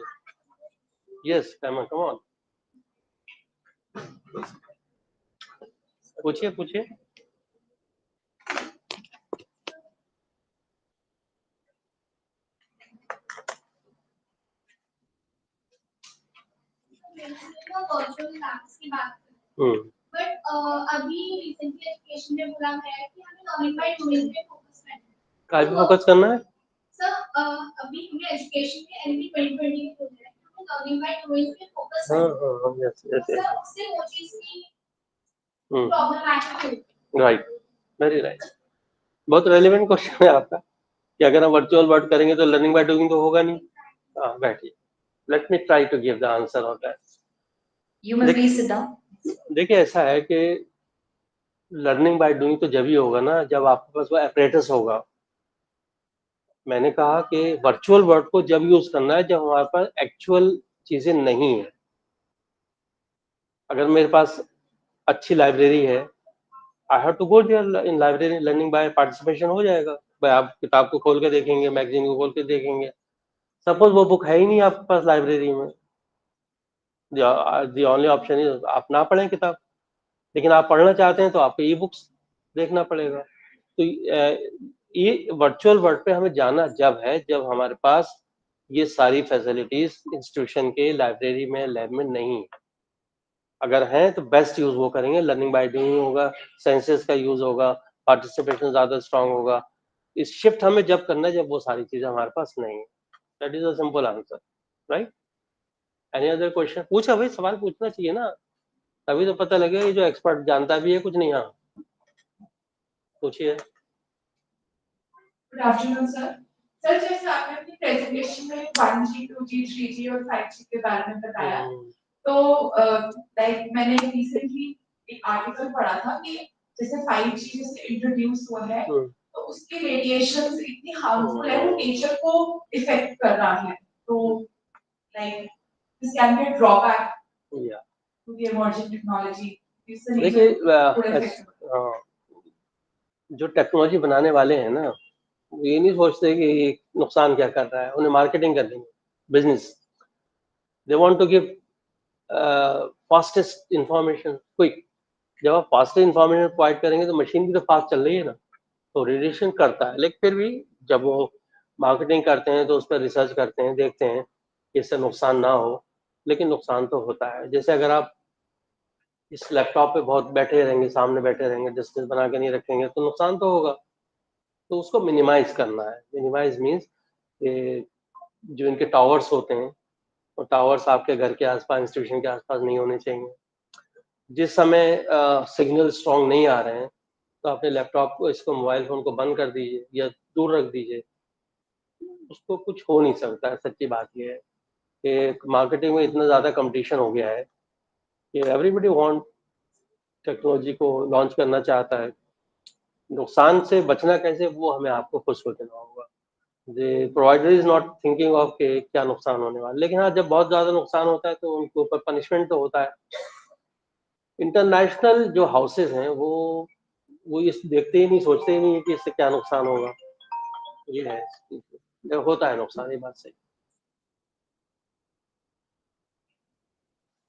yes, come on, पूछिए। वर्चुअल क्लास की बात बट अभी रिसेंटली एजुकेशन में बोला गया है कि हमें लर्निंग बाय डूइंग पे फोकस करना है। काय पे फोकस करना है? सर अभी हमें एजुकेशन में एनपी 2020 में बोल रहा है कि हमें लर्निंग बाय डूइंग पे फोकस करना है। हाँ, यस। सर उससे वो चीज की प्रॉब्लमैटिक है। Right, very right. बहुत रेलेवेंट क्वेश्चन है आपका कि अगर हम वर्चुअल वर्ड करेंगे तो लर्निंग बाय डूइंग तो होगा नहीं। हाँ, बैठिए, let me try to give the answer of that. You may please sit down. देखिए, ऐसा है कि लर्निंग बाय डूइंग तो जब ही होगा ना जब आपके पास वो एपरेटस होगा। मैंने कहा कि वर्चुअल वर्ड को जब यूज करना है जब हमारे पास एक्चुअल चीजें नहीं है। अगर मेरे पास अच्छी लाइब्रेरी है, I have to go there in library, learning by participation हो जाएगा। भाई आप किताब को खोल के देखेंगे, मैगजीन को खोल के देखेंगे, सपोज वो बुक है ही नहीं आपके पास लाइब्रेरी में, द ओनली ऑप्शन इज आप ना पढ़ें किताब, लेकिन आप पढ़ना चाहते हैं तो आपको ई बुक्स देखना पड़ेगा। तो ये वर्चुअल वर्ल्ड पे हमें जाना जब है जब हमारे पास ये सारी फैसिलिटीज इंस्टीट्यूशन के लाइब्रेरी में, लैब में नहीं है। अगर हैं तो बेस्ट यूज वो करेंगे, लर्निंग बाय डूइंग होगा, सेंसेस का यूज होगा, पार्टिसिपेशन ज्यादा स्ट्रांग होगा। इस शिफ्ट हमें जब करना है जब वो सारी चीजें हमारे पास नहीं है। That is a simple answer, right? Any other question? पूछा भाई, सवाल पूछना चाहिए ना, तभी तो पता लगेगा ये जो एक्सपर्ट जानता भी है कुछ नहीं। हाँ पूछिए। Good afternoon sir. सर जैसे आपने अपनी प्रेजेंटेशन में 1G, 2G, 3G और 5G के बारे में बताया, तो लाइक मैंने रिसेंटली एक आर्टिकल पढ़ा था कि जैसे 5G जैसे इंट्रोड्यूस हुआ है तो उसकी रेडिएशंस इतनी हार्मफुल है, वो नेचर को इफेक्ट कर रहा है, तो like this can be a drawback to the emerging technology. देखिए जो टेक्नोलॉजी बनाने वाले हैं ना, ये नहीं सोचते कि ये नुकसान क्या कर रहा है, उन्हें मार्केटिंग करनी है, business. They want to give fastest information, quick. जब आप फास्ट इंफॉर्मेशन प्रोवाइड करेंगे तो मशीन भी तो फास्ट चल रही है ना, तो रेडिएशन करता है। लेकिन फिर भी जब वो मार्केटिंग करते हैं तो उस पर रिसर्च करते हैं, देखते हैं कि इससे नुकसान ना हो, लेकिन नुकसान तो होता है। जैसे अगर आप इस लैपटॉप पे बहुत बैठे रहेंगे, सामने बैठे रहेंगे, डिस्टेंस बना के नहीं रखेंगे तो नुकसान तो होगा। तो उसको मिनिमाइज करना है। मिनिमाइज मीन्स जो इनके टावर्स होते हैं, वो टावर्स आपके घर के आसपास, इंस्टीट्यूशन के आसपास नहीं होने चाहिए। जिस समय सिग्नल स्ट्रॉन्ग नहीं आ रहे हैं तो अपने लैपटॉप को, इसको, मोबाइल फोन को बंद कर दीजिए या दूर रख दीजिए, उसको कुछ हो नहीं सकता है। सच्ची बात यह है कि मार्केटिंग में इतना ज़्यादा कंपटीशन हो गया है कि एवरीबडी वांट टेक्नोलॉजी को लॉन्च करना चाहता है। नुकसान से बचना कैसे, वो हमें आपको खुद सोचना होगा। The provider is not thinking of के क्या नुकसान होने वाला, लेकिन हाँ जब बहुत ज़्यादा नुकसान होता है तो उनके ऊपर पनिशमेंट तो होता है। इंटरनेशनल जो हाउसेज हैं वो इस देखते ही नहीं, सोचते ही नहीं कि इससे क्या नुकसान होगा। ये है, होता है नुकसान, ये बात सही।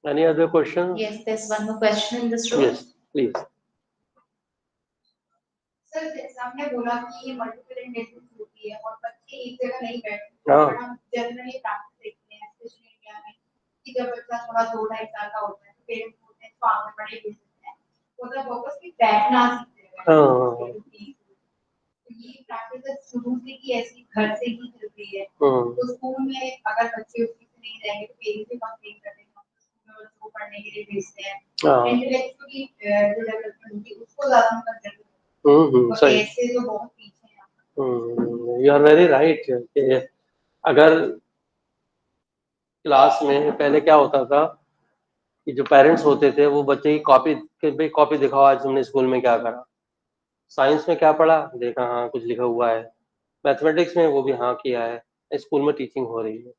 Any other question? Yes, there's one more question in this room. Yes, please. Sir जैसे आपने बोला कि ये मल्टीपल इंटेलिजेंस होती है और बच्चे एक जगह नहीं बैठते, और हम जनरली प्रैक्टिस देखते हैं स्पेशली इंडिया में कि जब बच्चा थोड़ा 2-2.5 साल का होता है तो पेरेंट्स बोलते हैं तो आगे बढ़े भेजते हैं, मतलब फोकस की बैठना सीखते हैं। तो ये प्रैक्टिस शुरू से ही ऐसी घर से ही चल रही है, तो स्कूल में अगर बच्चे उससे नहीं जाएंगे तो पेरेंट्स भी कंप्लेन करते हैं, स्कूल में बच्चों को पढ़ने के लिए भेजते हैं, इंटेलेक्चुअली जो डेवलपमेंट होती है उसको ज्यादा कंसिडर करते हैं। सही। ऐसे जो बहुत पीछे हैं। You are very right. अगर क्लास में पहले क्या होता था कि जो पेरेंट्स होते थे वो बच्चे की कॉपी के, भाई कॉपी दिखाओ आज तुमने स्कूल में क्या करा, साइंस में क्या पढ़ा, देखा हाँ कुछ लिखा हुआ है, मैथमेटिक्स में वो भी हाँ किया है, स्कूल में टीचिंग हो रही है।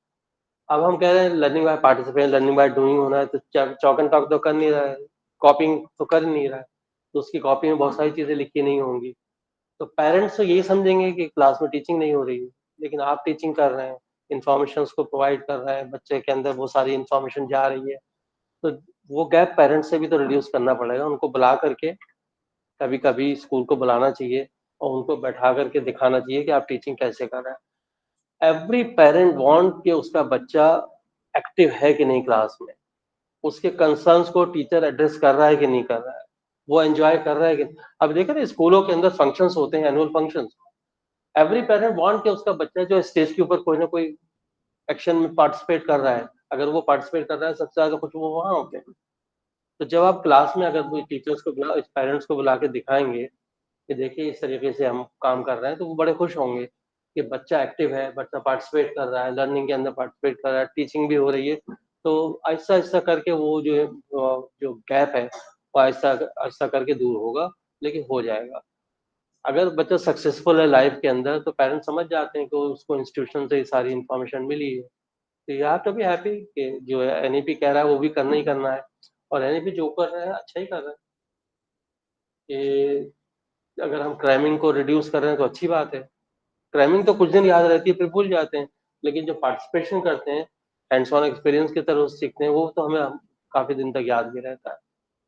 अब हम कह रहे हैं learning by participate, learning by doing होना है, तो चॉक एंड टॉक तो कर नहीं रहा है, कॉपिंग तो कर नहीं रहा है, तो उसकी कॉपी में बहुत सारी चीजें लिखी नहीं होंगी। तो पेरेंट्स तो यही समझेंगे कि क्लास में टीचिंग नहीं हो रही है, लेकिन आप टीचिंग कर रहे हैं, इंफॉर्मेशन को प्रोवाइड कर रहे हैं, बच्चे के अंदर वो सारी इंफॉर्मेशन जा रही है, तो वो गैप पेरेंट्स से भी तो रिड्यूस करना पड़ेगा। उनको बुला करके कभी कभी स्कूल को बुलाना चाहिए और उनको बैठा करके दिखाना चाहिए कि आप टीचिंग कैसे कर रहे हैं। एवरी पेरेंट वांट कि उसका बच्चा एक्टिव है कि नहीं क्लास में, उसके कंसर्न्स को टीचर एड्रेस कर रहा है कि नहीं कर रहा है, वो एंजॉय कर रहा है कि। अब देखो ना स्कूलों के अंदर फंक्शंस होते हैं, annual functions, every parent want कि उसका बच्चा जो स्टेज के ऊपर कोई ना कोई एक्शन में पार्टिसिपेट कर रहा है, अगर वो पार्टिसिपेट कर रहा है सबसे ज्यादा कुछ वो वहां होते हैं। तो जब आप क्लास में अगर कोई टीचर्स को बुला, पेरेंट्स को बुला के दिखाएंगे कि देखिए इस तरीके से हम काम कर रहे हैं, तो वो बड़े खुश होंगे कि बच्चा एक्टिव है, बच्चा पार्टिसिपेट कर रहा है, लर्निंग के अंदर पार्टिसिपेट कर रहा है, टीचिंग भी हो रही है। तो आहिस्ता आहिस्ता करके वो जो गैप है वो आहिस्ता आहिस्ता करके दूर होगा, लेकिन हो जाएगा। अगर बच्चा सक्सेसफुल है लाइफ के अंदर तो पेरेंट्स समझ जाते हैं कि उसको इंस्टीट्यूशन से सारी इंफॉर्मेशन मिली है, तो you have to be happy कि जो एनईपी कह रहा है वो भी करना ही करना है, और एनईपी जो कर रहा है अच्छा ही कर रहा है। कि अगर हम क्राइमिंग को रिड्यूस कर रहे हैं तो अच्छी बात है, क्रैमिंग तो कुछ दिन याद रहती है फिर भूल जाते हैं, लेकिन जो पार्टिसिपेशन करते हैं, हैंड्स ऑन एक्सपीरियंस की तरह सीखते हैं, वो तो हमें काफी दिन तक याद भी रहता है।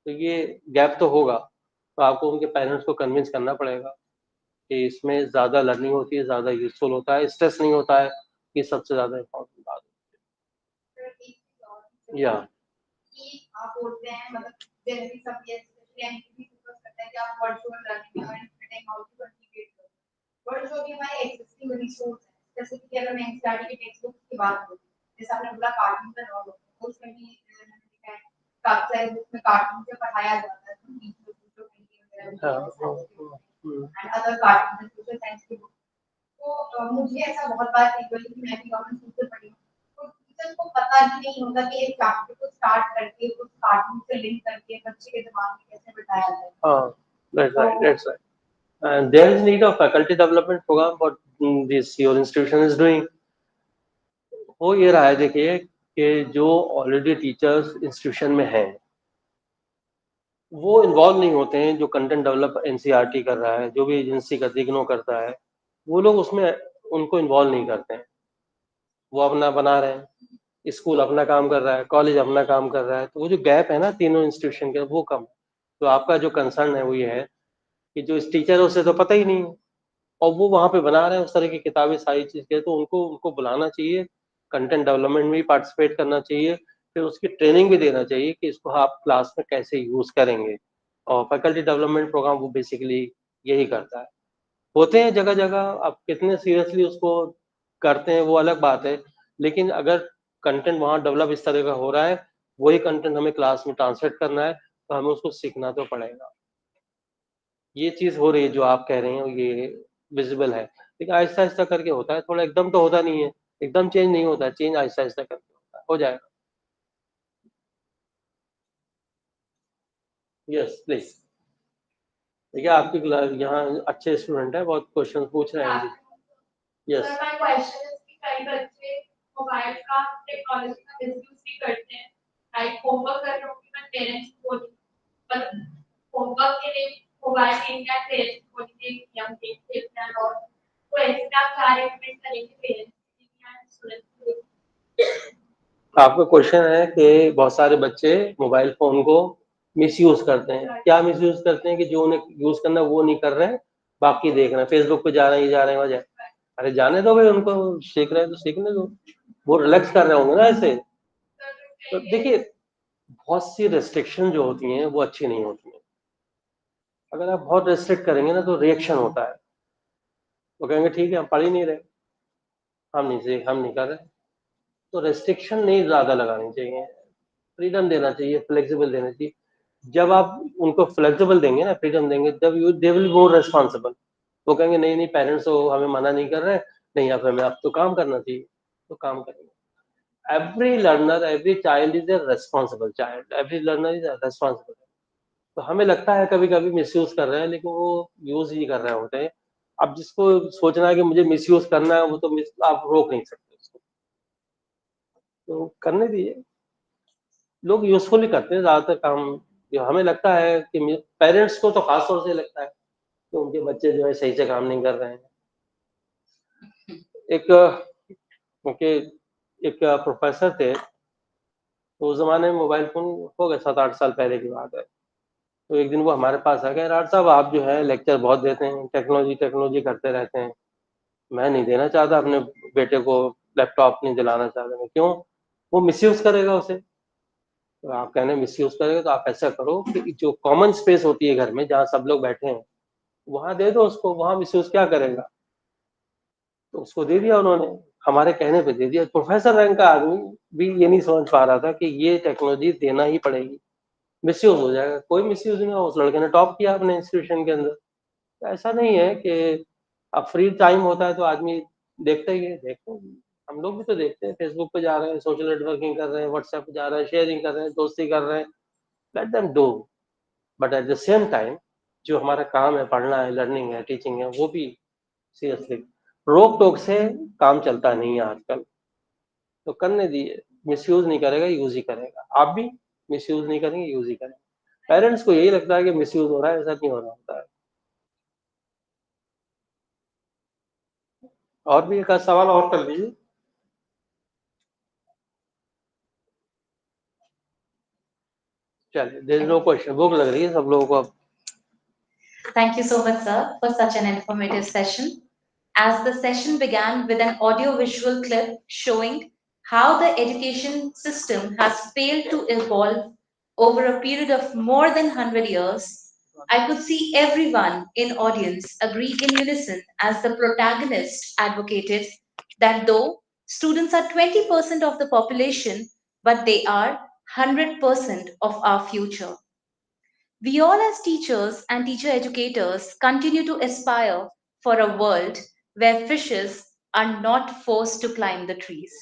तो ये गैप तो होगा, तो आपको उनके पेरेंट्स को कन्विंस करना पड़ेगा कि इसमें ज्यादा लर्निंग होती है, ज्यादा यूजफुल होता है, स्ट्रेस नहीं होता है, ये सबसे ज्यादा इम्पोर्टेंट बात है। या कि आप बोलते हैं मतलब जनरली सब ये एमपीवी फोकस करता है कि आप वर्चुअल लर्निंग और इंटरनेट हाउ टू कल्टीवेट करो, बट जो भी हमारे एक्सिस्टिंग रिसोर्स है, जैसे कि अगर मैं एनसीईआरटी के टेक्स्ट बुक की बात करूं, जैसे आपने बोला कार्टून का नॉलेज, उसमें भी मैंने देखा है काफी सारे बुक में कार्टून से पढ़ाया जाता है, तो बीच में जो वगैरह and other cartoon social science की बुक। तो मुझे ऐसा बहुत बार फील हुआ कि मैं भी गवर्नमेंट स्कूल से पढ़ी हूँ, तो टीचर को पता ही नहीं होता कि एक चैप्टर को स्टार्ट करके उस कार्टून से लिंक करके बच्चे के दिमाग में कैसे बिठाया जाए। हाँ, that's right. And there is need of faculty development program, what this your institution is doing. वो ये रहा है, देखिए कि जो ऑलरेडी टीचर्स इंस्टीट्यूशन में हैं वो इन्वॉल्व नहीं होते हैं, जो कंटेंट डेवलप एनसीईआरटी कर रहा है, जो भी एजेंसी का दिग्नो करता है, वो लोग उसमें उनको इन्वॉल्व नहीं करते हैं। वो अपना बना रहे हैं, स्कूल अपना काम कर रहा है, कॉलेज अपना काम कर रहा है, तो वो जो गैप है ना तीनों इंस्टीट्यूशन के, वो कम। तो आपका जो कंसर्न है वो ये है कि जो इस टीचर है उसे तो पता ही नहीं है, और वो वहाँ पे बना रहे हैं उस तरह की किताबें सारी चीज के, तो उनको उनको बुलाना चाहिए, कंटेंट डेवलपमेंट में भी पार्टिसिपेट करना चाहिए, फिर उसकी ट्रेनिंग भी देना चाहिए कि इसको आप क्लास में कैसे यूज करेंगे। और फैकल्टी डेवलपमेंट प्रोग्राम वो बेसिकली यही करता है। होते हैं जगह जगह, आप कितने सीरियसली उसको करते हैं वो अलग बात है, लेकिन अगर कंटेंट वहाँ डेवलप इस तरह का हो रहा है, वही कंटेंट हमें क्लास में ट्रांसलेट करना है, तो हमें उसको सीखना तो पड़ेगा। ये चीज हो रही है जो आप कह रहे हैं, ये विजिबल है, लेकिन आहिस्ता आहिस्ता करके होता है, थोड़ा एकदम तो होता नहीं है, एकदम चेंज नहीं होता है, चेंज आहिस्ता आहिस्ता करके होता है, हो जाएगा। Yes please. देखिए आपकी यहाँ अच्छे स्टूडेंट है, बहुत क्वेश्चन पूछ रहे हैं। Yes. Sir my question is कि कई बच्चे मोबाइल का टेक्नोलॉजी का मिसयूज भी करते हैं, लाइक होमवर्क कर रहे हो कि मैं पेरेंट्स को पर होमवर्क के लिए मोबाइल इंडिया पेरेंट्स को बोलेंगे हम देखते हैं, और तो ऐसे आप क्या रेकमेंड करेंगे पेरेंट्स या स्टूडेंट्स को? आपका क्वेश्चन है कि बहुत सारे बच्चे मोबाइल फोन को मिसयूज करते हैं, क्या मिसयूज करते हैं कि जो उन्हें यूज करना वो नहीं कर रहे हैं, बाकी देख रहे हैं, फेसबुक पे जा रहे हैं, ये जा रहे हैं, वजह। अरे जाने दो भाई, उनको सीख रहे हैं तो सीखने दो, वो रिलैक्स कर रहे होंगे ना ऐसे। तो देखिए बहुत सी रेस्ट्रिक्शन जो होती हैं वो अच्छी नहीं होती हैं। अगर आप बहुत रेस्ट्रिक्ट करेंगे ना तो रिएक्शन होता है, वो कहेंगे ठीक है हम पढ़ ही नहीं रहे, हम नहीं कर रहे। तो रेस्ट्रिक्शन नहीं ज्यादा लगानी चाहिए, फ्रीडम देना चाहिए, फ्लेक्सिबल देना चाहिए। जब आप उनको फ्लेक्सिबल देंगे ना, फ्रीडम देंगे, तब you they will more responsible. वो कहेंगे नहीं नहीं पेरेंट्स तो हमें मना नहीं कर रहे, नहीं आप हमें अब तो काम करना चाहिए, तो काम करेंगे। Every learner, every child is a responsible child, every learner is responsible. तो हमें लगता है कभी कभी मिसयूज कर रहे हैं, लेकिन वो यूज ही कर रहे होते हैं। अब जिसको सोचना है कि मुझे मिसयूज करना है, वो तो आप रोक नहीं सकते उसको, तो करने दीजिए। लोग यूजफुल ही करते हैं ज्यादातर काम। जो हमें लगता है कि पेरेंट्स को तो खास तौर से लगता है कि उनके बच्चे जो है सही से काम नहीं कर रहे हैं। एक उनके एक प्रोफेसर थे, तो उस जमाने में मोबाइल फोन हो गए 7-8 साल पहले की बात है। तो एक दिन वो हमारे पास आ गए, राठ साहब आप जो है लेक्चर बहुत देते हैं, टेक्नोलॉजी टेक्नोलॉजी करते रहते हैं, मैं नहीं देना चाहता अपने बेटे को लैपटॉप, नहीं दिलाना चाहता। मैं क्यों? वो मिसयूज करेगा उसे। तो आप कहने मिसयूज करेगा, तो आप ऐसा करो कि जो कॉमन स्पेस होती है घर में जहाँ सब लोग बैठे हैं वहां दे दो उसको, वहां मिसयूज क्या करेगा। तो उसको दे दिया उन्होंने, हमारे कहने पे दे दिया। प्रोफेसर रैंक का आदमी भी ये नहीं समझ पा रहा था कि ये टेक्नोलॉजी देना ही पड़ेगी, मिसयूज हो जाएगा। कोई मिसयूज नहीं हुआ, उस लड़के ने टॉप किया अपने इंस्टीट्यूशन के अंदर। तो ऐसा नहीं है कि अब फ्री टाइम होता है तो आदमी देखता ही है, देखते हैं, हम लोग भी तो देखते हैं, फेसबुक पे जा रहे हैं, सोशल नेटवर्किंग कर रहे हैं, व्हाट्सएप पे जा रहे हैं, शेयरिंग कर रहे हैं, दोस्ती कर रहे हैं, late them do. But at the same time जो हमारा काम है, पढ़ना है, लर्निंग है, टीचिंग है, वो भी सीरियसली, रोक टोक से काम चलता नहीं है आजकल, तो करने दीजिए। मिसयूज नहीं करेगा, यूज ही करेगा। आप भी मिसयूज नहीं करेंगे, यूज ही करेंगे। पेरेंट्स को यही लगता है कि मिसयूज हो रहा है, ऐसा नहीं हो रहा होता है। और भी एक आध सवाल और कर लीजिए। चलिए, देयर इज नो क्वेश्चन, भूख लग रही है सब लोगों को अब। Thank you so much, sir, for such an informative session. As the session began with an audio-visual clip showing how the education system has failed to evolve over a period of more than 100 years, I could see everyone in audience agree in unison as the protagonist advocated that though students are 20% of the population, but they are 100% of our future. We all, as teachers and teacher educators, continue to aspire for a world where fishes are not forced to climb the trees.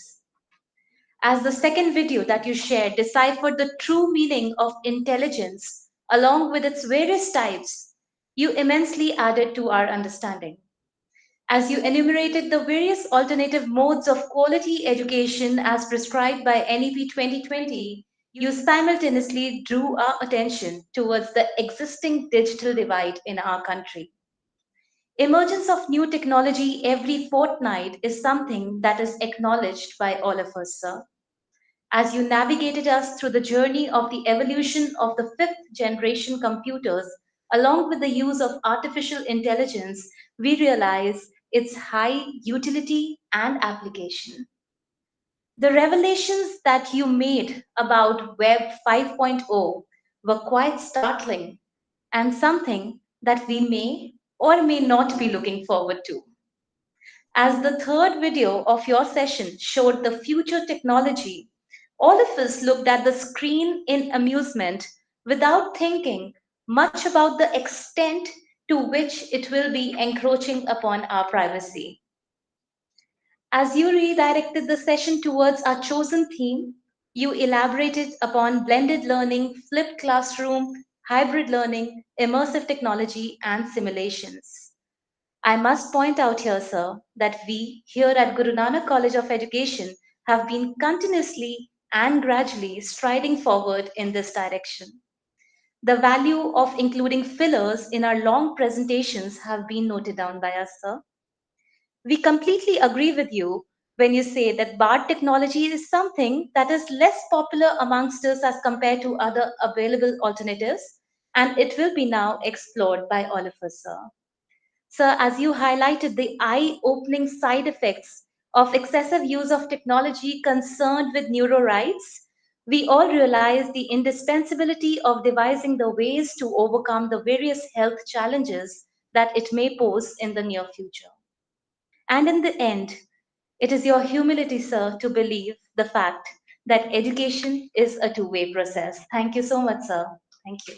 As the second video that you shared deciphered the true meaning of intelligence along with its various types, you immensely added to our understanding. As you enumerated the various alternative modes of quality education as prescribed by NEP 2020, you simultaneously drew our attention towards the existing digital divide in our country. Emergence of new technology every fortnight is something that is acknowledged by all of us, sir. As you navigated us through the journey of the evolution of the fifth generation computers, along with the use of artificial intelligence, we realize its high utility and application. The revelations that you made about Web 5.0 were quite startling and something that we may or may not be looking forward to. As the third video of your session showed the future technology, all of us looked at the screen in amusement without thinking much about the extent to which it will be encroaching upon our privacy. As you redirected the session towards our chosen theme, you elaborated upon blended learning, flipped classroom, hybrid learning, immersive technology, and simulations. I must point out here, sir, that we here at Guru Nanak College of Education have been continuously and gradually striding forward in this direction. The value of including fillers in our long presentations have been noted down by us, sir. We completely agree with you when you say that BART technology is something that is less popular amongst us as compared to other available alternatives, and it will be now explored by all of us, sir. Sir, as you highlighted the eye-opening side effects of excessive use of technology concerned with neuro rights, we all realize the indispensability of devising the ways to overcome the various health challenges that it may pose in the near future. And in the end, it is your humility, sir, to believe the fact that education is a two-way process. Thank you so much, sir. Thank you.